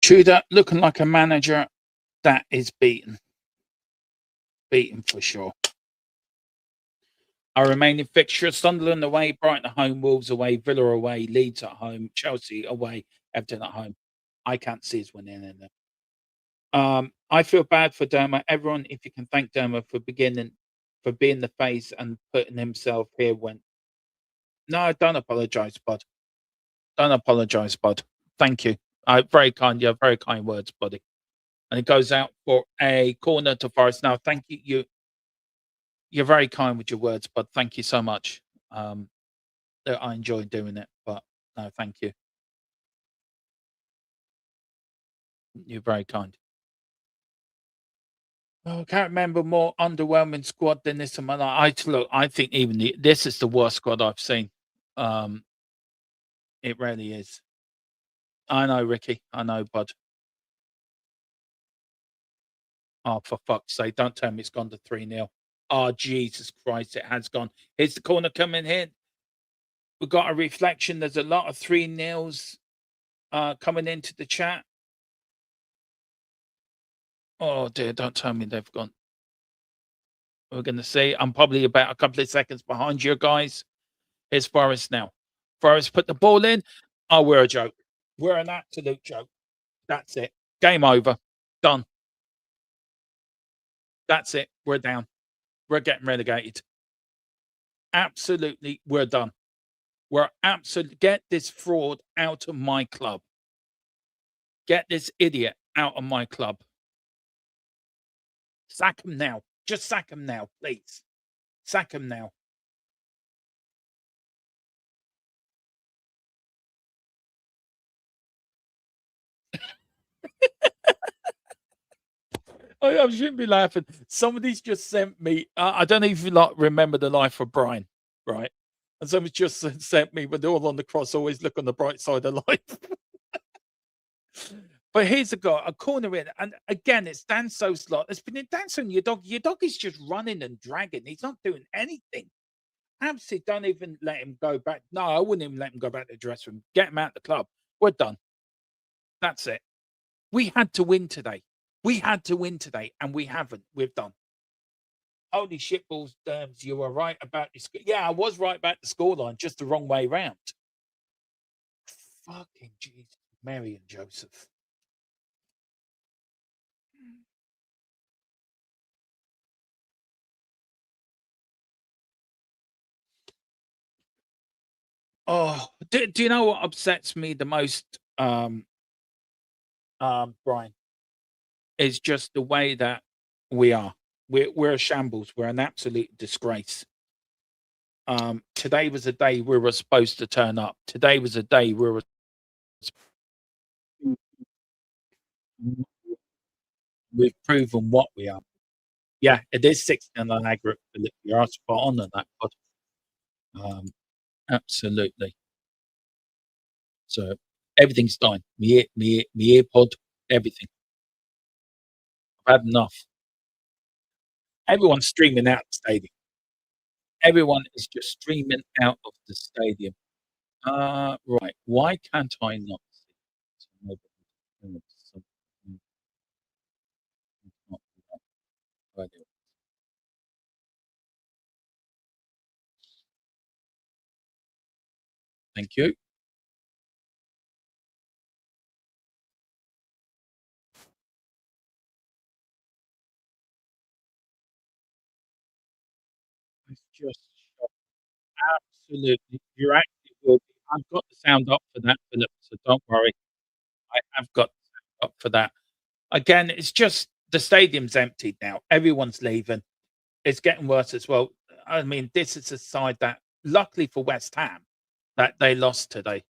Tudor looking like a manager that is beaten. Beaten for sure. Our remaining fixtures: Sunderland away, Brighton at home, Wolves away, Villa away, Leeds at home, Chelsea away, Everton at home. I can't see us winning in there. I feel bad for Dermot. Everyone, if you can thank Dermot for being the face and putting himself here when. No, don't apologise, bud. Don't apologise, bud. Thank you. Very kind. You have very kind words, buddy. And it goes out for a corner to Forest. Now, thank you. You're very kind with your words, bud. Thank you so much. I enjoy doing it, but no, thank you. You're very kind. Oh, I can't remember more underwhelming squad than this in my life. I think even this is the worst squad I've seen. It really is. I know, Ricky. I know, bud. Oh, for fuck's sake, don't tell me it's gone to 3-0. Oh, Jesus Christ, it has gone. Here's the corner coming in. We've got a reflection. There's a lot of 3-0s coming into the chat. Oh, dear, don't tell me they've gone. We're going to see. I'm probably about a couple of seconds behind you guys. Here's Forrest now. Forrest put the ball in. Oh, we're a joke. We're an absolute joke. That's it. Game over. Done. That's it. We're down. We're getting relegated. Absolutely, we're done. We're absolutely get this fraud out of my club. Get this idiot out of my club. Sack him now. Just sack him now, please. Sack him now. I shouldn't be laughing. Somebody's just sent me. I don't even remember the life of Brian, right? And somebody's just sent me, when they're all on the cross, always look on the bright side of life. But here's a corner in, and again, it's Danso slot. It's been Danso, your dog. Your dog is just running and dragging. He's not doing anything. Absolutely, don't even let him go back. No, I wouldn't even let him go back to the dressing room. Get him out of the club. We're done. That's it. We had to win today. We had to win today, and we haven't. We've done. Holy shit balls, Derms, you were right about this. Yeah, I was right about the scoreline, just the wrong way round. Fucking Jesus, Mary and Joseph. Oh, do you know what upsets me the most, Brian? Is just the way that we are. We're a shambles. We're an absolute disgrace. Today was a day we were supposed to turn up. Today was a day we were. We've proven what we are. Yeah, it is 16 on aggregate. You are spot on that, pod. Absolutely. So everything's done. Me ear pod, everything. I've had enough. Everyone's streaming out the stadium. Everyone is just streaming out of the stadium. Right. Why can't I not see? Thank you. It's just absolutely. You're actually will be. I've got the sound up for that, Philip, so don't worry. I have got the sound up for that. Again, it's just the stadium's emptied now. Everyone's leaving. It's getting worse as well. I mean, this is a side that, luckily for West Ham, that they lost today.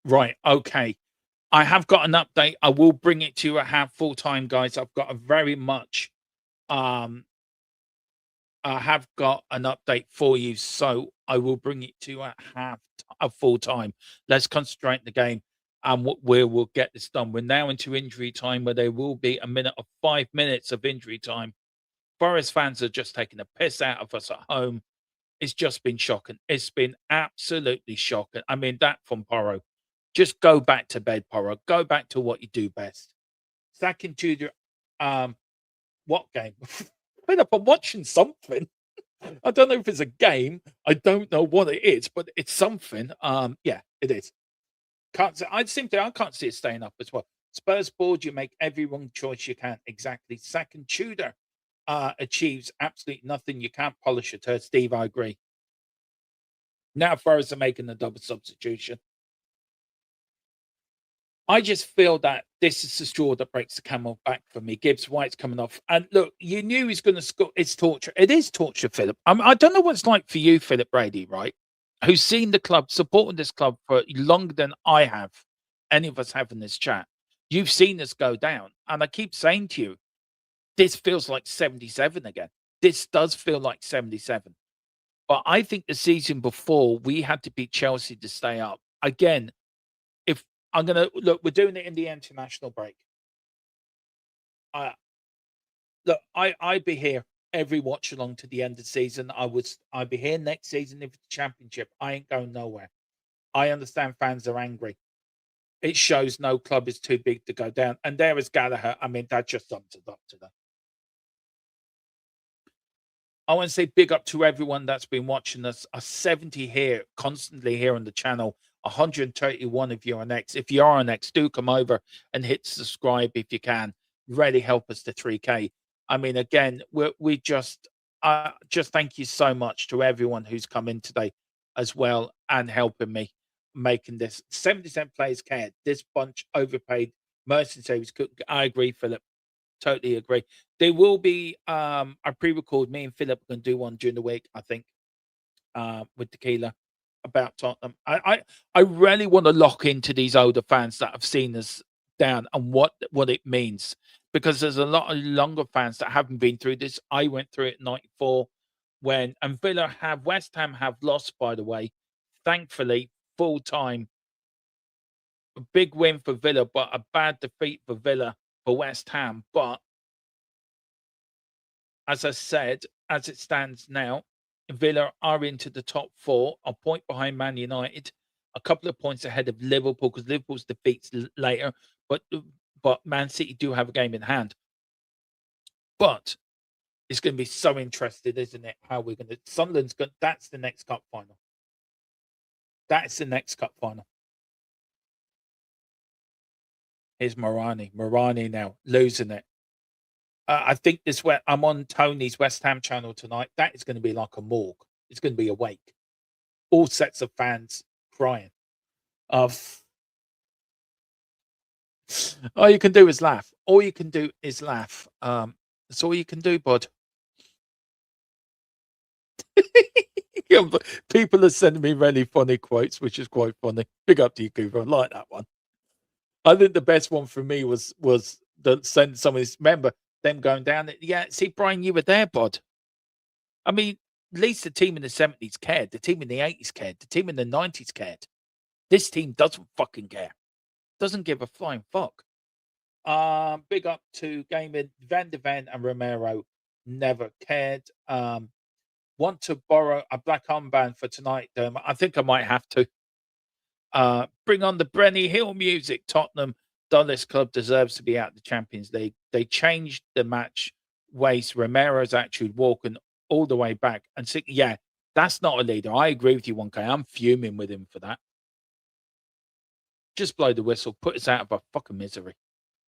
Right. Okay. I have got an update. I will bring it to you at half full time, guys. I've got a very much I have got an update for you, so I will bring it to you at half a full time. Let's concentrate on the game, and we will get this done. We're now into injury time, where there will be a minute of 5 minutes of injury time. Forest fans are just taking a piss out of us at home. It's just been shocking. It's been absolutely shocking. I mean, that from Porro. Just go back to bed, Porro. Go back to what you do best. Sacking Tudor. What game? Philip, I'm watching something. I don't know if it's a game. I don't know what it is, but it's something. Yeah, it is. Can't say, I can't see it staying up as well. Spurs board, you make every wrong choice you can. Exactly. Second Tudor achieves absolutely nothing. You can't polish a turd. Steve, I agree. Now Forest are making the double substitution. I just feel that this is the straw that breaks the camel back for me. Gibbs White's coming off. And look, you knew he's going to score. It's torture. It is torture, Philip. I don't know what it's like for you, Philip Brady, right? Who's seen the club, supporting this club for longer than I have, any of us have in this chat. You've seen us go down. And I keep saying to you, this feels like 77 again. This does feel like 77. But I think the season before, we had to beat Chelsea to stay up. Again, if I'm gonna look. We're doing it in the international break. Look, I'd be here every watch along to the end of the season. I'd be here next season if it's the championship. I ain't going nowhere. I understand fans are angry. It shows no club is too big to go down. And there is Gallagher. I mean, that just sums it up today. I want to say big up to everyone that's been watching us. 70 here, constantly here on the channel. 131 of you on X. If you are on X, do come over and hit subscribe if you can. Really help us to 3K. I mean, again, we just thank you so much to everyone who's come in today as well and helping me making this. 70% players cared. This bunch overpaid. Mercy saves. I agree, Philip. Totally agree. There will be a pre-record. Me and Philip are going to do one during the week, I think, with Tequila about Tottenham. I really want to lock into these older fans that have seen us down and what it means, because there's a lot of longer fans that haven't been through this. I went through it in '94 when, and West Ham have lost, by the way, thankfully, full time. A big win for Villa, but a bad defeat for Villa for West Ham. But as I said, as it stands now, Villa are into the top 4, a point behind Man United, a couple of points ahead of Liverpool because Liverpool's defeats later, but Man City do have a game in hand. But it's going to be so interesting, isn't it? How we're going to Sunderland's going. That's the next cup final. That's the next cup final. Here's Morani now losing it. I think I'm on Tony's West Ham channel tonight. That is going to be like a morgue. It's going to be a wake. All sets of fans crying. All you can do is laugh. All you can do is laugh. That's all you can do, bud. People are sending me really funny quotes, which is quite funny. Big up to you, Cooper. I like that one. I think the best one for me was the send some of this. Remember them going down? Yeah, see, Brian, you were there, bud. I mean, at least the team in the 70s cared. The team in the 80s cared. The team in the 90s cared. This team doesn't fucking care. Doesn't give a flying fuck. Big up to Gaming, Van de Ven and Romero. Never cared. Want to borrow a black armband for tonight, Dermot? I think I might have to. Bring on the Brenny Hill music. Tottenham, dullest club, deserves to be out of the Champions League. They changed the match waste. Romero's actually walking all the way back. And yeah, that's not a leader. I agree with you, 1K. I'm fuming with him for that. Just blow the whistle. Put us out of our fucking misery.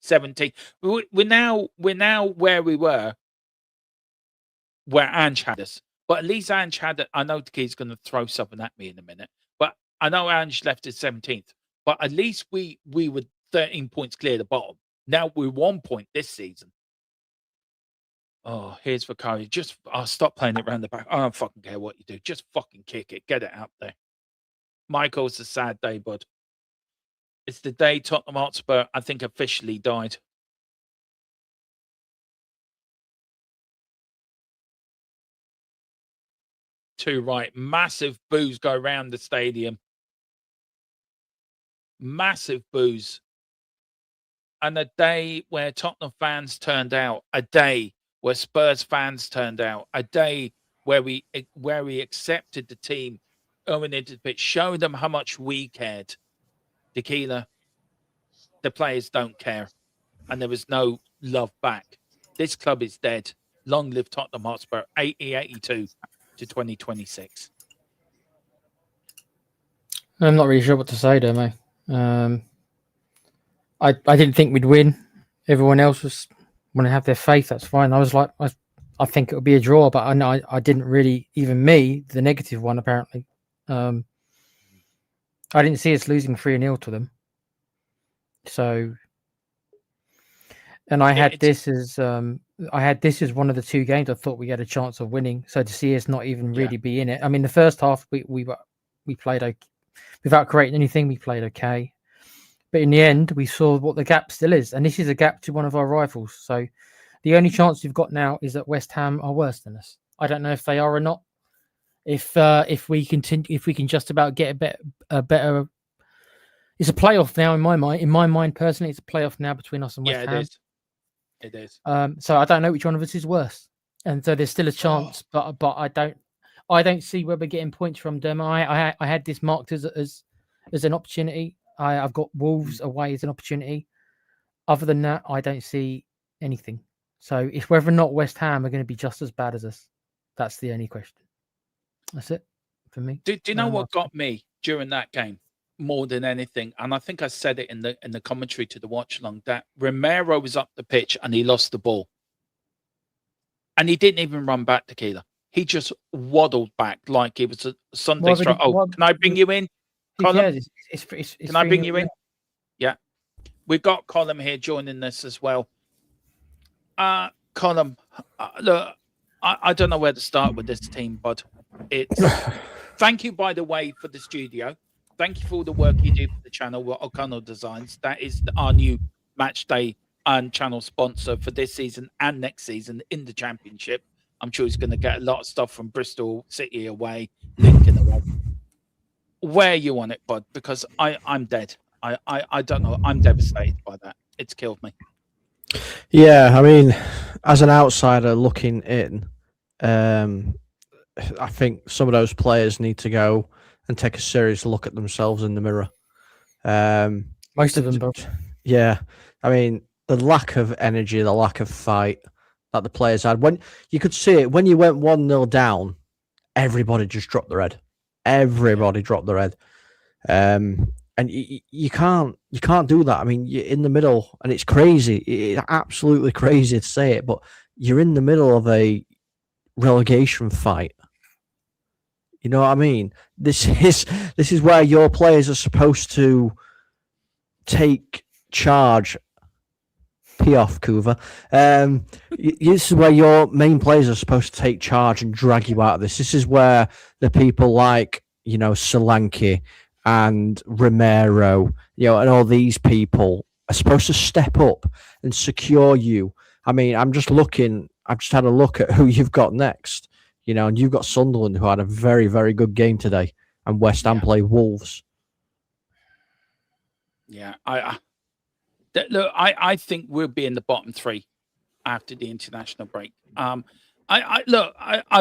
17. We're now where we were, where Ange had us. But at least Ange had it. I know the kid's going to throw something at me in a minute. But I know Ange left at 17th. But at least we were 13 points clear of the bottom. Now we're 1 point this season. Oh, here's Vicari. I'll stop playing it around the back. I don't fucking care what you do. Just fucking kick it. Get it out there. Michael's a sad day, bud. It's the day Tottenham Hotspur, I think, officially died. Too right. Massive boos go around the stadium. Massive boos. And a day where Tottenham fans turned out. A day where Spurs fans turned out. A day where we accepted the team going into the pitch, showing them how much we cared. Tequila, the players don't care. And there was no love back. This club is dead. Long live Tottenham Hotspur, 82 to 2026. I'm not really sure what to say there, mate. I didn't think we'd win. Everyone else was want to have their faith. That's fine. I was like, I think it would be a draw, but I didn't really, even me, the negative one apparently. I didn't see us losing 3-0 to them. So, and I had this as one of the 2 games I thought we had a chance of winning. So to see us not even really be in it. I mean, the first half we played okay. Without creating anything, we played okay. But in the end, we saw what the gap still is, and this is a gap to one of our rivals. So the only chance we've got now is that West Ham are worse than us. I don't know if they are or not. If we can just about get a better, It's a playoff now in my mind. In my mind, personally, it's a playoff now between us and West Yeah, Ham. it is. It is. So I don't know which one of us is worse, and so there's still a chance, but I don't see where we're getting points from them. I had this marked as an opportunity. I've got Wolves away as an opportunity. Other than that, I don't see anything. So it's whether or not West Ham are going to be just as bad as us. That's the only question. That's it for me. Do you know what got me during that game more than anything? And I think I said it in the commentary to the watch along, that Romero was up the pitch and he lost the ball. And he didn't even run back to Keeler. He just waddled back like it was a Sunday strike. Can I bring you in, Colin? Can I bring you in? Yeah. We've got Colin here joining us as well. Colin, look, I don't know where to start with this team, bud. It's thank you, by the way, for the studio. Thank you for all the work you do for the channel, O'Connell Designs. That is our new match day and channel sponsor for this season and next season in the championship. I'm sure he's going to get a lot of stuff from Bristol City away, Lincoln away. Where are you on it, bud? Because I'm dead. I don't know. I'm devastated by that. It's killed me. Yeah, I mean, as an outsider looking in, I think some of those players need to go and take a serious look at themselves in the mirror. Most of them, bro. Yeah, I mean, the lack of energy, the lack of fight that the players had. When you could see it, when you went 1-0 down, everybody just dropped their head. Everybody dropped their head. And you can't do that. I mean, you're in the middle, and it's crazy. It's absolutely crazy to say it, but you're in the middle of a relegation fight. You know what I mean? This is where your players are supposed to take charge. Pee off, Kuva. This is where your main players are supposed to take charge and drag you out of this. This is where the people like, Solanke and Romero, and all these people are supposed to step up and secure you. I mean, I've just had a look at who you've got next, and you've got Sunderland, who had a very, very good game today, and West Ham play Wolves. Yeah, I think we'll be in the bottom three after the international break. I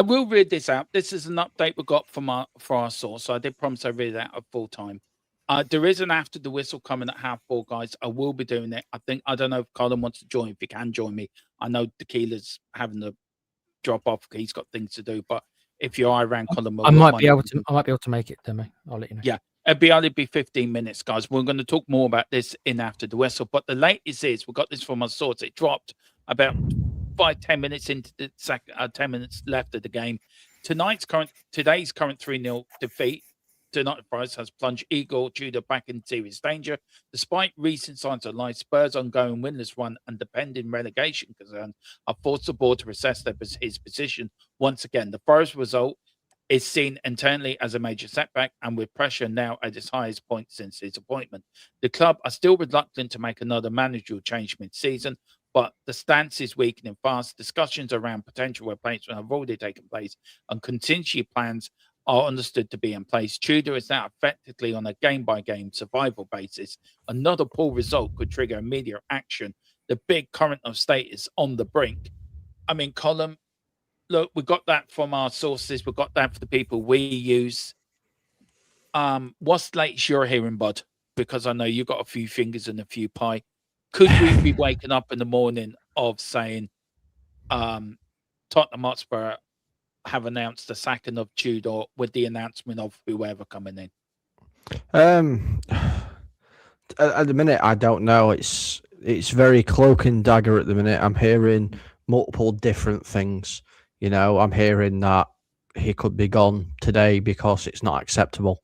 will read this out. This is an update we got for our source. So I did promise I read it out at full time. There is an after the whistle coming at 4:30, guys. I will be doing it. I don't know if Colin wants to join. If he can join me, I know Tequila's having to drop off. He's got things to do. But if you are around, Colin, I might be able to make it, Demi. I'll let you know. Yeah. It'll only be 15 minutes, guys. We're going to talk more about this in after the whistle. But the latest is, we got this from our source. It dropped about 5-10 minutes into the 10 minutes left of the game. Today's current 3-0 defeat to Nottingham Forest has plunged Igor Tudor back in serious danger. Despite recent signs of life, Spurs' ongoing winless run and depending relegation concern have forced the board to reassess his position once again. The Forest result is seen internally as a major setback, and with pressure now at its highest point since his appointment. The club are still reluctant to make another managerial change mid-season, but the stance is weakening fast. Discussions around potential replacement have already taken place, and contingency plans are understood to be in place. Tudor is now effectively on a game-by-game survival basis. Another poor result could trigger immediate action. The big current of state is on the brink. I mean, Colin, look, we got that from our sources. We got that for the people we use. What's the latest you're hearing, bud? Because I know you got a few fingers and a few pie. Could we be waking up in the morning of saying Tottenham Hotspur have announced the sacking of Tudor with the announcement of whoever coming in? At the minute, I don't know. It's very cloak and dagger at the minute. I'm hearing multiple different things. I'm hearing that he could be gone today because it's not acceptable.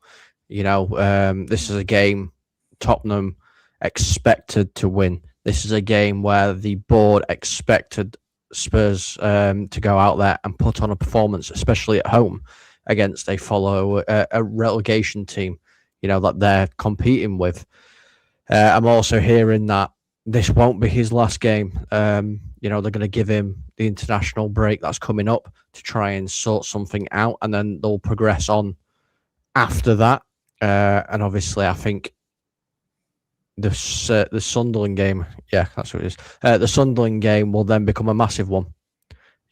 This is a game Tottenham expected to win. This is a game where the board expected Spurs to go out there and put on a performance, especially at home against a relegation team, that they're competing with. I'm also hearing that this won't be his last game. They're going to give him the international break that's coming up to try and sort something out, and then they'll progress on after that. And obviously, I think the Sunderland game. Yeah, that's what it is. The Sunderland game will then become a massive one.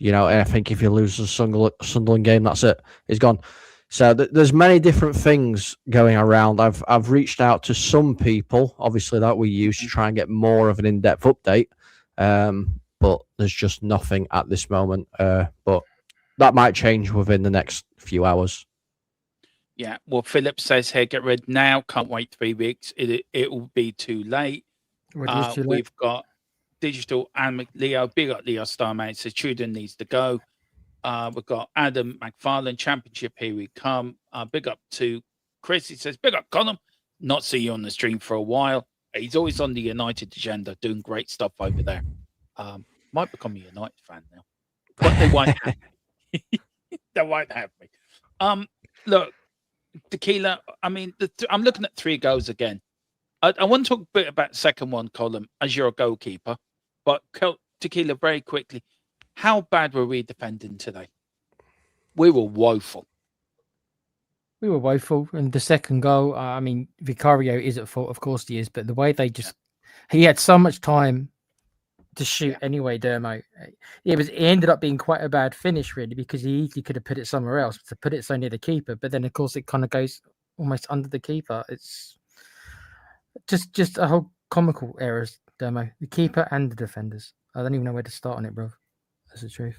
And I think if you lose the Sunderland game, that's it. It's gone. So there's many different things going around. I've reached out to some people, obviously, that we use to try and get more of an in-depth update. But there's just nothing at this moment. But that might change within the next few hours. Yeah, well, Philip says here, get rid now. Can't wait 3 weeks. It will be too late. We've got Digital and Leo. Big up Leo Starman. Says Truden needs to go. We've got Adam McFarlane, Championship. Here we come. Big up to Chris. He says, big up Colin. Not see you on the stream for a while. He's always on the United agenda, doing great stuff over there. Might become a United fan now, but they won't have me. They won't have me. Look. Tequila, I mean, I'm looking at 3 goals again. I want to talk a bit about second one, Colin, as you're a goalkeeper. But Tequila, very quickly, how bad were we defending today? We were woeful. We were woeful. And the second goal, I mean, Vicario is at fault. Of course he is. But the way they just... He had so much time to shoot anyway, Dermo. It ended up being quite a bad finish, really, because he easily could have put it somewhere else to put it so near the keeper. But then, of course, it kind of goes almost under the keeper. It's just a whole comical errors, Dermo. The keeper and the defenders. I don't even know where to start on it, bro. That's the truth.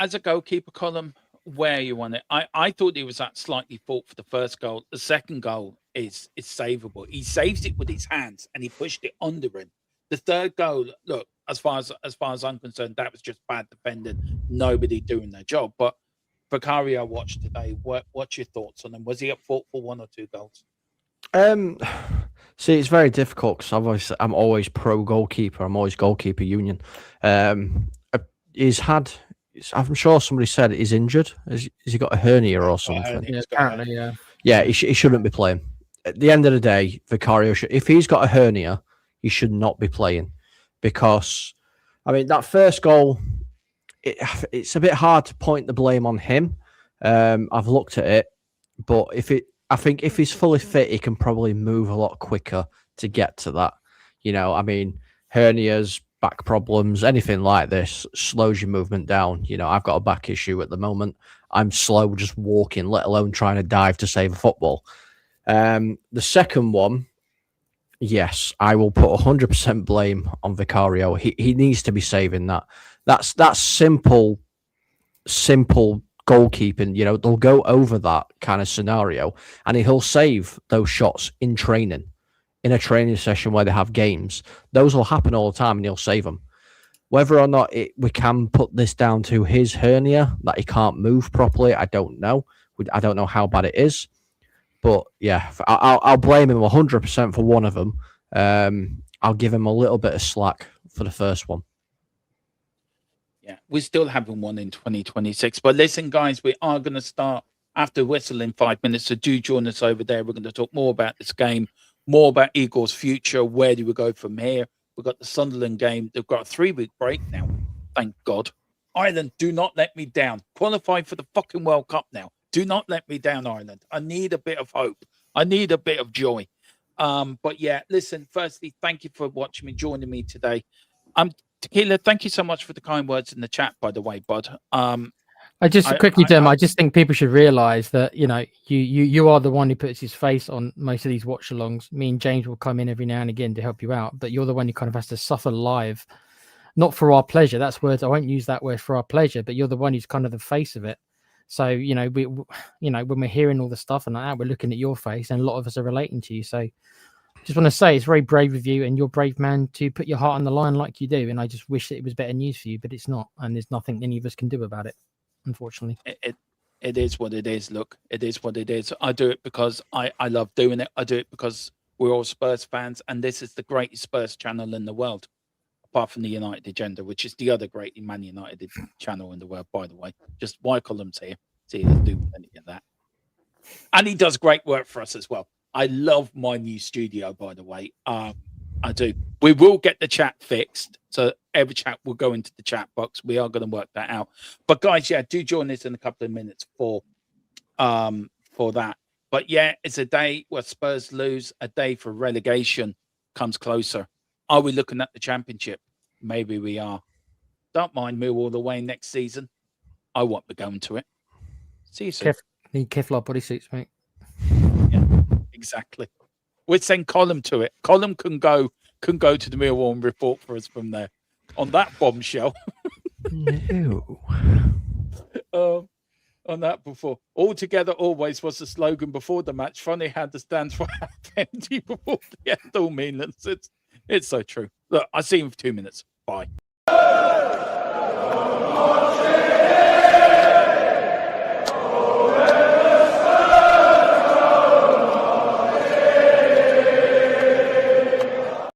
As a goalkeeper, Colin, where you want it? I thought he was at slightly fault for the first goal. The second goal is savable. He saves it with his hands and he pushed it under him. The third goal, look, as far as I'm concerned, that was just bad defending. Nobody doing their job. But Vicario watched today. What's your thoughts on him? Was he at fault for 1 or 2 goals? See, it's very difficult because I'm always pro goalkeeper. I'm always goalkeeper union. He's had. I'm sure somebody said he's injured. Has he got a hernia or something? Yeah, apparently, yeah. Yeah, he shouldn't be playing. At the end of the day, Vicario if he's got a hernia, he should not be playing, because, I mean, that first goal, it's a bit hard to point the blame on him. I've looked at it, but I think if he's fully fit, he can probably move a lot quicker to get to that. I mean, hernias, back problems, anything like this slows your movement down. I've got a back issue at the moment. I'm slow just walking, let alone trying to dive to save a football. The second one, yes, I will put 100% blame on Vicario. He needs to be saving that. That's simple goalkeeping. They'll go over that kind of scenario and he'll save those shots in training, in a training session where they have games. Those will happen all the time and he'll save them. Whether or not we can put this down to his hernia, that he can't move properly, I don't know. I don't know how bad it is. But yeah, I'll blame him 100% for one of them. I'll give him a little bit of slack for the first one. Yeah, we're still having one in 2026. But listen, guys, we are going to start after whistle in 5 minutes. So do join us over there. We're going to talk more about this game, more about Igor's future. Where do we go from here? We've got the Sunderland game. They've got a 3-week break now. Thank God. Ireland, do not let me down. Qualify for the fucking World Cup now. Do not let me down, Ireland. I need a bit of hope. I need a bit of joy. But yeah, listen, firstly, thank you for watching me, joining me today. Tequila, thank you so much for the kind words in the chat, by the way, bud. I just think people should realize that, you are the one who puts his face on most of these watch-alongs. Me and James will come in every now and again to help you out, but you're the one who kind of has to suffer live, not for our pleasure. That's words. I won't use that word, for our pleasure, but you're the one who's kind of the face of it. So, when we're hearing all the stuff and like that, we're looking at your face and a lot of us are relating to you. So just want to say it's very brave of you and you're a brave man to put your heart on the line like you do. And I just wish that it was better news for you, but it's not. And there's nothing any of us can do about it, unfortunately. It is what it is. Look, it is what it is. I do it because I love doing it. I do it because we're all Spurs fans. And this is the greatest Spurs channel in the world, apart from the United Agenda, which is the other great Man United channel in the world, by the way. Just why columns here. See, do any of that. And he does great work for us as well. I love my new studio, by the way. I do. We will get the chat fixed. So every chat will go into the chat box. We are going to work that out. But guys, yeah, do join us in a couple of minutes for that. But yeah, it's a day where Spurs lose, a day for relegation comes closer. Are we looking at the Championship? Maybe we are. Don't mind Millwall away next season. I won't be going to it. See you soon. Need Kevlar bodysuits, mate. Yeah, exactly. We'd send Colin to it. Colin can go to the Millwall and report for us from there. On that bombshell. No. On that before. All together always was the slogan before the match. Funny how the stands were half empty before the end. All meaningless. It's so true. Look, I'll see you in 2 minutes. Bye.